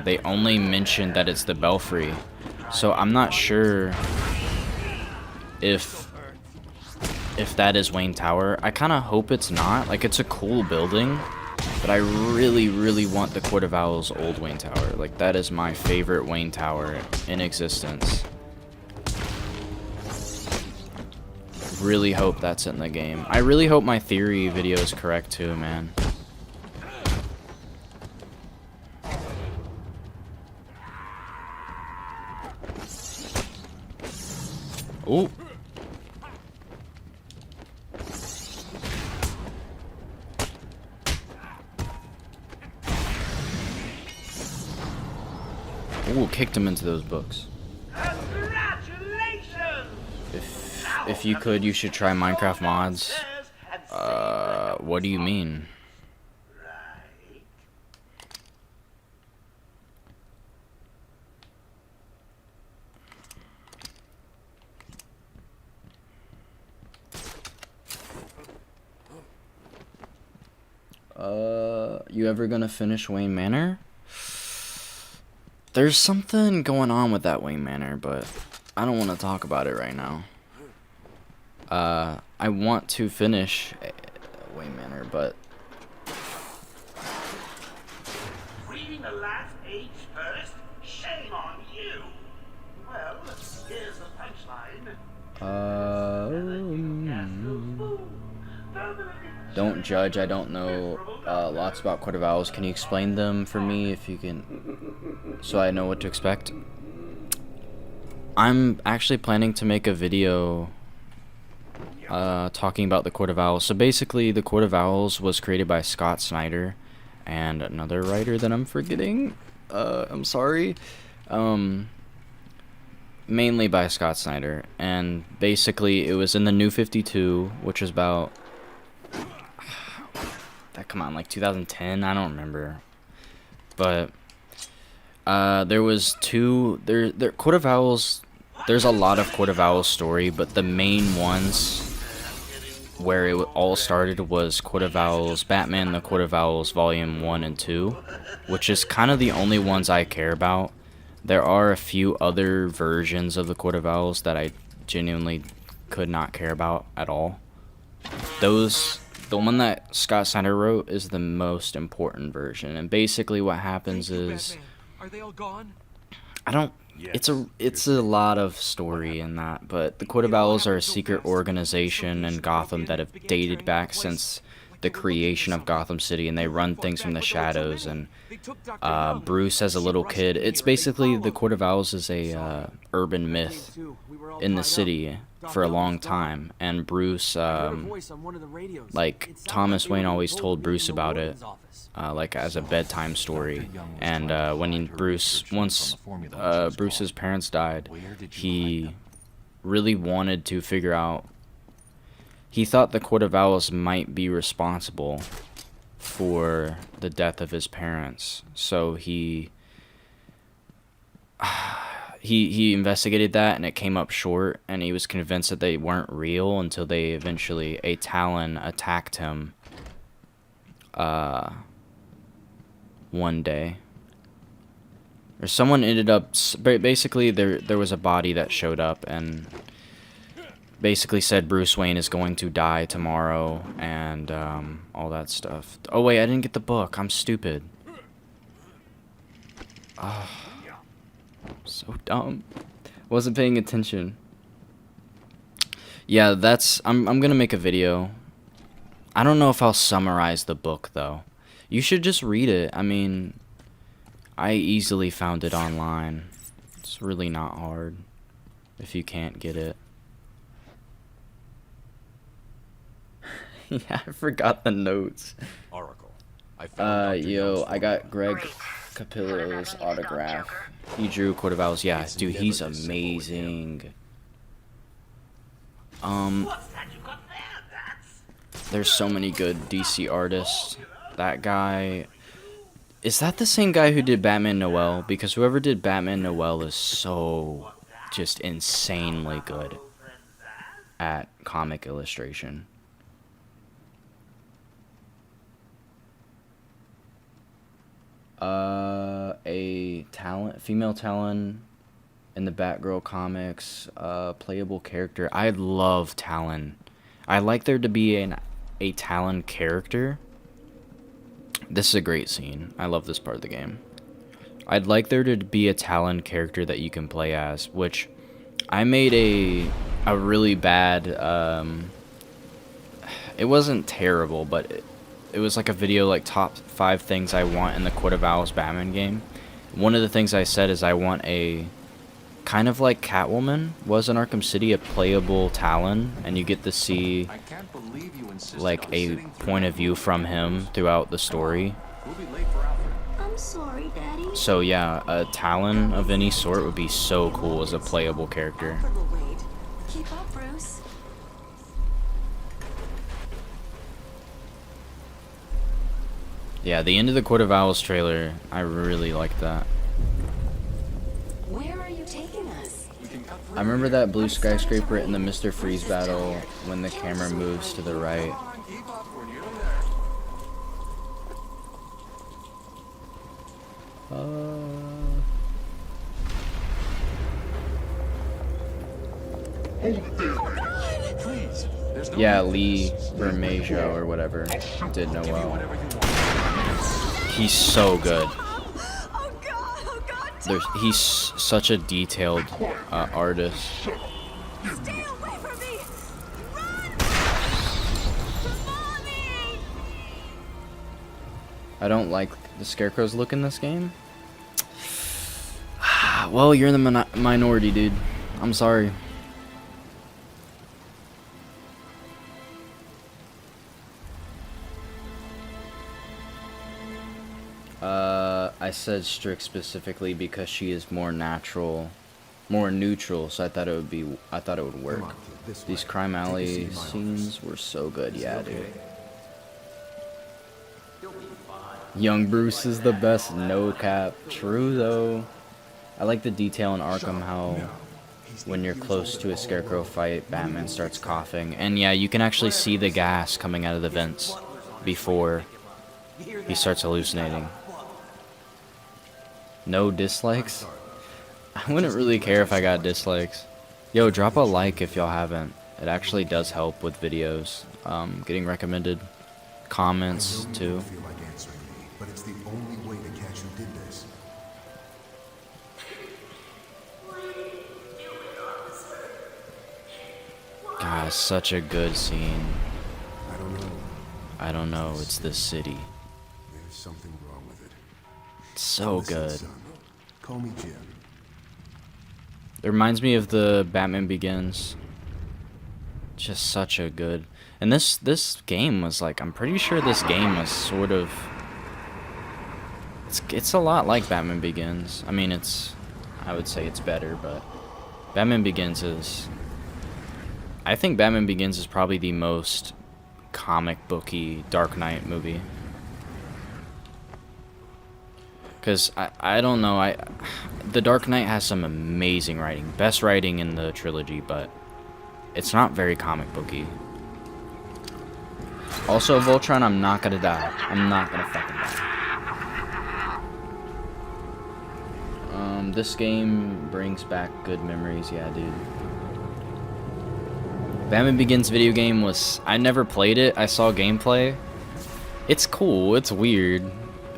They only mentioned that it's the Belfry. So I'm not sure if that is Wayne Tower. I kind of hope it's not. Like, it's a cool building, but I really, really want the Court of Owl's old Wayne Tower. Like, that is my favorite Wayne Tower in existence. Really hope that's in the game. I really hope my theory video is correct too, man. Oh. Ooh, kicked him into those books. If you could, you should try Minecraft mods. What do you mean? You ever gonna finish Wayne Manor? There's something going on with that Wayne Manor, but I don't want to talk about it right now. I want to finish Wayne Manor, but Reading the last page first? Shame on you! Well, here's the punchline. Don't judge. I don't know lots about Court of Owls. Can you explain them for me if you can, so I know what to expect? I'm actually planning to make a video talking about the Court of Owls. So basically, the Court of Owls was created by Scott Snyder and another writer that I'm forgetting. I'm sorry. Mainly by Scott Snyder, and basically it was in the New 52, which was about that come on, like 2010, I don't remember. But there was Court of Owls, there's a lot of Court of Owls story, but the main ones where it all started was Court of Owls, Batman the Court of Owls Volume 1 and 2, which is kind of the only ones I care about. There are a few other versions of the Court of Owls that I genuinely could not care about at all. The one that Scott Snyder wrote is the most important version, and basically what happens is, are they all gone? I don't. It's a lot of story in that, but the Court of Owls are a secret organization in Gotham that have dated back since the creation of Gotham City, and they run things from the shadows. And Bruce, as a little kid, it's basically the Court of Owls is a urban myth in the city for a long time, and Bruce, like Thomas Wayne always told Bruce about it, like as a bedtime story. And once Bruce's parents died, he really wanted to figure out. He thought the Court of Owls might be responsible for the death of his parents, so he investigated that, and it came up short, and he was convinced that they weren't real until they eventually, a Talon attacked him one day. Or someone ended up, basically there was a body that showed up and basically said Bruce Wayne is going to die tomorrow, and all that stuff. Oh wait, I didn't get the book. I'm stupid. So dumb. Wasn't paying attention. Yeah, I'm gonna make a video. I don't know if I'll summarize the book though. You should just read it. I mean, I easily found it online. It's really not hard if you can't get it. Yeah, I forgot the notes. Oracle. I got Greg Capullo's autograph. He drew Court of Owls. Yeah, dude, he's amazing. There's so many good DC artists. That guy, is that the same guy who did Batman Noel? Because whoever did Batman Noel is so just insanely good at comic illustration. A female Talon in the Batgirl comics, playable character. I love Talon. I like there to be a Talon character. This is a great scene. I love this part of the game. I'd like there to be a Talon character that you can play as, which I made a really bad, it wasn't terrible, but it was like a video like top 5 things I want in the Court of Owls Batman game. One of the things I said is I want a kind of like Catwoman was in Arkham City, a playable Talon, and you get to see like a point of view from him throughout the story. I'm sorry, Daddy. So yeah, a Talon of any sort would be so cool as a playable character. Keep up, Bruce. Yeah, the end of the Court of Owls trailer, I really liked that. Where are you taking us? I remember that blue skyscraper in the Mr. Freeze battle when the camera moves to the right. Yeah, Lee Bermejo or whatever did Noel. He's so good. He's such a detailed artist. Stay away from me! I don't like the Scarecrow's look in this game. Well, you're in the minority, dude. I'm sorry. I said Strict specifically because she is more natural, more neutral, so I thought it would work. These Crime Alley scenes were so good, yeah, dude. Young Bruce is the best, no cap. True though. I like the detail in Arkham how when you're close to a Scarecrow fight, Batman starts coughing. And yeah, you can actually see the gas coming out of the vents before he starts hallucinating. No dislikes? I wouldn't really care if I got dislikes. Yo, drop a like if y'all haven't. It actually does help with videos. Getting recommended. Comments too. But it's the only way to catch who did this. God, such a good scene. I don't know. I don't know, it's the city. There's something wrong with it. It's so good. Son, call me Jim. It reminds me of the Batman Begins. Just such a good. And this game was like, I'm pretty sure this game was sort of. It's a lot like Batman Begins. I mean, I would say it's better, but Batman Begins is. I think Batman Begins is probably the most comic booky Dark Knight movie. Because I don't know, The Dark Knight has some amazing writing. Best writing in the trilogy, but it's not very comic booky. Also, Voltron, I'm not gonna die. I'm not gonna fucking die. This game brings back good memories, yeah, dude. Batman Begins video game was... I never played it. I saw gameplay. It's cool. It's weird.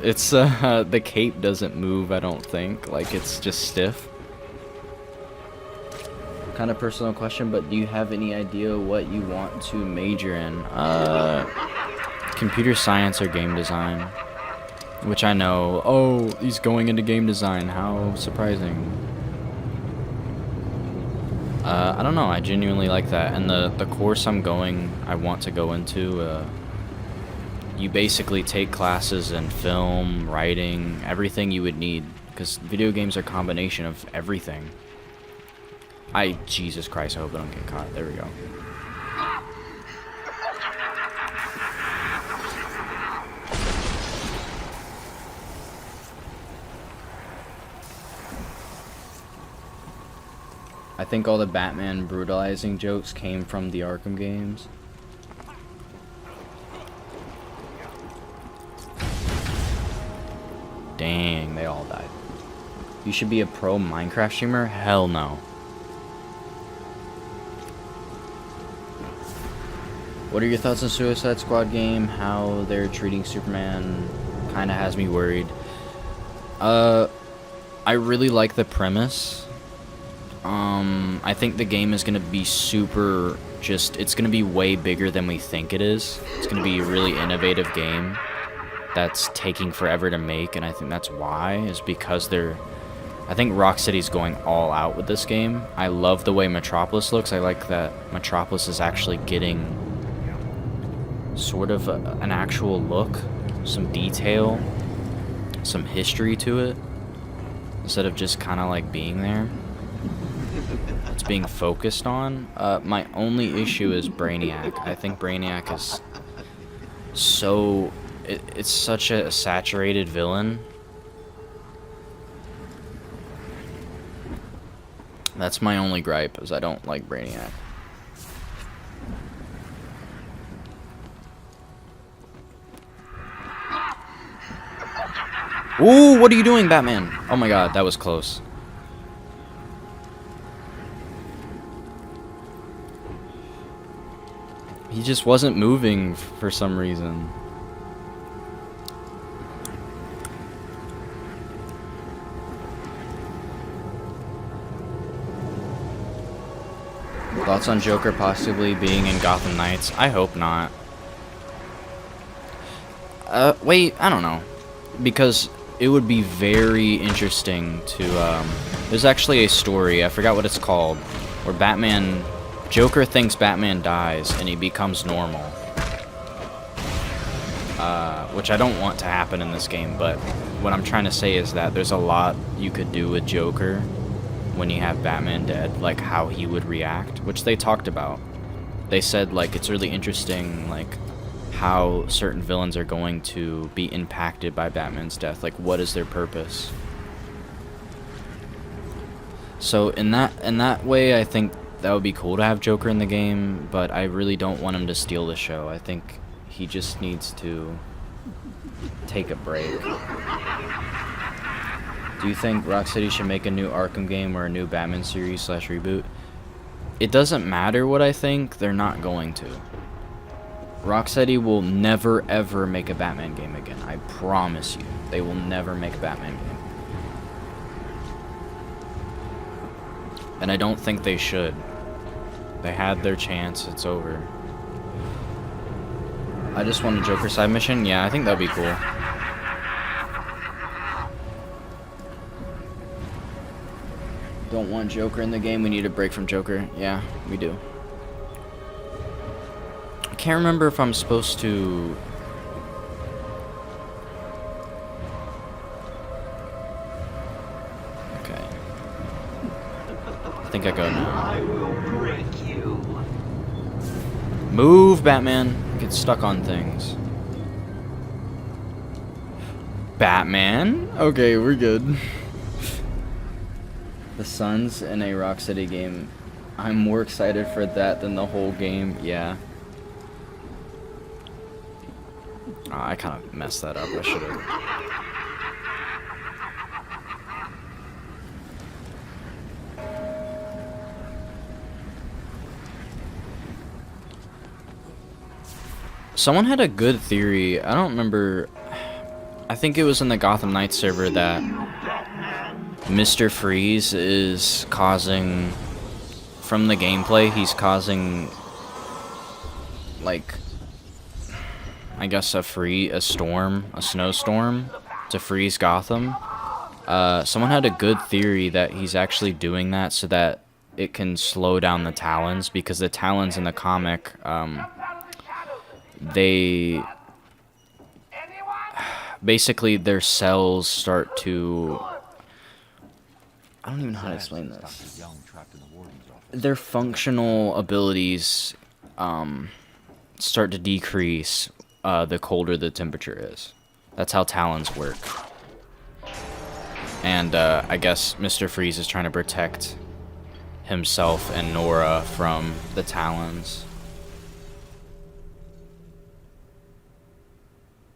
It's, the cape doesn't move, I don't think. Like, it's just stiff. Kind of personal question, but do you have any idea what you want to major in? Computer science or game design? Which I know. Oh, he's going into game design. How surprising. I don't know. I genuinely like that. And the course I want to go into, you basically take classes in film, writing, everything you would need. Because video games are a combination of everything. Jesus Christ, I hope I don't get caught. There we go. I think all the Batman brutalizing jokes came from the Arkham games. Dang, they all died. You should be a pro Minecraft streamer? Hell no. What are your thoughts on Suicide Squad game? How they're treating Superman kind of has me worried. I really like the premise. I think the game is gonna be super, it's gonna be way bigger than we think it is. It's gonna be a really innovative game that's taking forever to make, and I think that's why, is because I think Rocksteady's going all out with this game. I love the way Metropolis looks. I like that Metropolis is actually getting sort of an actual look, some detail, some history to it, instead of just kind of like being there. It's being focused on. My only issue is Brainiac. I think Brainiac is so... It's such a saturated villain. That's my only gripe, is I don't like Brainiac. Ooh, what are you doing, Batman? Oh my god, that was close. He just wasn't moving for some reason. Thoughts on Joker possibly being in Gotham Knights? I hope not. Wait, I don't know. Because it would be very interesting to, there's actually a story, I forgot what it's called, where Joker thinks Batman dies and he becomes normal. Which I don't want to happen in this game, but what I'm trying to say is that there's a lot you could do with Joker when you have Batman dead, like how he would react, which they talked about. They said, like, it's really interesting, like, how certain villains are going to be impacted by Batman's death. Like, what is their purpose? So in that way, I think that would be cool to have Joker in the game, but I really don't want him to steal the show. I think he just needs to take a break. Do you think Rocksteady should make a new Arkham game or a new Batman series / reboot? It doesn't matter what I think, they're not going to. Rocksteady will never ever make a Batman game again. I promise you. They will never make a Batman game. And I don't think they should. They had their chance, it's over. I just want a Joker side mission? Yeah, I think that'd be cool. Don't want Joker in the game, we need a break from Joker. Yeah, we do. I can't remember if I'm supposed to... Okay. I think I go now. I will break you. Move, Batman. Get stuck on things. Batman? Okay, we're good. The Suns in a Rocksteady game. I'm more excited for that than the whole game. Yeah. Oh, I kind of messed that up. I should have. Someone had a good theory. I don't remember. I think it was in the Gotham Knights server that Mr. Freeze is causing, from the gameplay, he's causing, like, I guess a snowstorm to freeze Gotham. Someone had a good theory that he's actually doing that so that it can slow down the Talons, because the Talons in the comic, they basically their cells start to, I don't even know how to explain this. Their functional abilities start to decrease the colder the temperature is. That's how Talons work. And I guess Mr. Freeze is trying to protect himself and Nora from the Talons.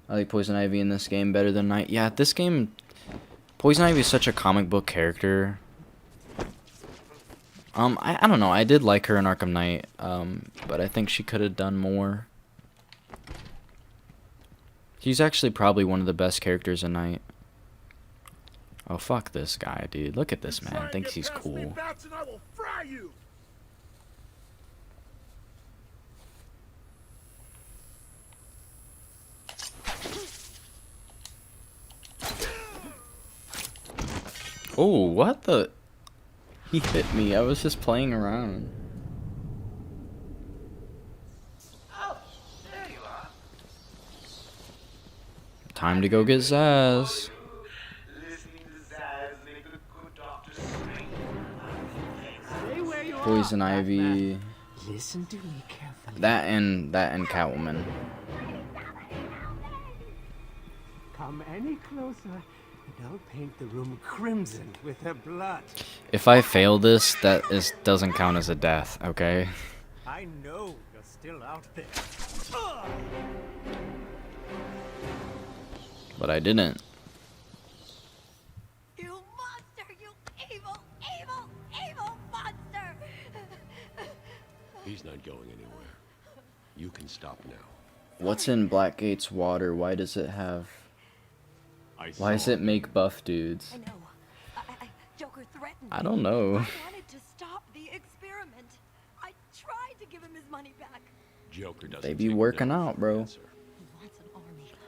I like Poison Ivy in this game better than Night. Yeah, this game, Poison Ivy is such a comic book character. I don't know. I did like her in Arkham Knight, but I think she could have done more. She's actually probably one of the best characters in Knight. Oh, fuck this guy, dude. Look at this man. Thinks he's cool. Oh, what the? He hit me. I was just playing around. Oh, there you are. Time to go get Zaz. Listening to Zaz make a good doctor straight. Stay where you Poison are, Ivy. Batman. Listen to me carefully. That and Catwoman. Come any closer, and I'll paint the room crimson with her blood. If I fail this, doesn't count as a death, okay? I know you're still out there. But I didn't. You monster! You evil, evil, evil monster! He's not going anywhere. You can stop now. What's in Blackgate's water? Why does it have... Why does it make buff dudes? I know. Joker threatened I don't know. I wanted to stop the experiment. I tried to give him his money back. Joker doesn't. They be working out, bro.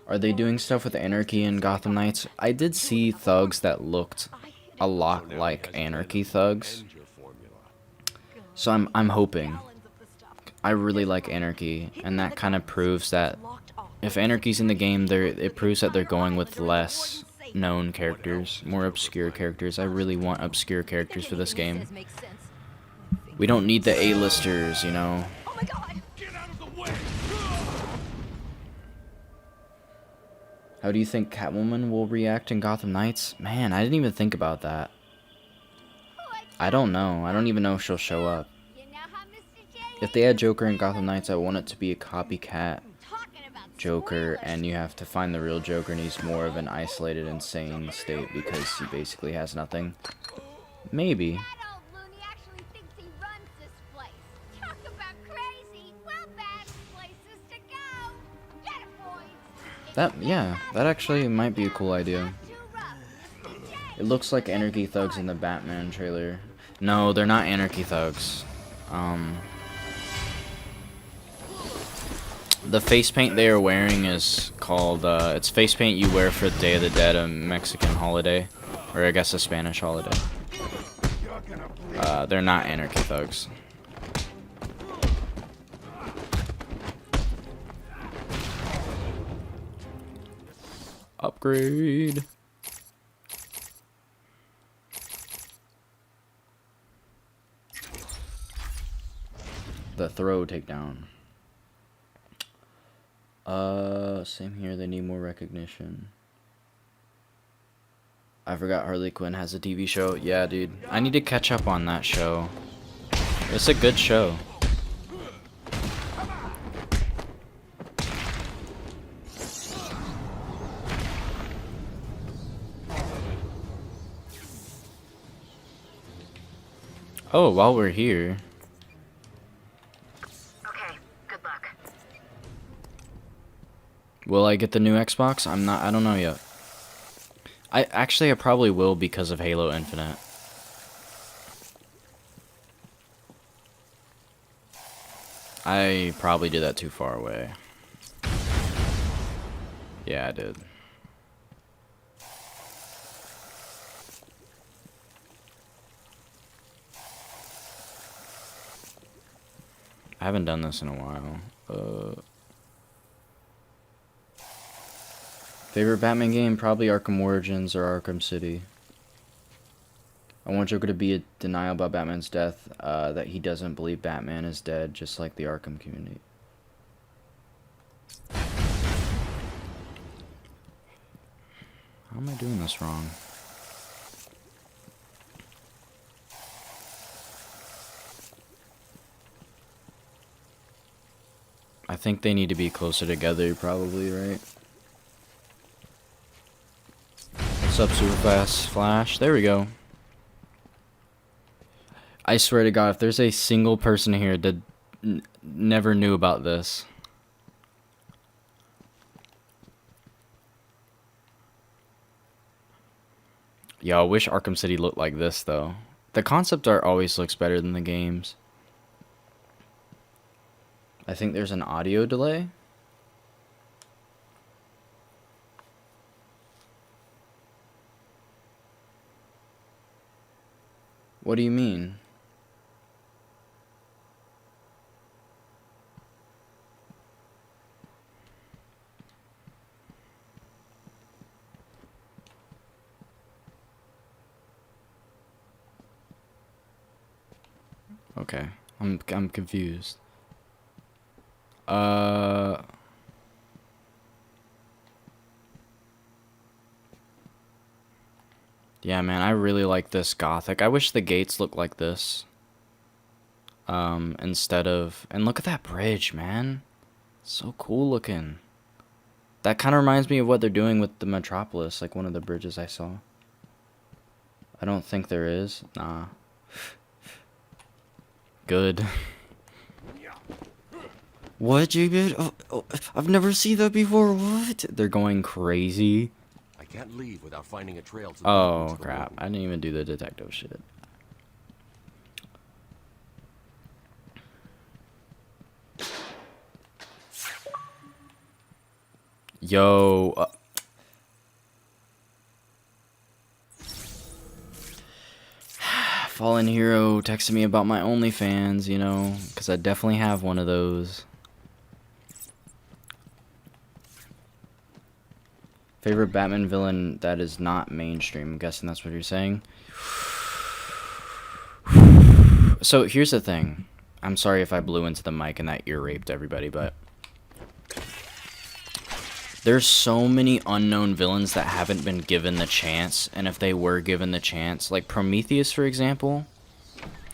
Are they doing stuff with Anarchy and Gotham Knights? I did see thugs that looked a lot like Anarchy thugs. So I'm hoping. I really like Anarchy, and that kind of proves that if Anarchy's in the game, it proves that they're going with less known characters, more obscure characters. I really want obscure characters for this game. We don't need the A-listers, you know. Oh my god! Get out of the way! How do you think Catwoman will react in Gotham Knights? Man, I didn't even think about that. I don't know. I don't even know if she'll show up. If they had Joker in Gotham Knights, I want it to be a copycat Joker, and you have to find the real Joker, and he's more of an isolated, insane state because he basically has nothing. Maybe. Yeah, that actually might be a cool idea. It looks like Anarchy Thugs in the Batman trailer. No, they're not Anarchy Thugs. The face paint they are wearing is called, it's face paint you wear for Day of the Dead, a Mexican holiday. Or I guess a Spanish holiday. They're not Anarchy Thugs. Upgrade. The throw takedown. Same here, they need more recognition. I forgot Harley Quinn has a TV show. Yeah, dude. I need to catch up on that show. It's a good show. Oh, while we're here. Okay, good luck. Will I get the new Xbox? I don't know yet. I probably will because of Halo Infinite. I probably did that too far away. Yeah, I did. I haven't done this in a while. Favorite Batman game? Probably Arkham Origins or Arkham City. I want Joker to be a denial about Batman's death, that he doesn't believe Batman is dead, just like the Arkham community. How am I doing this wrong? I think they need to be closer together, probably, right? What's up, super fast Flash? There we go. I swear to God, if there's a single person here that never knew about this. Yo, I wish Arkham City looked like this, though. The concept art always looks better than the games. I think there's an audio delay. What do you mean? Okay, I'm confused. Yeah, man, I really like this Gothic. I wish the gates looked like this. Instead of... And look at that bridge, man. So cool looking. That kind of reminds me of what they're doing with the Metropolis, like one of the bridges I saw. I don't think there is. Nah. Good. What, Jacob? Oh, I've never seen that before. What? They're going crazy. I can't leave without finding a trail to the Oh, crap. I didn't even do the detective shit. Yo. Fallen Hero texted me about my OnlyFans, you know, because I definitely have one of those. Favorite Batman villain that is not mainstream. I'm guessing that's what you're saying. So here's the thing. I'm sorry if I blew into the mic and that ear raped everybody, but there's so many unknown villains that haven't been given the chance, and if they were given the chance, like Prometheus, for example,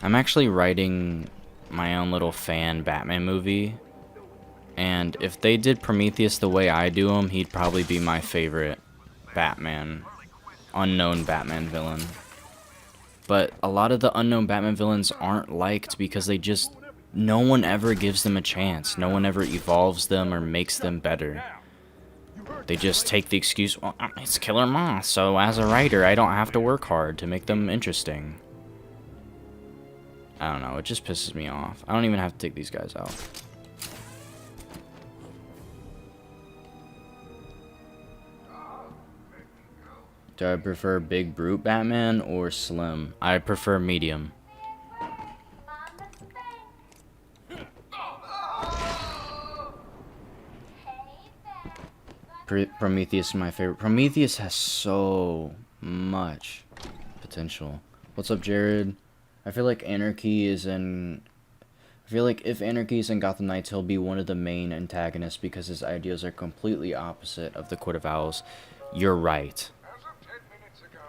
I'm actually writing my own little fan Batman movie, and if they did Prometheus the way I do him, he'd probably be my favorite Batman, unknown Batman villain. But a lot of the unknown Batman villains aren't liked because they just, no one ever gives them a chance. No one ever evolves them or makes them better. They just take the excuse, well, it's Killer Moth, so as a writer, I don't have to work hard to make them interesting. I don't know, it just pisses me off. I don't even have to take these guys out. Do I prefer Big Brute Batman or Slim? I prefer medium. Prometheus is my favorite. Prometheus has so much potential. What's up, Jared? I feel like Anarchy is in... I feel like if Anarchy is in Gotham Knights, he'll be one of the main antagonists because his ideas are completely opposite of the Court of Owls. You're right.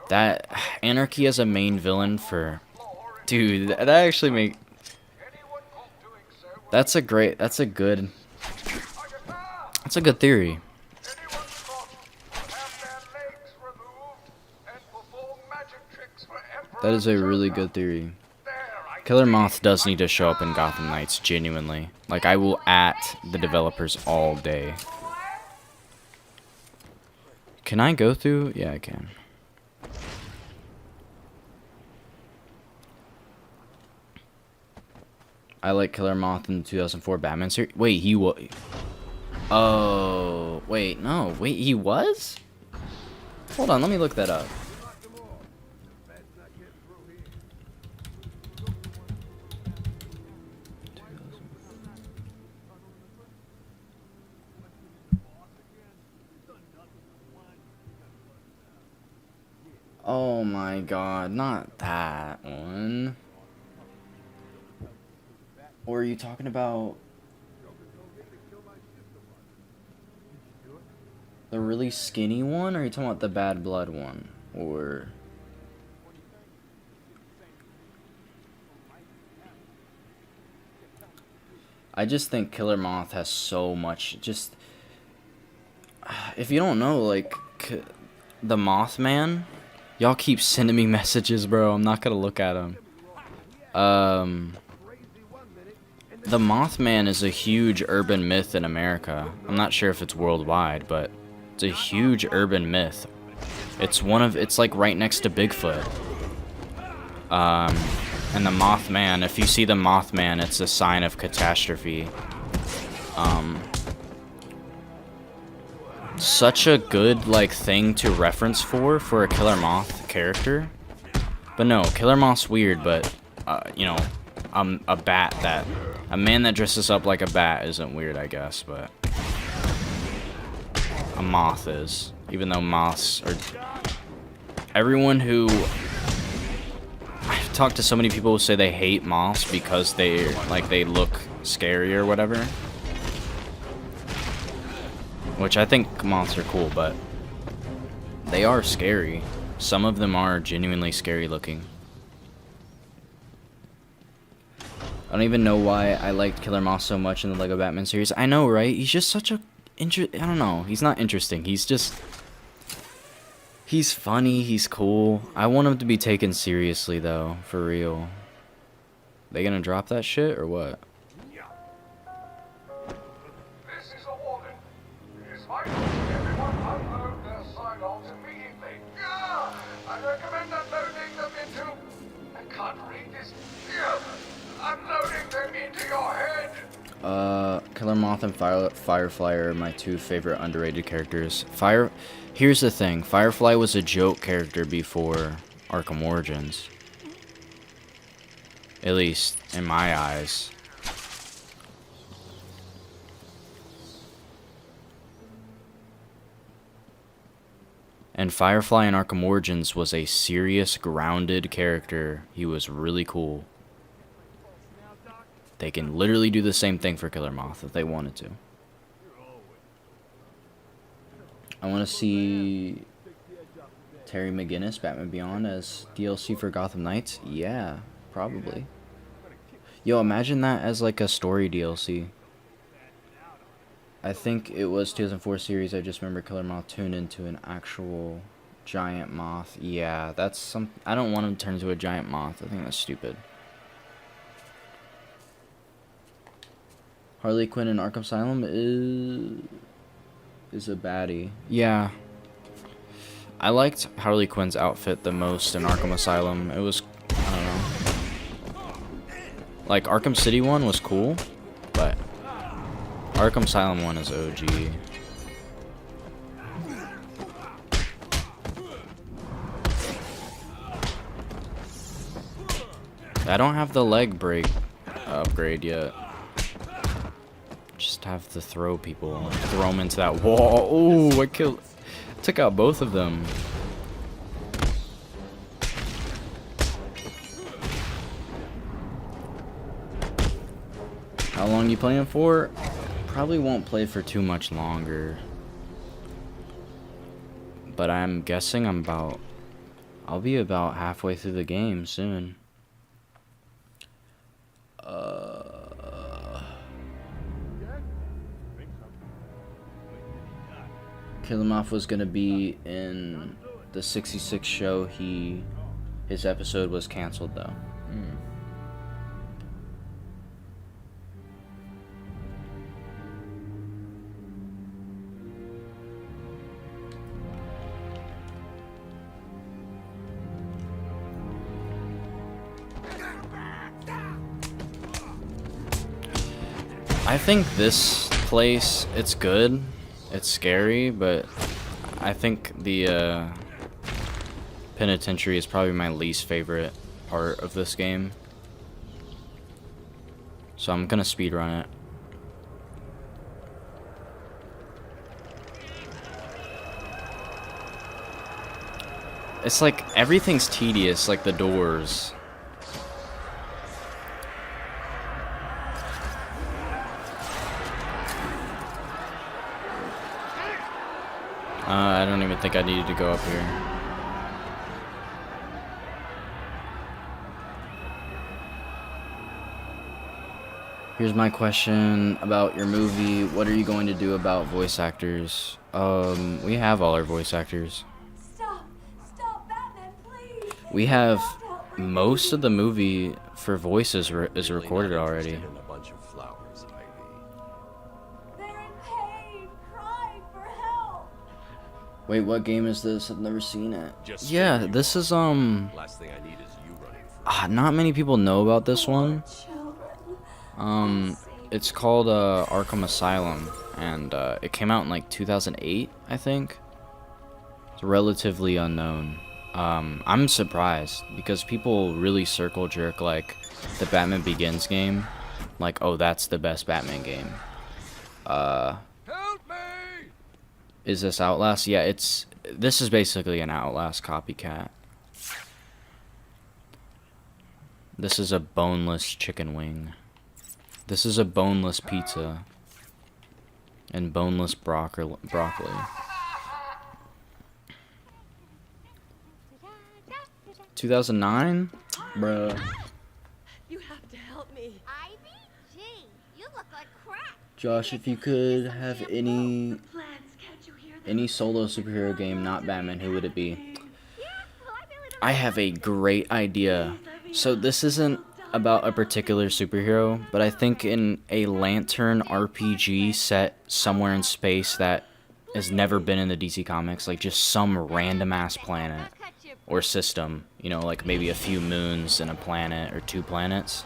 That... Anarchy as a main villain for... Dude, that actually make... That's a great... That's a good... That's a good theory. That is a really good theory. Killer Moth does need to show up in Gotham Knights, genuinely. Like, I will at the developers all day. Can I go through? Yeah, I can. I like Killer Moth in the 2004 Batman series. Wait, he was... Oh, wait, no. Wait, he was? Hold on, let me look that up. Oh my god, not that one. Or are you talking about the really skinny one? Or are you talking about the Bad Blood one? Or... I just think Killer Moth has so much, just... If you don't know, like... the Mothman. Y'all keep sending me messages, bro. I'm not gonna look at them. The Mothman is a huge urban myth in America. I'm not sure if it's worldwide, but it's a huge urban myth. It's like right next to Bigfoot. And the Mothman, if you see the Mothman, it's a sign of catastrophe. Such a good, like, thing to reference for a Killer Moth character. But no, Killer Moth's weird, but, you know, a man that dresses up like a bat isn't weird, I guess, but a moth is. Even though moths are... Everyone who... I've talked to so many people who say they hate moths because they look scary or whatever. Which I think moths are cool, but they are scary. Some of them are genuinely scary looking. I don't even know why I liked Killer Moth so much in the Lego Batman series. I know, right? He's just such a... I don't know. He's not interesting. He's just... He's funny. He's cool. I want him to be taken seriously, though. For real. They gonna drop that shit, or what? This is a warning. It is vital that everyone unload their sidearms immediately. I recommend unloading them into... I can't read this. Unloading them into your head. Killer Moth and Firefly are my two favorite underrated characters. Here's the thing. Firefly was a joke character before Arkham Origins. At least, in my eyes. And Firefly in Arkham Origins was a serious, grounded character. He was really cool. They can literally do the same thing for Killer Moth if they wanted to. I want to see Terry McGinnis, Batman Beyond, as DLC for Gotham Knights. Yeah, probably. Yo, imagine that as like a story DLC. I think it was 2004 series. I just remember Killer Moth turned into an actual giant moth. Yeah, that's some... I don't want him to turn into a giant moth. I think that's stupid. Harley Quinn in Arkham Asylum is a baddie. Yeah. I liked Harley Quinn's outfit the most in Arkham Asylum. It was, I don't know. Like, Arkham City one was cool, but Arkham Asylum one is OG. I don't have the leg break upgrade yet. Just have to throw people. Throw them into that wall. Ooh, I took out both of them. How long you playing for? Probably won't play for too much longer. But I'm guessing I'll be about halfway through the game soon. Killer Moth was gonna be in the 66 show. His episode was canceled though. I think this place, it's good. It's scary, but I think the penitentiary is probably my least favorite part of this game. So I'm gonna speedrun it. It's like everything's tedious, like the doors. I don't even think I needed to go up here. Here's my question about your movie. What are you going to do about voice actors? We have all our voice actors. We have most of the movie for voices is recorded already. In a bunch of flowers, Ivy. They're in pain, crying for help. Wait, what game is this? I've never seen it. Just Yeah, stay this is Last thing I need is you running free. not many people know about this one. It's called Arkham Asylum, and it came out in like 2008, I think. It's relatively unknown. I'm surprised because people really circle jerk like the Batman Begins game, like, oh, that's the best Batman game. Help me! Is this Outlast? Yeah, this is basically an Outlast copycat. This is a boneless chicken wing. This is a boneless pizza. And boneless broccoli. 2009? Bruh. You have to help me. Ivy? Gee, you look like crap. Josh, if you could have any solo superhero game, not Batman, who would it be? I have a great idea. So this isn't about a particular superhero, but I think in a Lantern RPG set somewhere in space that has never been in the DC Comics, like just some random ass planet or system, you know, like maybe a few moons and a planet or 2 planets.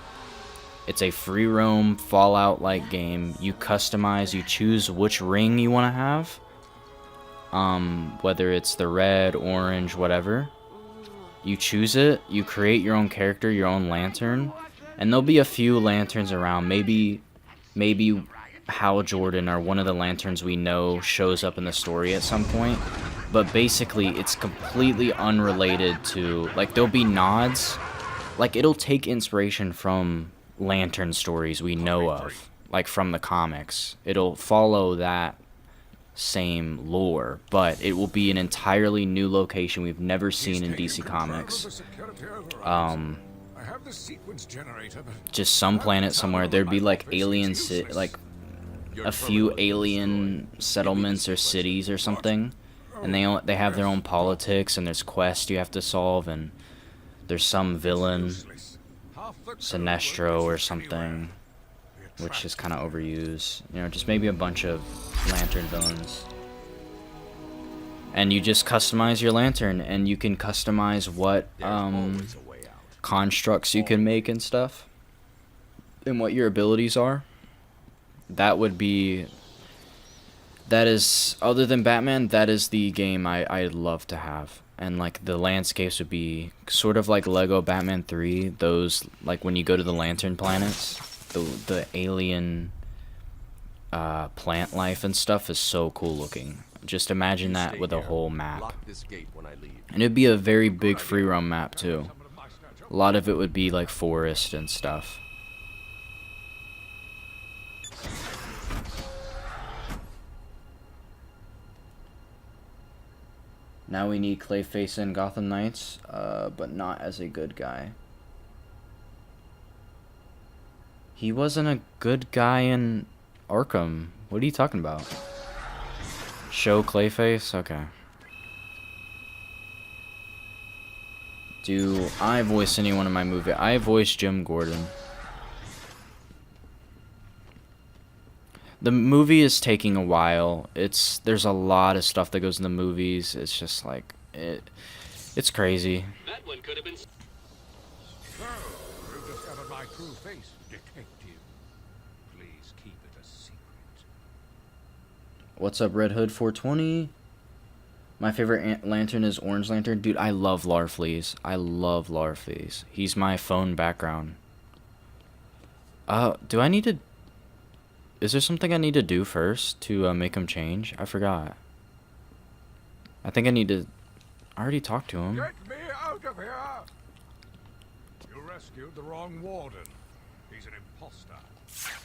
It's a free roam Fallout-like game. You customize, you choose which ring you want to have, whether it's the red, orange, whatever. You choose it, you create your own character, your own lantern, and there'll be a few lanterns around. Maybe Hal Jordan or one of the lanterns we know shows up in the story at some point. But basically, it's completely unrelated to, like, there'll be nods. Like, it'll take inspiration from lantern stories we know of, like from the comics. It'll follow that same lore, but it will be an entirely new location we've never seen in DC Comics. Just some planet somewhere. There'd be like like a few alien settlements or cities or something, and they have their own politics, and there's quests you have to solve, and there's some villain, Sinestro or something, which is kind of overused. You know, just maybe a bunch of lantern villains. And you just customize your lantern, and you can customize what constructs you can make and stuff, and what your abilities are. That is, other than Batman, that is the game I'd love to have. And like the landscapes would be sort of like Lego Batman 3, those, like when you go to the lantern planets, the alien plant life and stuff is so cool looking. Just imagine that with a whole map. And it'd be a very big free roam map too. A lot of it would be like forest and stuff. Now we need Clayface in Gotham Knights, but not as a good guy. He wasn't a good guy in Arkham. What are you talking about? Show Clayface? Okay. Do I voice anyone in my movie? I voice Jim Gordon. The movie is taking a while. There's a lot of stuff that goes in the movies. It's just like it's crazy. That one could have been. So, you discovered my true face, detective. Please keep it a secret. What's up, Red Hood 420? My favorite lantern is Orange Lantern. Dude, I love Larfleeze. I love Larfleeze. He's my phone background. Do I need to... Is there something I need to do first to make him change? I forgot. I think I need to... I already talked to him. Get me out of here! You rescued the wrong warden. He's an imposter.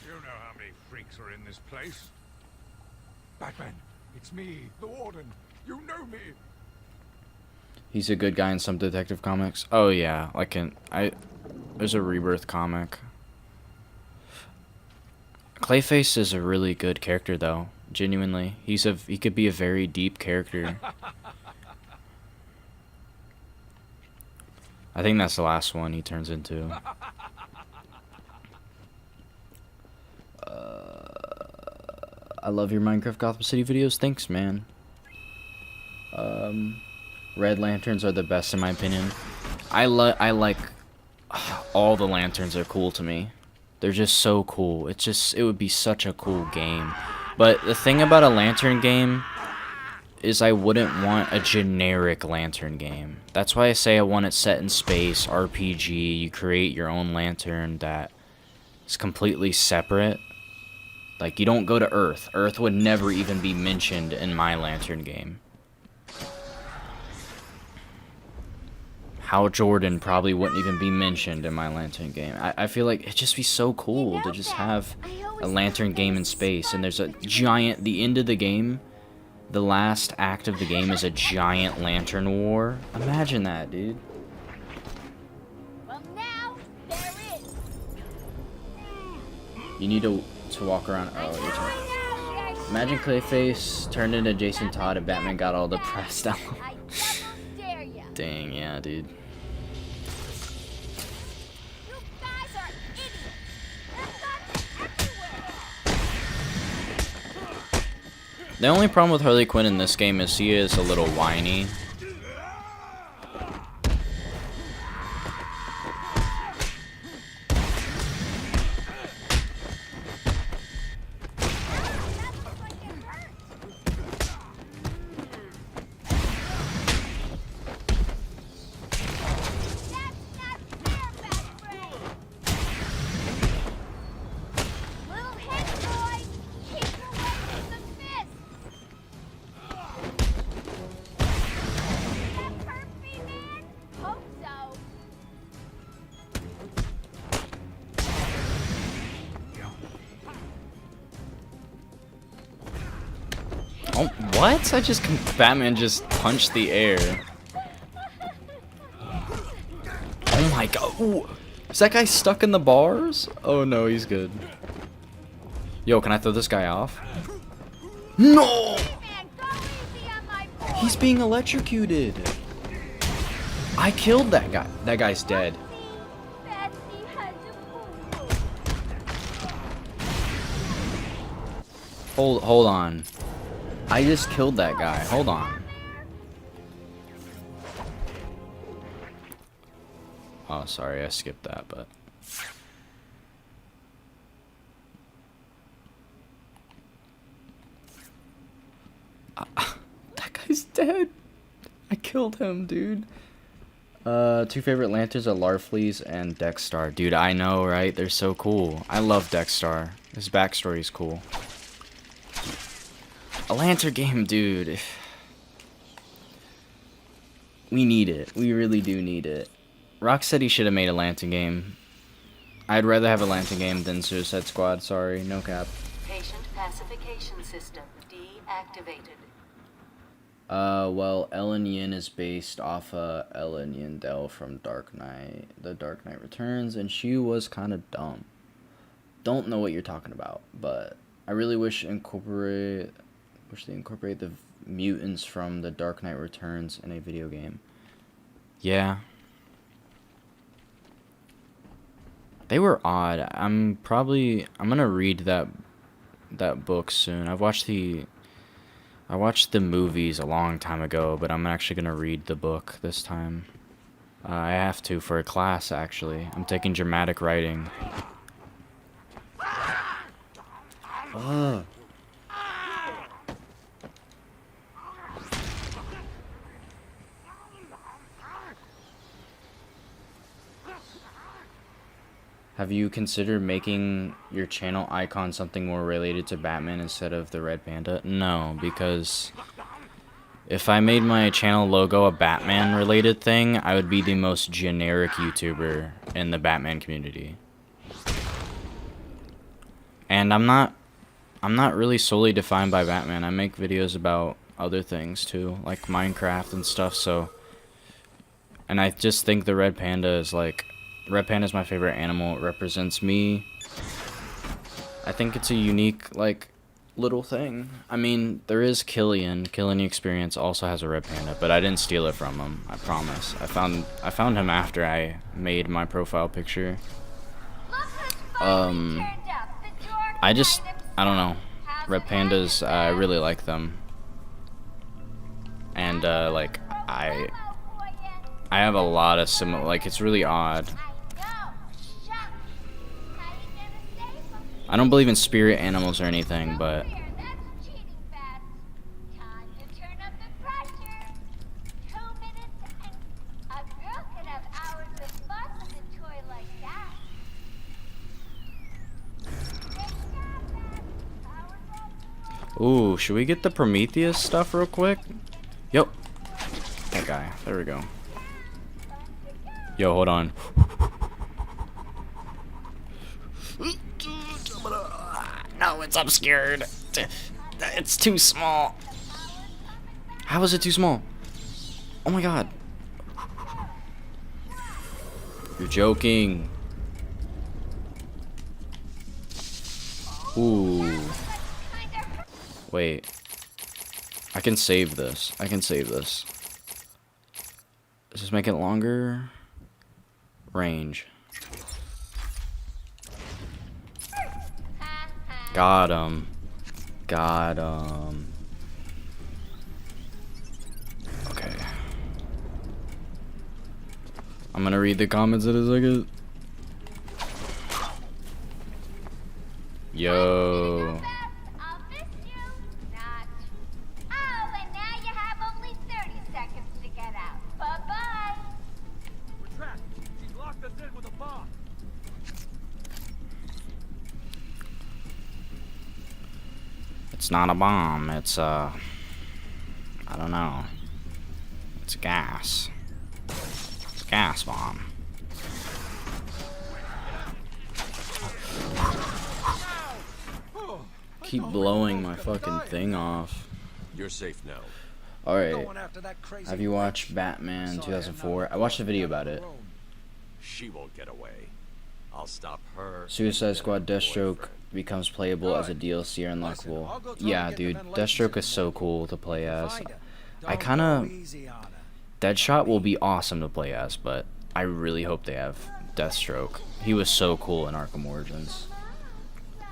You know how many freaks are in this place. Batman, it's me, the warden. You know me. He's a good guy in some Detective Comics. Oh yeah, there's a Rebirth comic. Clayface is a really good character though. Genuinely, he could be a very deep character. I think that's the last one he turns into. I love your Minecraft Gotham City videos. Thanks, man. Red lanterns are the best in my opinion. I like all the lanterns are cool to me. They're just so cool. It would be such a cool game. But the thing about a lantern game is I wouldn't want a generic lantern game. That's why I say I want it set in space, RPG. You create your own lantern that is completely separate. Like, you don't go to Earth. Earth would never even be mentioned in my lantern game. Hal Jordan probably wouldn't even be mentioned in my lantern game. I feel like it'd just be so cool to just have a lantern game in space. And there's a giant, the end of the game, the last act of the game is a giant lantern war. Imagine that, dude. Well, now there is. You need to walk around. Oh, your turn. Imagine Clayface turned into Jason Todd and Batman got all the press down. Dang, yeah, dude. The only problem with Harley Quinn in this game is she is a little whiny. Oh, what? Batman just punched the air. Oh my god. Ooh. Is that guy stuck in the bars? Oh no, he's good. Yo, can I throw this guy off? No! He's being electrocuted. I killed that guy. That guy's dead. Hold on. I just killed that guy. Hold on. Oh, sorry, I skipped that, but... that guy's dead. I killed him, dude. Two favorite lanterns are Larfleeze and Dexstar. Dude, I know, right? They're so cool. I love Dexstar. His backstory is cool. A lantern game, dude. We need it. We really do need it. Rocksteady should have made a lantern game. I'd rather have a lantern game than Suicide Squad. Sorry, no cap. Patient pacification system deactivated. Well, Ellen Yin is based off Ellen Yindel from The Dark Knight Returns, and she was kind of dumb. Don't know what you're talking about, but I really wish they incorporate the mutants from The Dark Knight Returns in a video game. Yeah. They were odd. I'm gonna read that book soon. I watched the movies a long time ago, but I'm actually gonna read the book this time. I have to for a class, actually. I'm taking dramatic writing. Ugh. Have you considered making your channel icon something more related to Batman instead of the Red Panda? No, because if I made my channel logo a Batman related thing, I would be the most generic YouTuber in the Batman community. And I'm not really solely defined by Batman. I make videos about other things too, like Minecraft and stuff, so... And I just think the Red Panda is like... Red Panda is my favorite animal. It represents me. I think it's a unique, like, little thing. I mean, there is Killian. Killian Experience also has a red panda, but I didn't steal it from him. I promise. I found him after I made my profile picture. I don't know. Red pandas, I really like them. And like I have a lot of similar, like, it's really odd. I don't believe in spirit animals or anything, but ooh, should we get the Prometheus stuff real quick? Yep. That guy. There we go. Yo, hold on. No, it's obscured. It's too small. How is it too small? Oh my god. You're joking. Ooh. Wait. I can save this. I can save this. Does this make it longer? Range. Got him. Got him. Okay. I'm gonna read the comments in a second. Yo. It's not a bomb, it's I don't know. It's gas. It's a gas bomb. Keep blowing my fucking thing off. You're safe now. Alright. Have you watched Batman 2004? I watched a video about it. She won't get away. I'll stop her. Suicide Squad Deathstroke becomes playable as a DLC or unlockable. Yeah, dude, Deathstroke is so cool to play as. I kinda... Deadshot will be awesome to play as, but I really hope they have Deathstroke. He was so cool in Arkham Origins.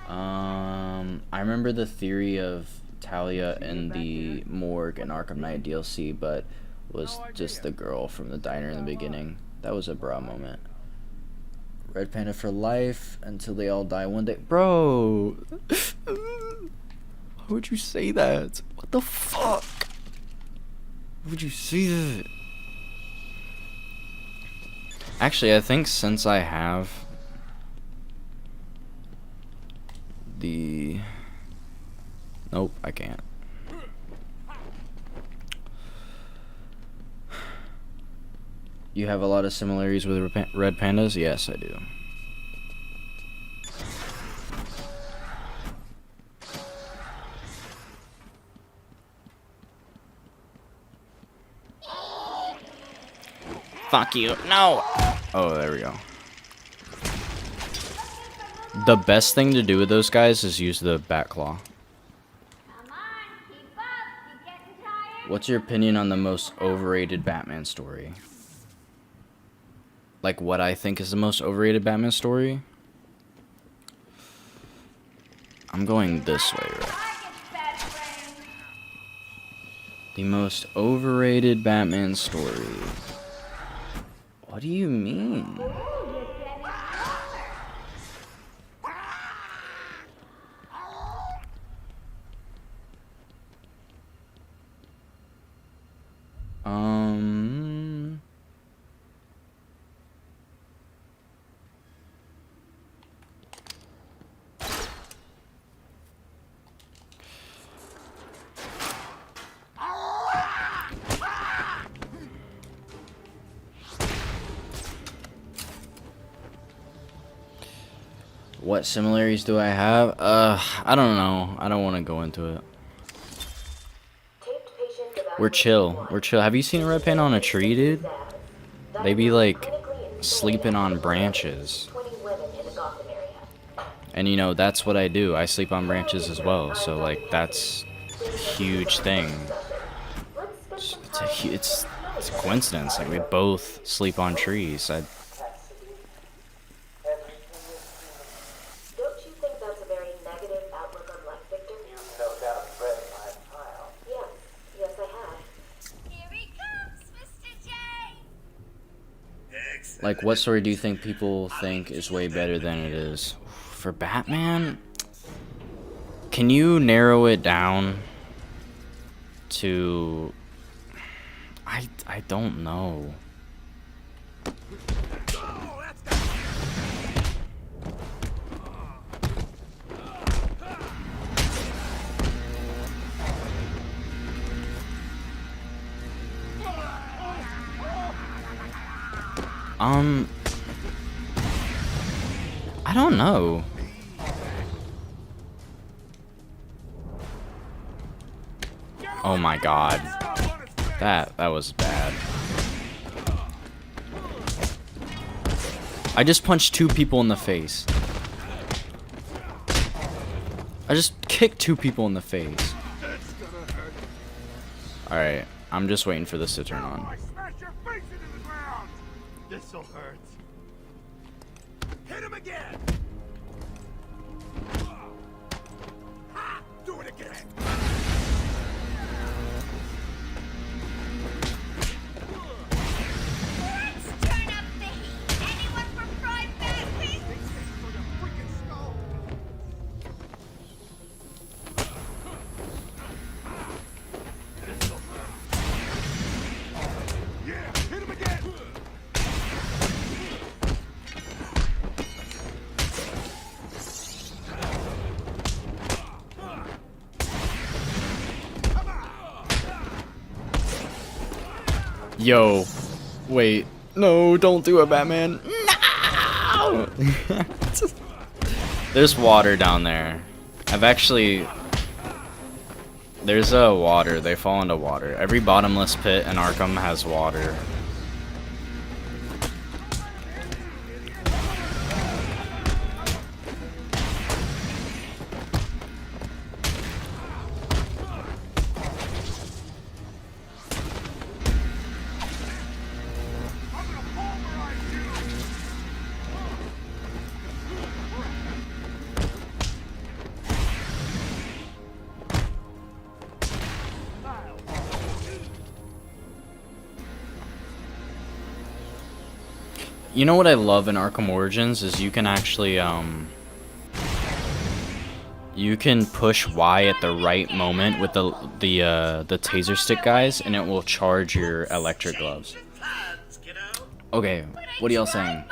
I remember the theory of Talia in the morgue in Arkham Knight DLC, but was just the girl from the diner in the beginning. That was a bra moment. Red Panda for life until they all die one day. Bro! Why would you say that? What the fuck? Why would you say that? Actually, I think since I have the... Nope, I can't. You have a lot of similarities with red pandas? Yes, I do. Fuck you. No! Oh, there we go. The best thing to do with those guys is use the bat claw. What's your opinion on the most overrated Batman story? Like what I think is the most overrated Batman story? I'm going this way, right? The most overrated Batman story. What do you mean? What similarities do I have? I don't know. I don't want to go into it. We're chill. We're chill. Have you seen a red panda on a tree, dude? They be like sleeping on branches. And you know, that's what I do. I sleep on branches as well. So like that's a huge thing. It's a coincidence. Like we both sleep on trees. Don't you think that's a very negative outlook on life, Victor? You've no doubt read my file. Yes, I have. Here he comes, Mr. J. Like, what story do you think people think is way better than it is? For Batman? Can you narrow it down to... I don't know. I don't know. Oh my god. That was bad. I just punched 2 people in the face. I just kicked 2 people in the face. Alright, I'm just waiting for this to turn on. Smash your face into the ground! This'll hurt. Hit him again! Ha! Do it again! Let's turn up the heat. Anyone for fried batteries? Yeah! Hit him again! Yo, wait. No, don't do it, Batman. No! There's water down there. There's a water. They fall into water. Every bottomless pit in Arkham has water. You know what I love in Arkham Origins is you can actually you can push Y at the right moment with the taser stick guys, and it will charge your electric gloves. Okay, what are y'all saying?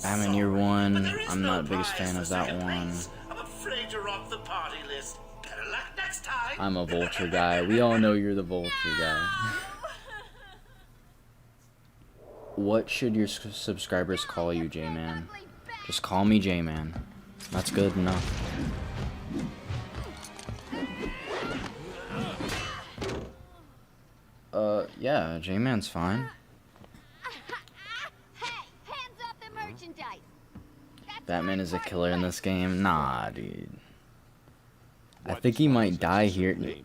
Batman Year One. I'm not the biggest fan of that one. I'm afraid you're off the party list. Better luck next time. I'm a Vulture guy. We all know you're the Vulture guy. What should your subscribers call you, J-Man? Just call me J-Man. That's good enough. Yeah, J-Man's fine. Hey, hands off the merchandise. Batman is a killer in this game? Nah, dude. I think he might die here. You're the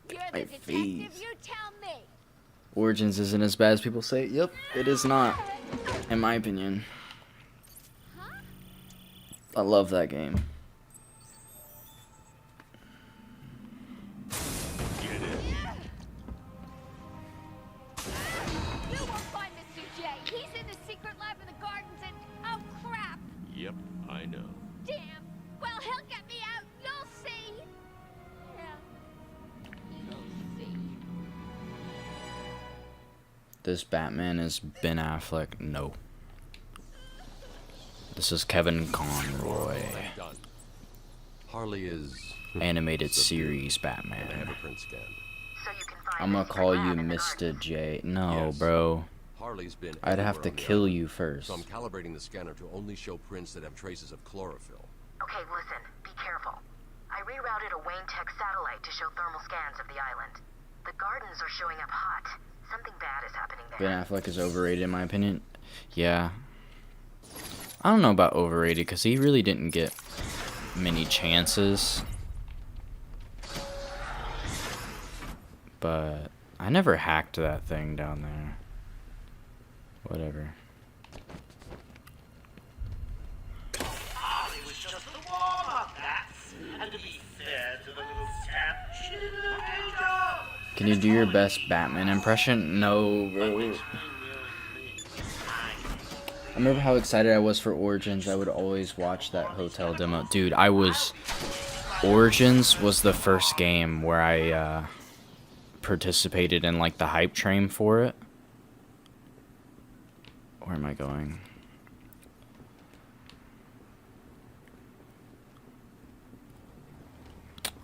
detective, you tell me. Origins isn't as bad as people say. Yep, it is not. In my opinion. I love that game. You won't find Mr. J. He's in the secret lab in the gardens and... oh, crap. Yep, I know. Damn. Well, he'll get me out. You'll see. Yeah. You'll see. This Batman is Ben Affleck. No. This is Kevin Conroy. Harley is Animated series Batman. scan. I'm gonna call you Mr. J. No, Yes. bro. Harley's been I'd have everywhere to on the kill island, you first. So I'm calibrating the scanner to only show prints that have traces of chlorophyll. Okay, listen. Be careful. I rerouted a Wayne Tech satellite to show thermal scans of the island. The gardens are showing up hot. Something bad is happening there. Ben Affleck is overrated in my opinion. Yeah. I don't know about overrated, because he really didn't get many chances. But I never hacked that thing down there. Whatever. It was just the warm-up, that's. And to be fair to the little scamp, she did an okay job. Can you do your best Batman impression? No, bro. I remember how excited I was for Origins. I would always watch that hotel demo. Dude, Origins was the first game where I participated in like the hype train for it. Where am I going?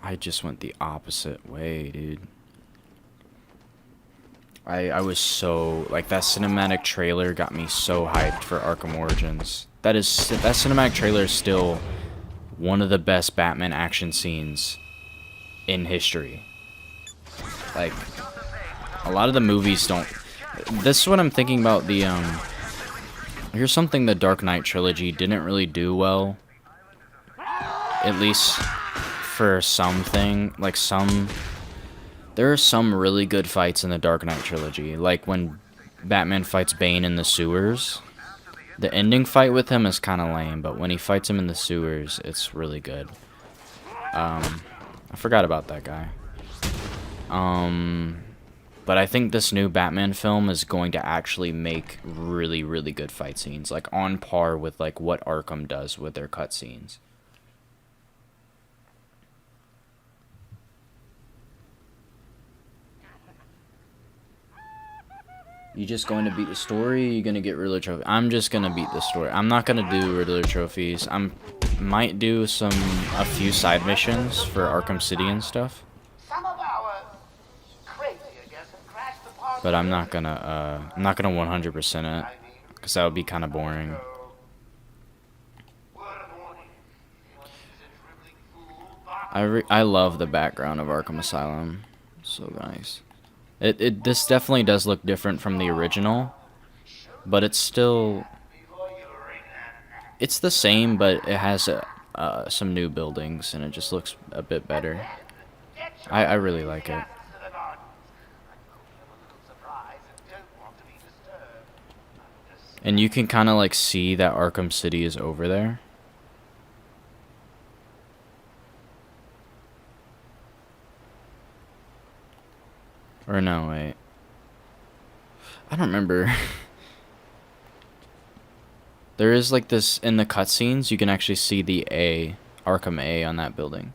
I just went the opposite way, dude. I was so, like, that cinematic trailer got me so hyped for Arkham Origins. That cinematic trailer is still one of the best Batman action scenes in history. Like, a lot of the movies don't. This is what I'm thinking about here's something the Dark Knight trilogy didn't really do well. At least for something, like there are some really good fights in the Dark Knight trilogy, like when Batman fights Bane in the sewers. The ending fight with him is kind of lame, but when he fights him in the sewers, it's really good. I forgot about that guy. But I think this new Batman film is going to actually make really, really good fight scenes, like on par with like what Arkham does with their cutscenes. You just going to beat the story? You gonna get Riddler trophy? I'm just gonna beat the story. I'm not gonna do Riddler trophies. Might do a few side missions for Arkham City and stuff. But I'm not gonna 100% it, because that would be kind of boring. I love the background of Arkham Asylum. So nice. This definitely does look different from the original, but it's the same, but it has some new buildings, and it just looks a bit better. I really like it. And you can kind of like see that Arkham City is over there. Or no, wait. I don't remember. There is like this in the cutscenes. You can actually see the A, Arkham A, on that building.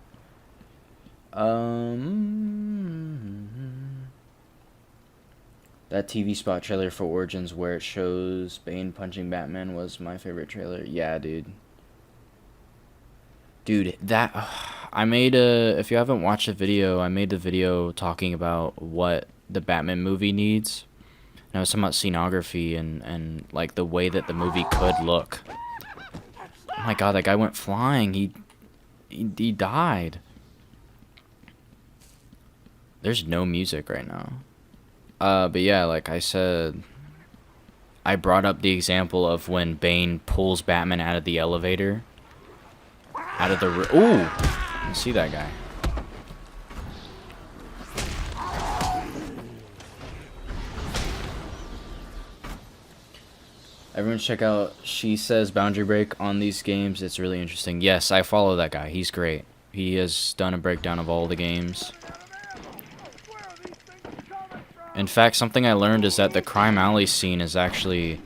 That TV spot trailer for Origins where it shows Bane punching Batman was my favorite trailer. Yeah, dude. Dude, that if you haven't watched the video, I made the video talking about what the Batman movie needs. And I was talking about scenography and like the way that the movie could look. Oh my god, that guy went flying. He died. There's no music right now. But yeah, like I said, I brought up the example of when Bane pulls Batman out of the elevator. Out of the ooh! I see that guy. Everyone check out She Says Boundary Break on these games. It's really interesting. Yes, I follow that guy. He's great. He has done a breakdown of all the games. In fact, something I learned is that the Crime Alley scene is actually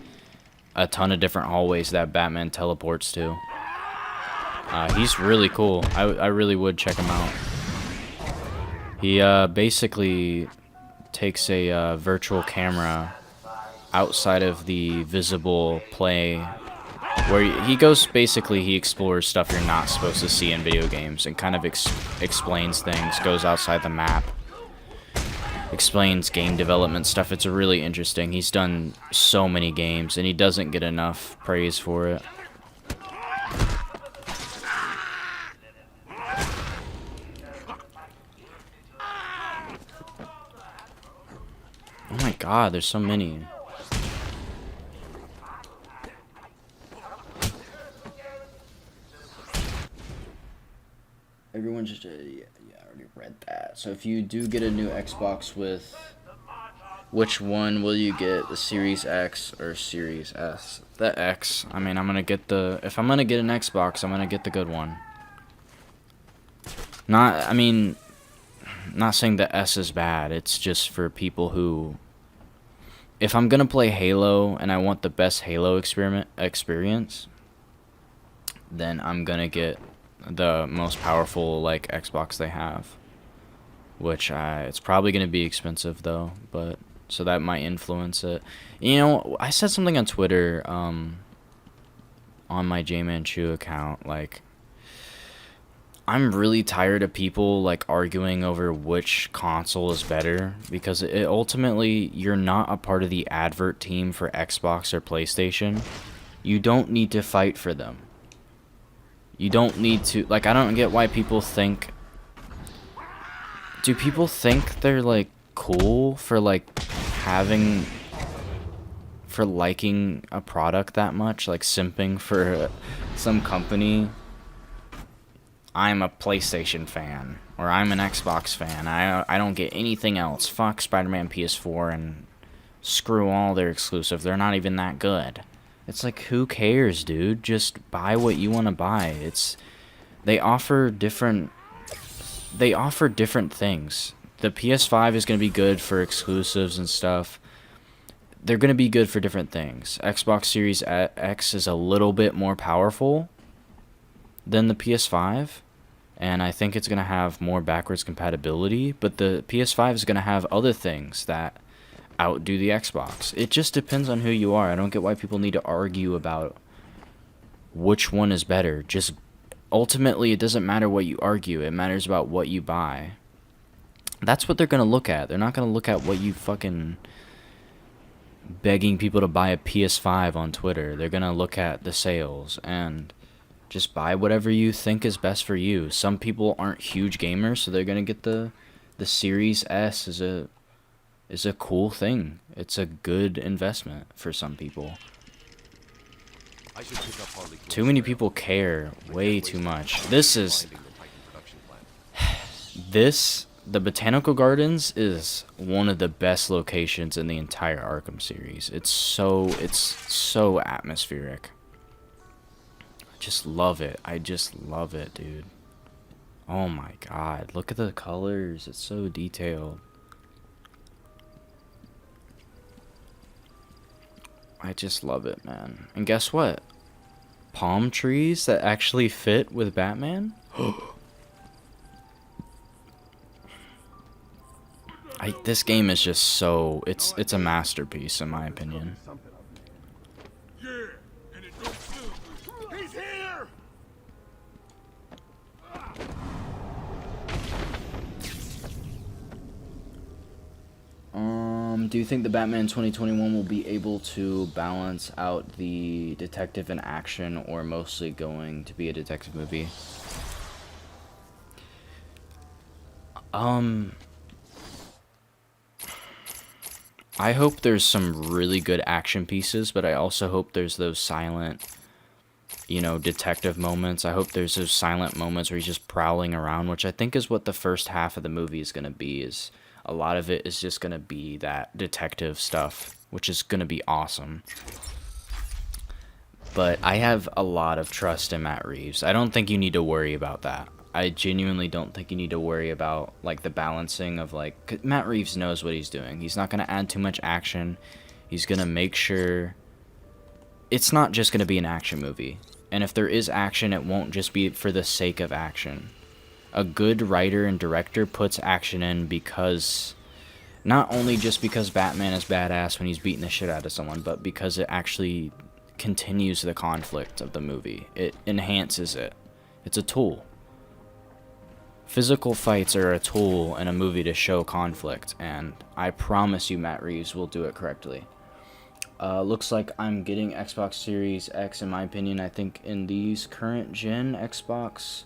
a ton of different hallways that Batman teleports to. He's really cool. I really would check him out. He basically takes a virtual camera outside of the visible play, where he goes, basically he explores stuff you're not supposed to see in video games and kind of explains things, goes outside the map, explains game development stuff. It's really interesting. He's done so many games and he doesn't get enough praise for it. Oh my god, there's so many. So if you do get a new Xbox with, which one will you get? The Series X or Series S? The X. I mean, I'm gonna get the, if I'm gonna get an Xbox, I'm gonna get the good one. Not, I mean, not saying the S is bad. It's just for people who, if I'm gonna play Halo and I want the best Halo experience, then I'm gonna get the most powerful like Xbox they have. Which it's probably gonna be expensive though, but so that might influence it. You know, I said something on Twitter, on my J-Man-Chu account, like, I'm really tired of people like arguing over which console is better, because it ultimately, you're not a part of the advert team for Xbox or PlayStation. You don't need to fight for them. You don't need to, like, I don't get why people think, do people think they're like cool for like having, for liking a product that much, like simping for some company? I'm a PlayStation fan, or I'm an Xbox fan. I don't get anything else. Fuck Spider-Man PS4 and screw all their exclusive. They're not even that good. It's like, who cares, dude? Just buy what you want to buy. It's, they offer different things. The PS5 is going to be good for exclusives and stuff. They're going to be good for different things. Xbox Series X is a little bit more powerful than the PS5, and I think it's going to have more backwards compatibility, but the PS5 is going to have other things that outdo the Xbox. It just depends on who you are. I don't get why people need to argue about which one is better. Just ultimately, it doesn't matter what you argue. It matters about what you buy. That's what they're going to look at. They're not going to look at what you fucking begging people to buy a PS5 on Twitter. They're going to look at the sales and just buy whatever you think is best for you. Some people aren't huge gamers, so they're going to get the Series S is a cool thing. It's a good investment for some people. Too many people care way too much. The Botanical Gardens is one of the best locations in the entire Arkham series. It's so atmospheric. I just love it. I just love it, dude. Oh my god, look at the colors. It's so detailed. I just love it, man. And guess what? Palm trees that actually fit with Batman? This game is just so, it's a masterpiece in my opinion. He's here! Do you think the Batman 2021 will be able to balance out the detective and action, or mostly going to be a detective movie? I hope there's some really good action pieces, but I also hope there's those silent, you know, detective moments. I hope there's those silent moments where he's just prowling around, which I think is what the first half of the movie is going to be. Is a lot of it is just going to be that detective stuff, which is going to be awesome. But I have a lot of trust in Matt Reeves. I don't think you need to worry about that. I genuinely don't think you need to worry about, like, the balancing of, like, Matt Reeves knows what he's doing. He's not going to add too much action. He's going to make sure it's not just going to be an action movie. And if there is action, it won't just be for the sake of action. A good writer and director puts action in because, not only just because Batman is badass when he's beating the shit out of someone, but because it actually continues the conflict of the movie. It enhances it. It's a tool. Physical fights are a tool in a movie to show conflict, and I promise you Matt Reeves will do it correctly. Looks like I'm getting Xbox Series X. In my opinion, I think in these current gen, Xbox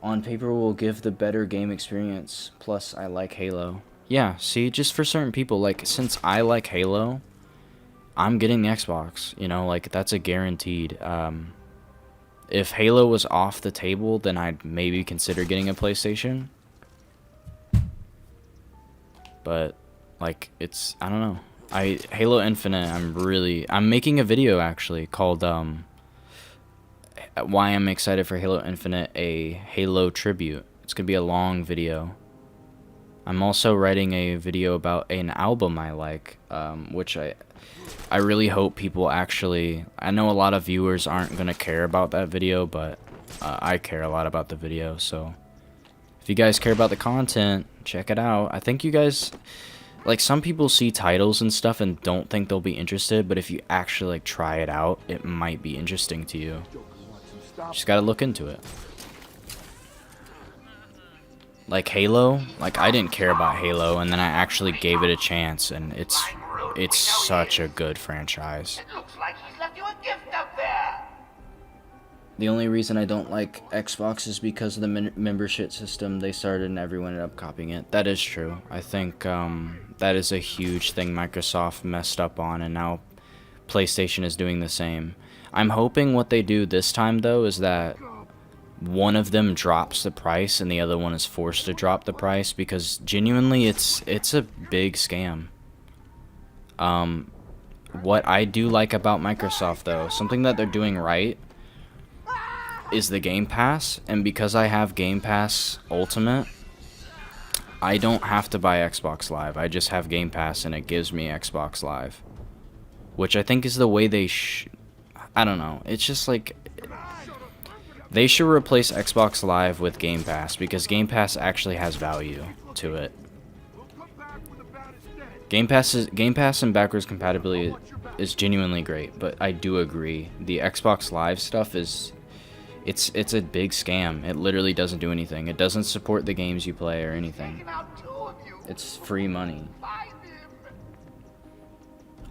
on paper will give the better game experience. Plus, I like Halo. Yeah, see, just for certain people, like, since I like Halo, I'm getting the Xbox, you know, like, that's a guaranteed. If Halo was off the table, then I'd maybe consider getting a PlayStation. but like I don't know. Halo Infinite, I'm making a video actually called why I'm excited for Halo Infinite, a Halo tribute. It's gonna be a long video. I'm also writing a video about an album I like, which I really hope people actually. I know a lot of viewers aren't gonna care about that video, but I care a lot about the video. So if you guys care about the content, check it out. I think you guys. Like, some people see titles and stuff and don't think they'll be interested, but if you actually, like, try it out, it might be interesting to you. Just gotta look into it. Like, Halo, like, I didn't care about Halo, and then I actually gave it a chance, and it's such a good franchise. It looks like he's left you a gift up there. The only reason I don't like Xbox is because of the membership system they started and everyone ended up copying it. That is true. I think that is a huge thing Microsoft messed up on, and now PlayStation is doing the same. I'm hoping what they do this time, though, is that one of them drops the price and the other one is forced to drop the price, because genuinely it's a big scam. What I do like about Microsoft, though, something that they're doing right, is the Game Pass, and because I have Game Pass Ultimate, I don't have to buy Xbox Live. I just have Game Pass and it gives me Xbox Live, which I think is the way they I don't know, it's just like, they should replace Xbox Live with Game Pass, because Game Pass actually has value to it. Game Pass and backwards compatibility is genuinely great, but I do agree, the Xbox Live stuff is it's a big scam. It literally doesn't do anything. It doesn't support the games you play or anything. It's free money.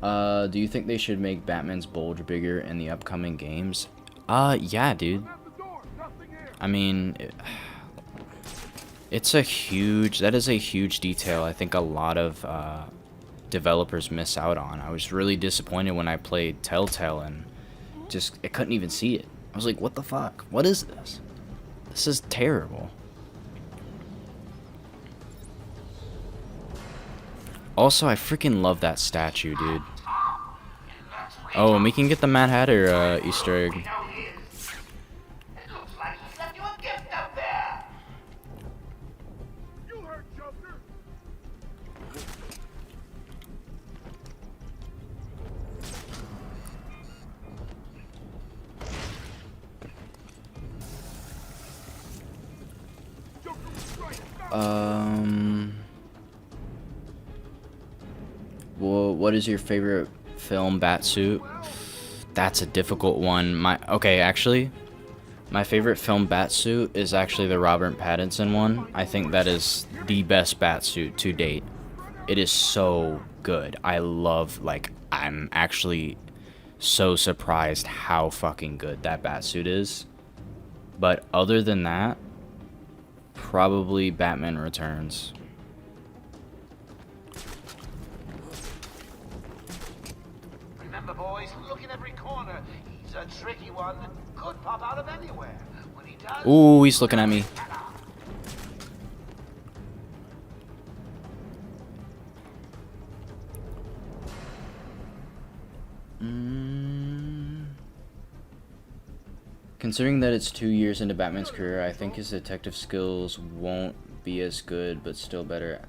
Do you think they should make Batman's bulge bigger in the upcoming games? Yeah, dude. I mean, that is a huge detail I think a lot of developers miss out on. I was really disappointed when I played Telltale and I couldn't even see it. I was like, what the fuck? What is this? This is terrible. Also, I freaking love that statue, dude. Oh, and we can get the Mad Hatter Easter egg. Well, what is your favorite film Batsuit? That's a difficult one. Actually, my favorite film Batsuit is actually the Robert Pattinson one. I think that is the best Batsuit to date. It is so good. I'm actually so surprised how fucking good that Batsuit is. But other than that, probably Batman Returns. Remember, boys, look in every corner. He's a tricky one. Could pop out of anywhere. When he does, Ooh, he's looking at me. Considering that it's 2 years into Batman's career, I think his detective skills won't be as good, but still better.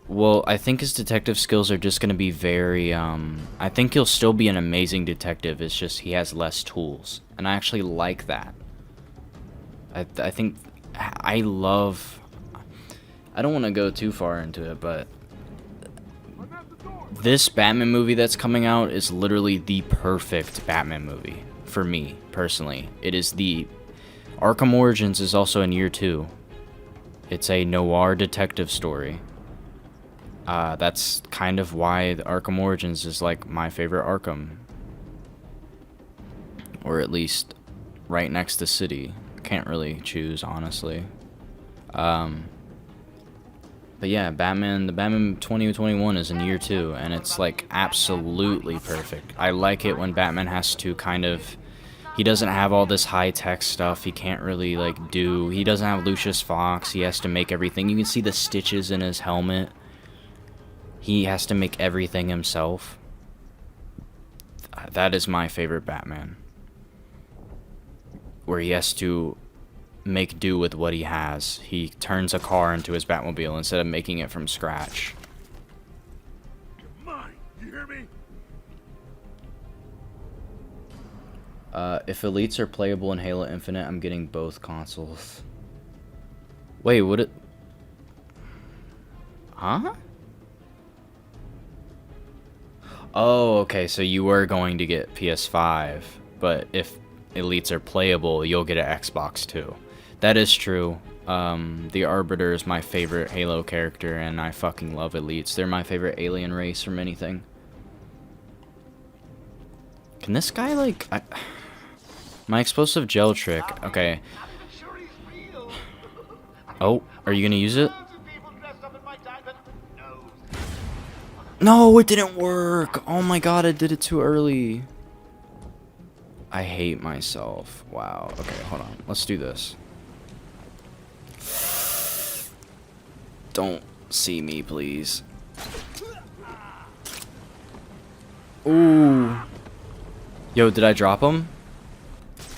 Well, I think his detective skills are just going to be very, I think he'll still be an amazing detective, it's just he has less tools. And I actually like that. I think, I don't want to go too far into it, but this Batman movie that's coming out is literally the perfect Batman movie for me personally. It is Arkham Origins is also in year 2. It's a noir detective story. That's kind of why the Arkham Origins is like my favorite Arkham, or at least right next to City. Can't really choose, honestly. But yeah, the Batman 2021 is in year 2, and it's like absolutely perfect. I like it when Batman has to He doesn't have all this high-tech stuff. He can't really, like, do... He doesn't have Lucius Fox. He has to make everything. You can see the stitches in his helmet. He has to make everything himself. That is my favorite Batman. Where he has to make do with what he has. He turns a car into his Batmobile instead of making it from scratch. Come on, you hear me? If Elites are playable in Halo Infinite, I'm getting both consoles. Wait, would it... Huh? Oh, okay, so you were going to get PS5, but if Elites are playable, you'll get an Xbox too. That is true. The Arbiter is my favorite Halo character, and I fucking love Elites. They're my favorite alien race from anything. Can this guy, like... My explosive gel trick. Okay. Oh, are you gonna use it? No, it didn't work. Oh my god, I did it too early. I hate myself. Wow. Okay, hold on. Let's do this. Don't see me, please. Ooh. Yo, did I drop him?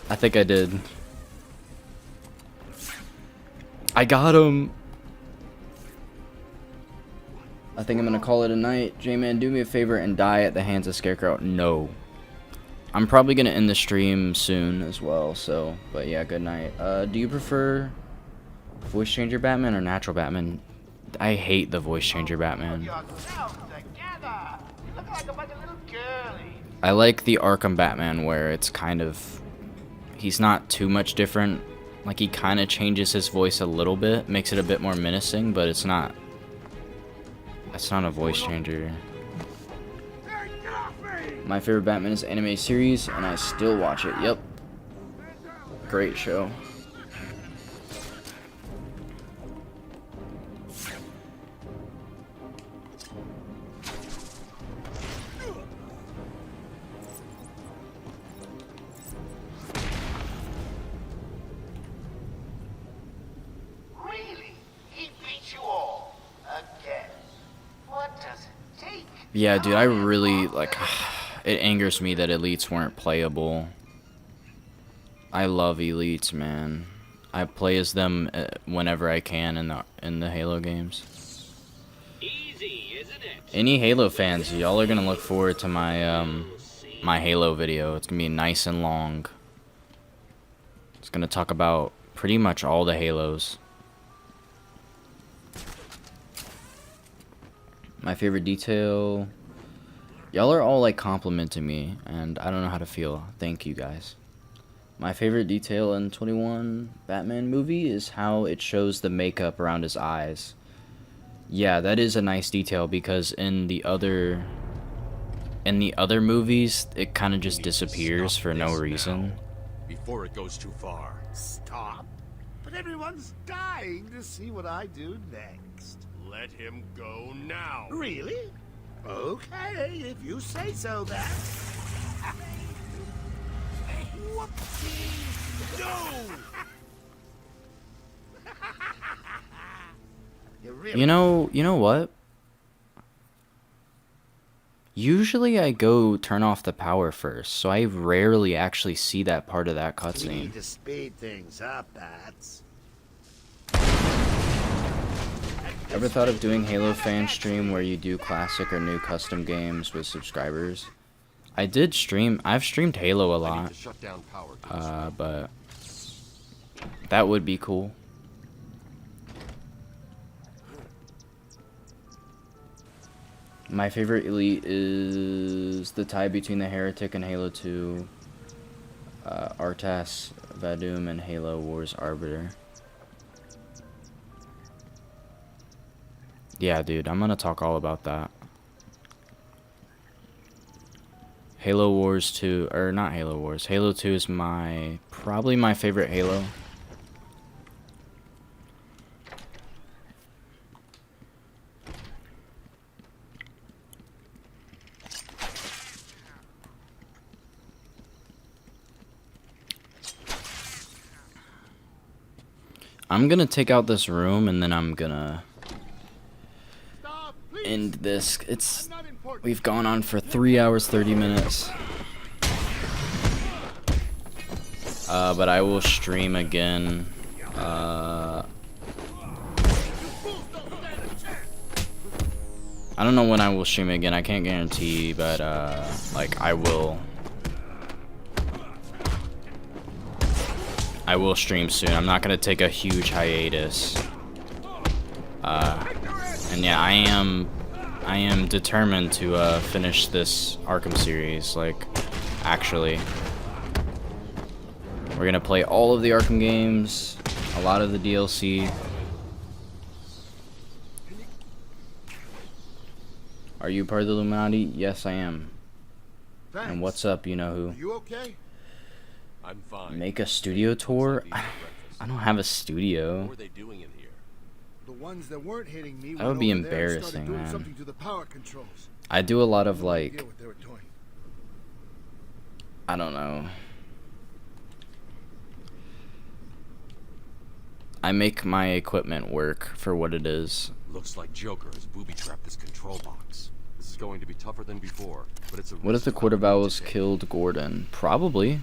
I think I did. I got him. I think I'm gonna call it a night. J-Man, do me a favor and die at the hands of Scarecrow. No. I'm probably gonna end the stream soon as well, so, but yeah, good night. Do you prefer voice changer Batman or natural Batman? I hate the voice changer Batman. I like the Arkham Batman where it's kind of... He's not too much different. Like, he kind of changes his voice a little bit, makes it a bit more menacing, but it's not... It's not a voice changer. My favorite Batman is anime series, and I still watch it. Yep. Great show. Really? He beat you all again. What does it take? Yeah, dude, I really, like... It angers me that Elites weren't playable. I love Elites, man. I play as them whenever I can in the Halo games. Easy, isn't it? Any Halo fans, y'all are gonna look forward to my my Halo video. It's gonna be nice and long. It's gonna talk about pretty much all the Halos. My favorite detail. Y'all are all like complimenting me, and I don't know how to feel. Thank you guys. My favorite detail in 21 Batman movie is how it shows the makeup around his eyes. Yeah, that is a nice detail because in the other movies, it kind of just disappears for no reason. Before it goes too far. Stop. But everyone's dying to see what I do next. Let him go now. Really? Okay, if you say so, then. Whoopsie! No! You know what? Usually I go turn off the power first, so I rarely actually see that part of that We cutscene. need to speed things up, Bats. Ever thought of doing Halo fan stream where you do classic or new custom games with subscribers? I did stream. I've streamed Halo a lot. Shut down power. But that would be cool. My favorite elite is the tie between the Heretic and Halo 2, Artas, Vadum, and Halo Wars Arbiter. Yeah, dude, I'm gonna talk all about that. Halo Wars 2, or not Halo Wars, Halo 2 is probably my favorite Halo. I'm gonna take out this room and then I'm gonna end this. We've gone on for 3 hours 30 minutes. But I will stream again. I don't know when I will stream again. I can't guarantee, but like I will stream soon. I'm not gonna take a huge hiatus. And yeah, I am determined to finish this Arkham series. Like, actually, we're gonna play all of the Arkham games, a lot of the DLC. Are you part of the Illuminati? Yes, I am. Thanks. And what's up, you know who? Are you okay? I'm fine. Make a studio tour? I don't have a studio. What were they doing in here? The ones that weren't hitting me That would be embarrassing, man. I do a lot of like, I don't know. I make my equipment work for what it is. Looks like Joker has booby-trapped this control box. This is going to be tougher than before, but it's a What if the Court of Owls killed Gordon? Probably.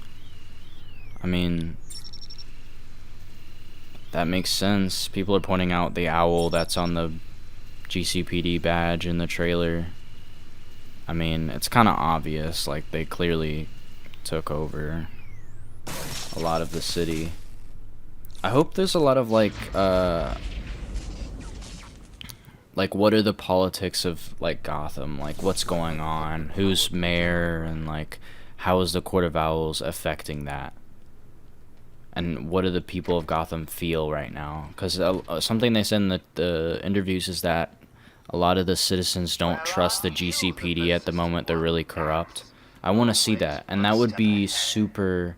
I mean, that makes sense. People are pointing out the owl that's on the GCPD badge in the trailer. I mean, it's kind of obvious. Like, they clearly took over a lot of the city. I hope there's a lot of like what are the politics of like Gotham, like what's going on, who's mayor, and like how is the Court of Owls affecting that, and what do the people of Gotham feel right now? Because something they said in the interviews is that a lot of the citizens don't trust the GCPD at the moment. They're really corrupt. I want to see that, and that would be super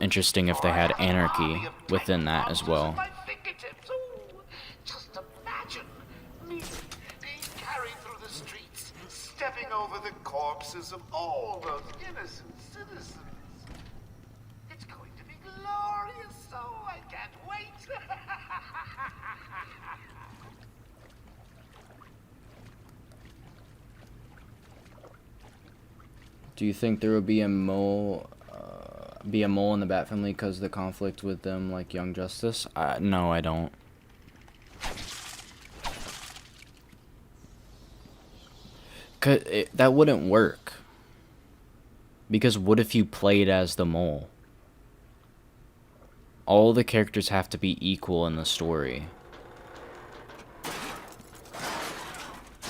interesting if they had anarchy within that as well. Just imagine me being carried through the streets, stepping over the corpses of all those innocent citizens. It's going to be glorious, so I can't wait. Do you think there will be a mole in the Bat family because of the conflict with them, like Young Justice? No, I don't. That wouldn't work. Because what if you played as the mole? All the characters have to be equal in the story.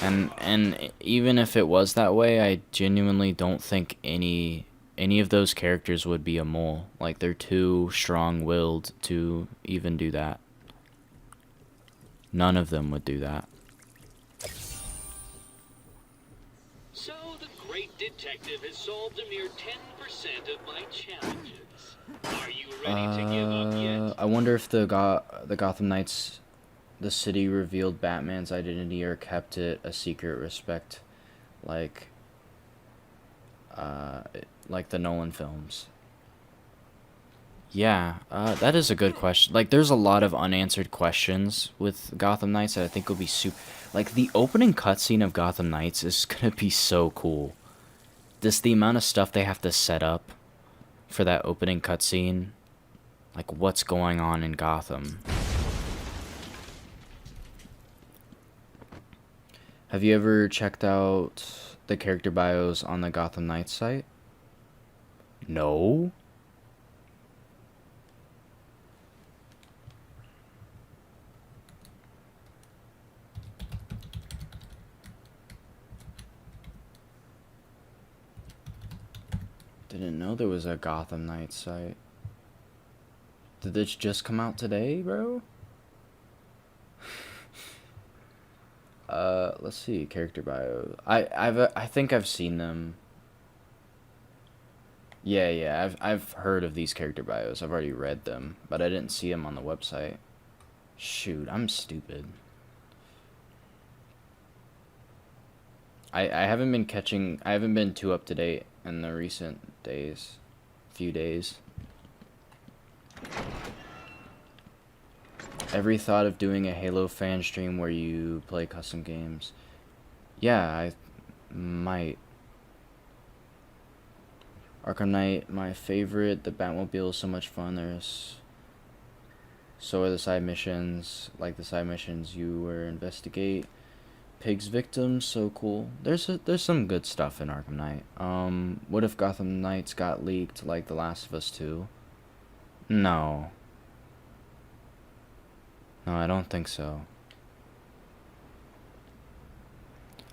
And even if it was that way, I genuinely don't think any of those characters would be a mole. Like, they're too strong-willed to even do that. None of them would do that. So the great detective has solved a mere 10% of my challenges. Are you ready to give up yet? I wonder if the Gotham Knights, the city revealed Batman's identity or kept it a secret, respect, like the Nolan films. Yeah, that is a good question. Like, there's a lot of unanswered questions with Gotham Knights that I think will be super. Like, the opening cutscene of Gotham Knights is gonna be so cool. Just the amount of stuff they have to set up for that opening cutscene. Like, what's going on in Gotham. Have you ever checked out the character bios on the Gotham Knights site? No? Didn't know there was a Gotham Knights site. Did this just come out today, bro? Let's see, character bio. I think I've seen them. Yeah, I've heard of these character bios. I've already read them, but I didn't see them on the website. Shoot, I'm stupid. I haven't been too up to date in the recent days. Few days. Every thought of doing a Halo fan stream where you play custom games. Yeah, I might. Arkham Knight, my favorite. The Batmobile is so much fun. So are the side missions. Like the side missions you were investigate. Pig's victims, so cool. There's some good stuff in Arkham Knight. What if Gotham Knights got leaked like The Last of Us 2? No. No, I don't think so.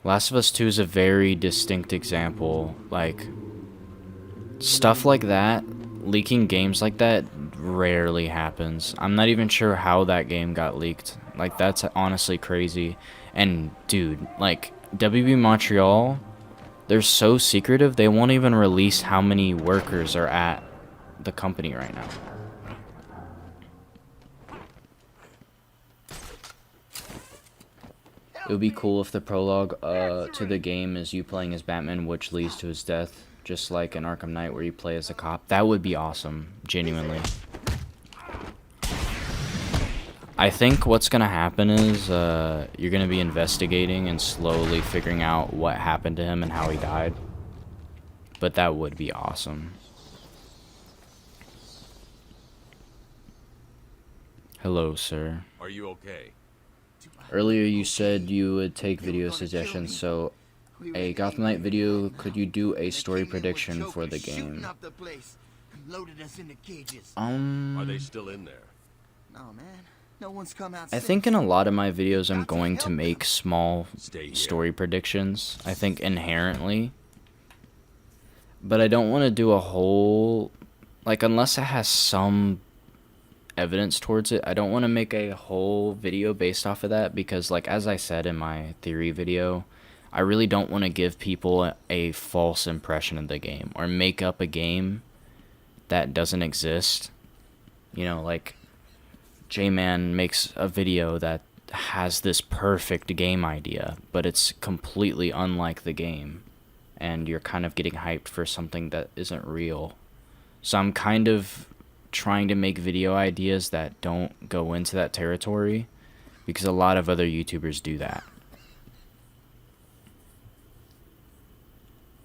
Last of Us 2 is a very distinct example. Like, stuff like that, leaking games like that rarely happens. I'm not even sure how that game got leaked. Like, that's honestly crazy. And, dude, like, WB Montreal, they're so secretive, they won't even release how many workers are at the company right now. It would be cool if the prologue to the game is you playing as Batman, which leads to his death, just like in Arkham Knight where you play as a cop. That would be awesome, genuinely. I think what's gonna happen is you're gonna be investigating and slowly figuring out what happened to him and how he died. But that would be awesome. Hello, sir. Are you okay? Earlier you said you would take video suggestions, so a Gotham Knight video, could you do a story prediction for the game? Are they still in there? No, man. No one's come out. I think in a lot of my videos I'm going to make small story predictions, I think inherently. But I don't want to do a whole, like, unless it has some evidence towards it, I don't want to make a whole video based off of that, because, like, as I said in my theory video, I really don't want to give people a false impression of the game or make up a game that doesn't exist. You know, like, J-Man makes a video that has this perfect game idea, but it's completely unlike the game, and you're kind of getting hyped for something that isn't real. So I'm kind of trying to make video ideas that don't go into that territory, because a lot of other YouTubers do that.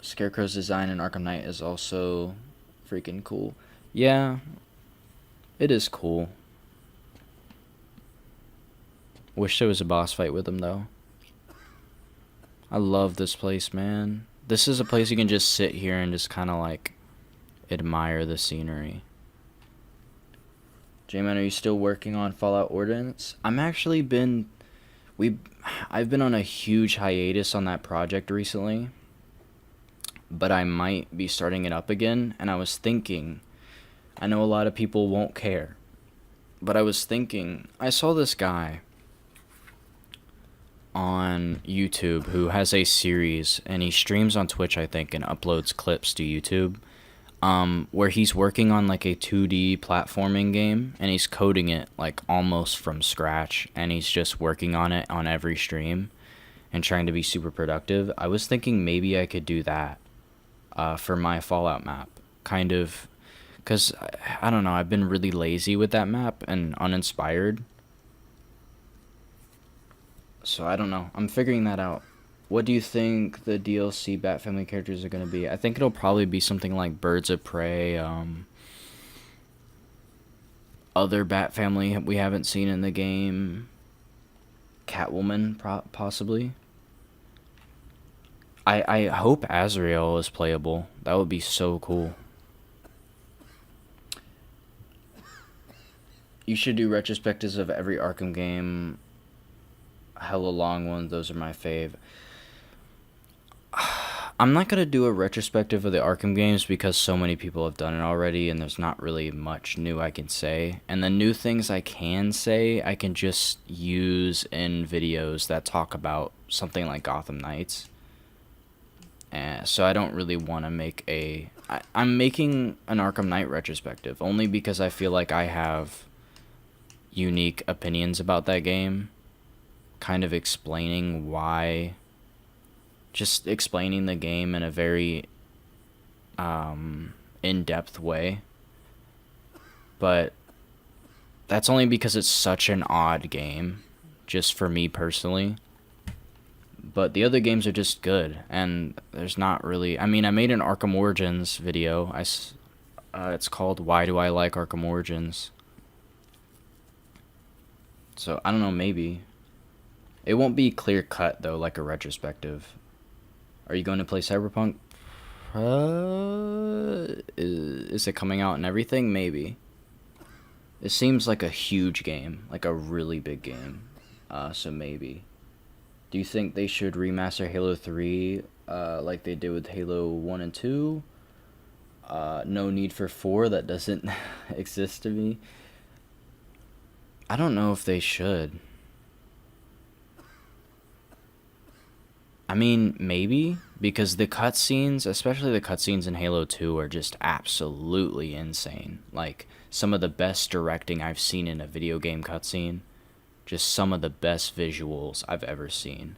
Scarecrow's design in Arkham Knight is also freaking cool. Yeah, it is cool. Wish there was a boss fight with him, though. I love this place, man. This is a place you can just sit here and just kind of, like, admire the scenery. J-Man, are you still working on Fallout Ordinance? I've been on a huge hiatus on that project recently, but I might be starting it up again, and I was thinking, I know a lot of people won't care, but I was thinking, I saw this guy on YouTube who has a series, and he streams on Twitch, I think, and uploads clips to YouTube, where he's working on like a 2D platforming game, and he's coding it like almost from scratch, and he's just working on it on every stream and trying to be super productive. I was thinking maybe I could do that for my Fallout map, kind of, because I don't know, I've been really lazy with that map and uninspired, so I don't know, I'm figuring that out. What do you think the DLC Bat Family characters are going to be? I think it'll probably be something like Birds of Prey, other Bat Family we haven't seen in the game, Catwoman, possibly. I hope Azrael is playable. That would be so cool. You should do retrospectives of every Arkham game. Hella long ones, those are my fave. I'm not going to do a retrospective of the Arkham games because so many people have done it already, and there's not really much new I can say. And the new things I can say, I can just use in videos that talk about something like Gotham Knights. So I don't really want to make I'm making an Arkham Knight retrospective, only because I feel like I have unique opinions about that game. Kind of explaining why... Just explaining the game in a very in-depth way. But that's only because it's such an odd game, just for me personally. But the other games are just good, and there's not really... I mean, I made an Arkham Origins video. It's called Why Do I Like Arkham Origins? So, I don't know, maybe. It won't be clear-cut, though, like a retrospective. Are you going to play Cyberpunk? Is it coming out and everything? Maybe. It seems like a huge game, like a really big game. So maybe. Do you think they should remaster Halo 3 like they did with Halo 1 and 2? No need for 4, that doesn't exist to me. I don't know if they should. I mean, maybe, because the cutscenes, especially the cutscenes in Halo 2, are just absolutely insane. Like, some of the best directing I've seen in a video game cutscene. Just some of the best visuals I've ever seen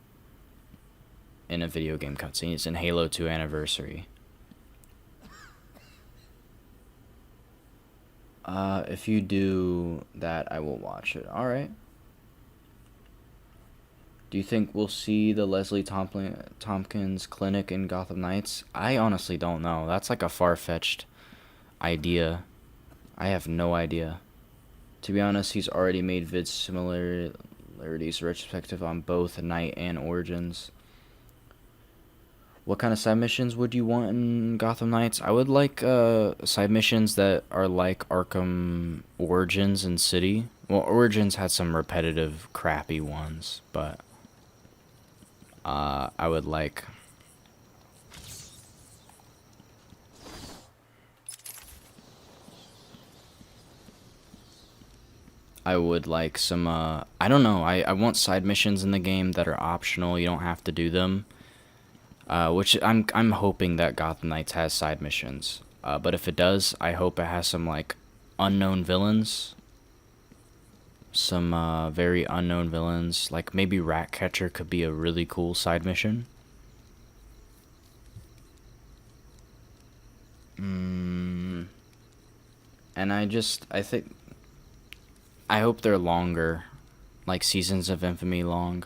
in a video game cutscene. It's in Halo 2 Anniversary. If you do that, I will watch it. Alright. Do you think we'll see the Leslie Tompkins clinic in Gotham Knights? I honestly don't know. That's like a far-fetched idea. I have no idea. To be honest, he's already made vid similarities retrospective on both Knight and Origins. What kind of side missions would you want in Gotham Knights? I would like side missions that are like Arkham Origins and City. Well, Origins had some repetitive, crappy ones, but I would like... I would like some, I don't know, I want side missions in the game that are optional, you don't have to do them. Which I'm hoping that Gotham Knights has side missions. But if it does, I hope it has some, like, unknown villains. Some, very unknown villains. Like, maybe Ratcatcher could be a really cool side mission. And I hope they're longer, like Seasons of Infamy long.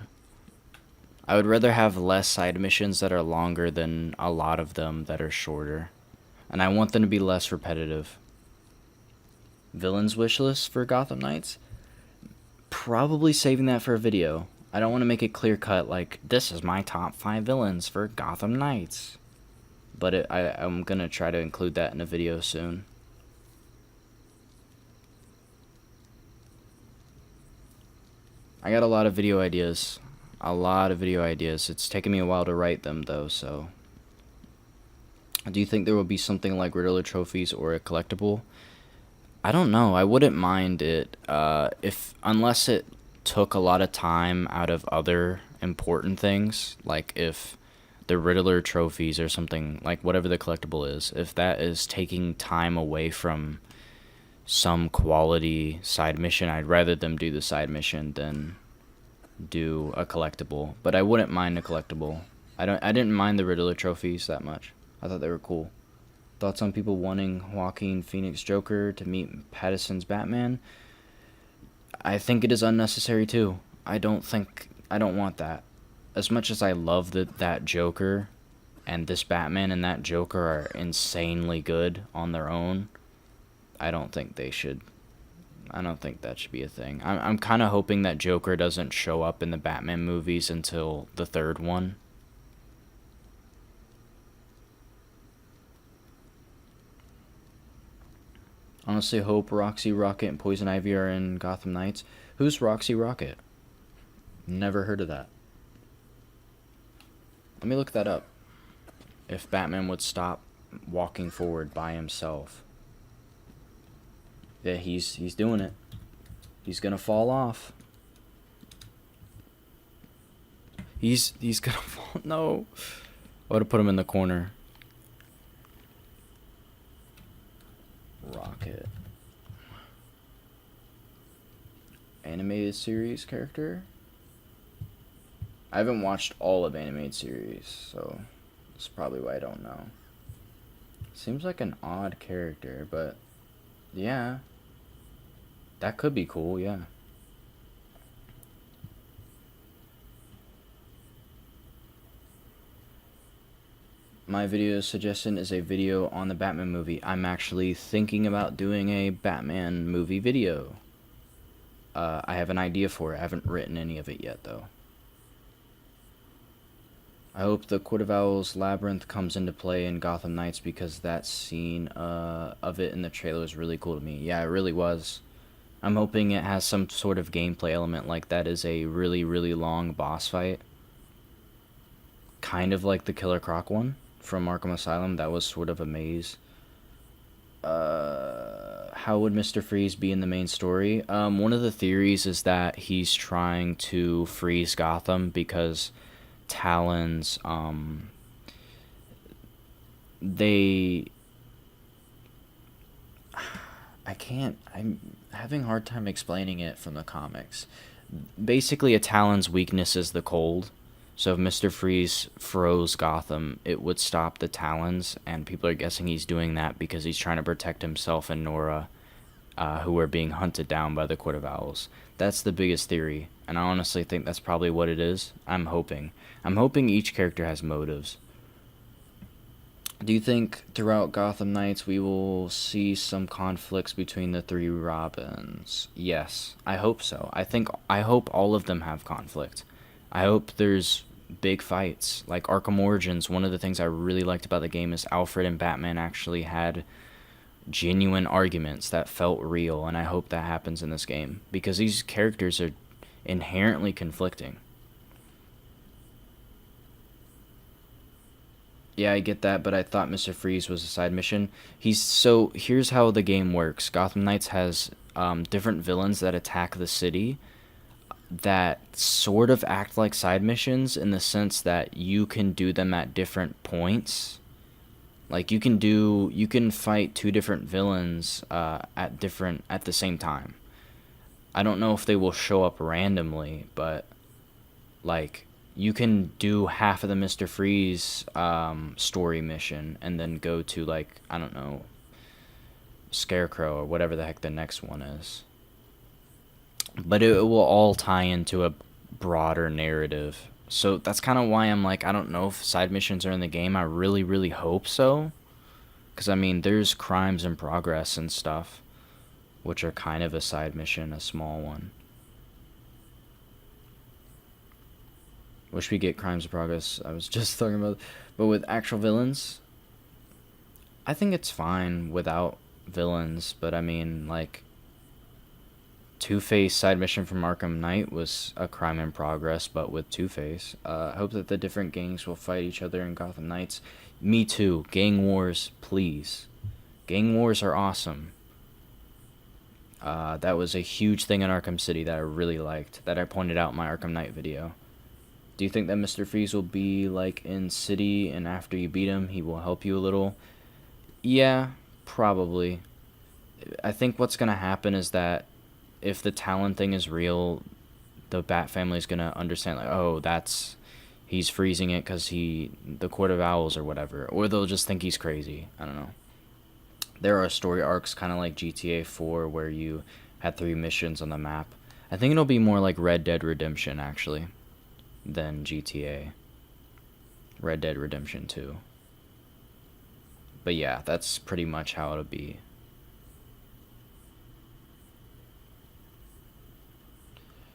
I would rather have less side missions that are longer than a lot of them that are shorter. And I want them to be less repetitive. Villains wish list for Gotham Knights? Probably saving that for a video. I don't want to make it clear cut like, this is my top 5 villains for Gotham Knights. But I'm going to try to include that in a video soon. I got a lot of video ideas. It's taken me a while to write them, though, so... Do you think there will be something like Riddler trophies or a collectible? I don't know. I wouldn't mind it, unless it took a lot of time out of other important things. Like, if the Riddler trophies or something, like whatever the collectible is, if that is taking time away from some quality side mission, I'd rather them do the side mission than do a collectible. But I wouldn't mind a collectible. I didn't mind the Riddler trophies that much. I thought they were cool. Thoughts on people wanting Joaquin Phoenix Joker to meet Pattinson's Batman? I think it is unnecessary too. I don't want that. As much as I love that Joker and this Batman and that Joker are insanely good on their own, I don't think that should be a thing. I'm kind of hoping that Joker doesn't show up in the Batman movies until the third one. Honestly, hope Roxy Rocket and Poison Ivy are in Gotham Knights. Who's Roxy Rocket? Never heard of that. Let me look that up. If Batman would stop walking forward by himself. Yeah, he's doing it. He's gonna fall off. He's gonna fall. No. I would have put him in the corner. Rocket. Animated series character? I haven't watched all of animated series, so that's probably why I don't know. Seems like an odd character, but yeah. That could be cool, yeah. My video suggestion is a video on the Batman movie. I'm actually thinking about doing a Batman movie video. I have an idea for it. I haven't written any of it yet, though. I hope the Court of Owls Labyrinth comes into play in Gotham Knights, because that scene of it in the trailer was really cool to me. Yeah, it really was. I'm hoping it has some sort of gameplay element, like that is a really, really long boss fight. Kind of like the Killer Croc one from Arkham Asylum. That was sort of a maze. How would Mr. Freeze be in the main story? One of the theories is that he's trying to freeze Gotham because Talons, I'm having a hard time explaining it from the comics. Basically, a Talon's weakness is the cold. So if Mr. Freeze froze Gotham, it would stop the Talons, and people are guessing he's doing that because he's trying to protect himself and Nora, who are being hunted down by the Court of Owls. That's the biggest theory, and I honestly think that's probably what it is. I'm hoping each character has motives. Do you think throughout Gotham Knights we will see some conflicts between the three Robins? Yes, I hope so. I hope all of them have conflict. I hope there's big fights. Like Arkham Origins, one of the things I really liked about the game is Alfred and Batman actually had genuine arguments that felt real, and I hope that happens in this game, because these characters are inherently conflicting. Yeah, I get that, but I thought Mr. Freeze was a side mission. So here's how the game works. Gotham Knights has different villains that attack the city that sort of act like side missions, in the sense that you can do them at different points. Like you can fight two different villains at the same time. I don't know if they will show up randomly, but like you can do half of the Mr. Freeze story mission and then go to, like, I don't know, Scarecrow or whatever the heck the next one is. But it will all tie into a broader narrative. So that's kind of why I'm like, I don't know if side missions are in the game. I really, really hope so. Because, I mean, there's Crimes in Progress and stuff, which are kind of a side mission, a small one. Wish we get Crimes in Progress. I was just talking about. But with actual villains, I think it's fine without villains. But, I mean, like, Two-Face side mission from Arkham Knight was a crime in progress, but with Two-Face. I hope that the different gangs will fight each other in Gotham Knights. Me too. Gang wars, please. Gang wars are awesome. That was a huge thing in Arkham City that I really liked, that I pointed out in my Arkham Knight video. Do you think that Mr. Freeze will be like in City, and after you beat him, he will help you a little? Yeah, probably. I think what's going to happen is that if the Talon thing is real, the Bat family is going to understand, like, oh, he's freezing it because the Court of Owls or whatever. Or they'll just think he's crazy. I don't know. There are story arcs kind of like GTA 4 where you had 3 missions on the map. I think it'll be more like Red Dead Redemption, actually, than GTA. Red Dead Redemption 2. But yeah, that's pretty much how it'll be.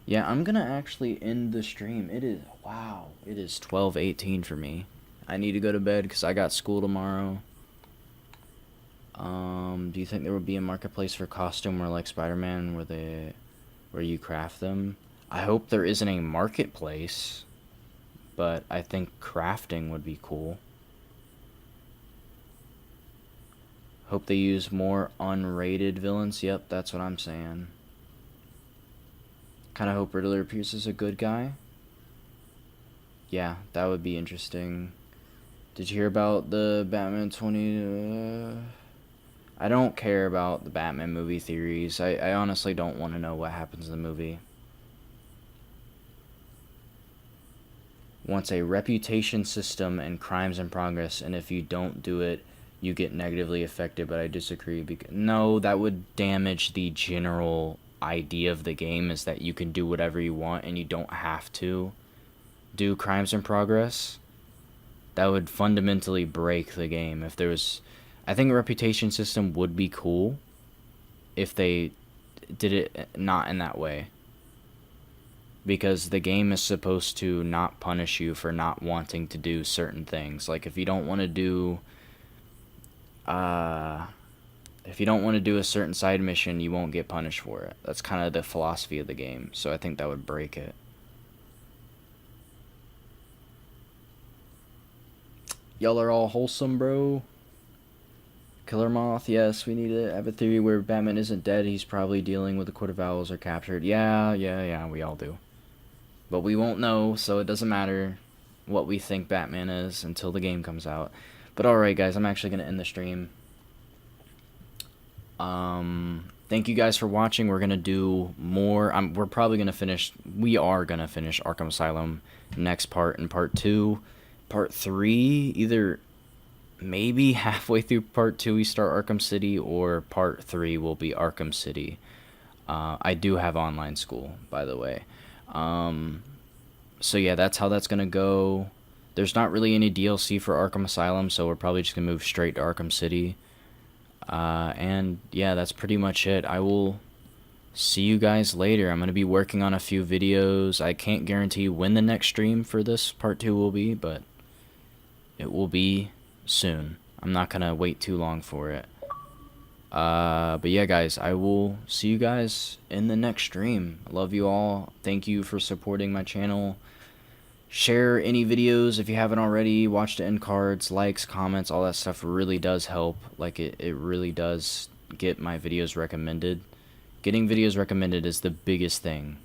Yeah, I'm gonna actually end the stream. It is 12:18 for me. I need to go to bed because I got school tomorrow. Do you think there will be a marketplace for costume where, like Spider-Man, where you craft them? I hope there isn't a marketplace, but I think crafting would be cool. Hope they use more unrated villains. Yep, that's what I'm saying. Kind of hope Riddler Pierce is a good guy. Yeah, that would be interesting. Did you hear about the Batman 20... I don't care about the Batman movie theories. I honestly don't want to know what happens in the movie. Wants a reputation system and crimes in progress, and if you don't do it, you get negatively affected, but I disagree. No, that would damage the general idea of the game is that you can do whatever you want and you don't have to do crimes in progress, that would fundamentally break the game. If there was, I think a reputation system would be cool if they did it not in that way, because the game is supposed to not punish you for not wanting to do certain things. Like if you don't want to do a certain side mission, you won't get punished for it. That's kind of the philosophy of the game, so I think that would break it. Y'all are all wholesome, bro. Killer Moth, yes, we need to have a theory where Batman isn't dead. He's probably dealing with the Court of Owls or captured. Yeah, we all do. But we won't know, so it doesn't matter what we think Batman is until the game comes out. But alright, guys, I'm actually going to end the stream. Thank you guys for watching. We're going to do more. We are going to finish Arkham Asylum next part in part 2. Part 3, either maybe halfway through part 2 we start Arkham City, or part 3 will be Arkham City. I do have online school, by the way. So yeah, that's how that's gonna go. There's not really any DLC for Arkham Asylum, so we're probably just gonna move straight to Arkham City. And yeah, that's pretty much it. I will see you guys later. I'm gonna be working on a few videos. I can't guarantee when the next stream for this part 2 will be, but it will be soon. I'm not gonna wait too long for it. But yeah, guys, I will see you guys in the next stream. I love you all. Thank you for supporting my channel. Share any videos if you haven't already. Watch the end cards, likes, comments, all that stuff really does help. Like, it really does get my videos recommended. Getting videos recommended is the biggest thing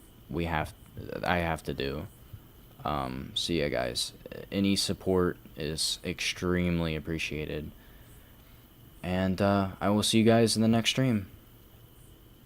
I have to do. So yeah, guys, any support is extremely appreciated. And I will see you guys in the next stream.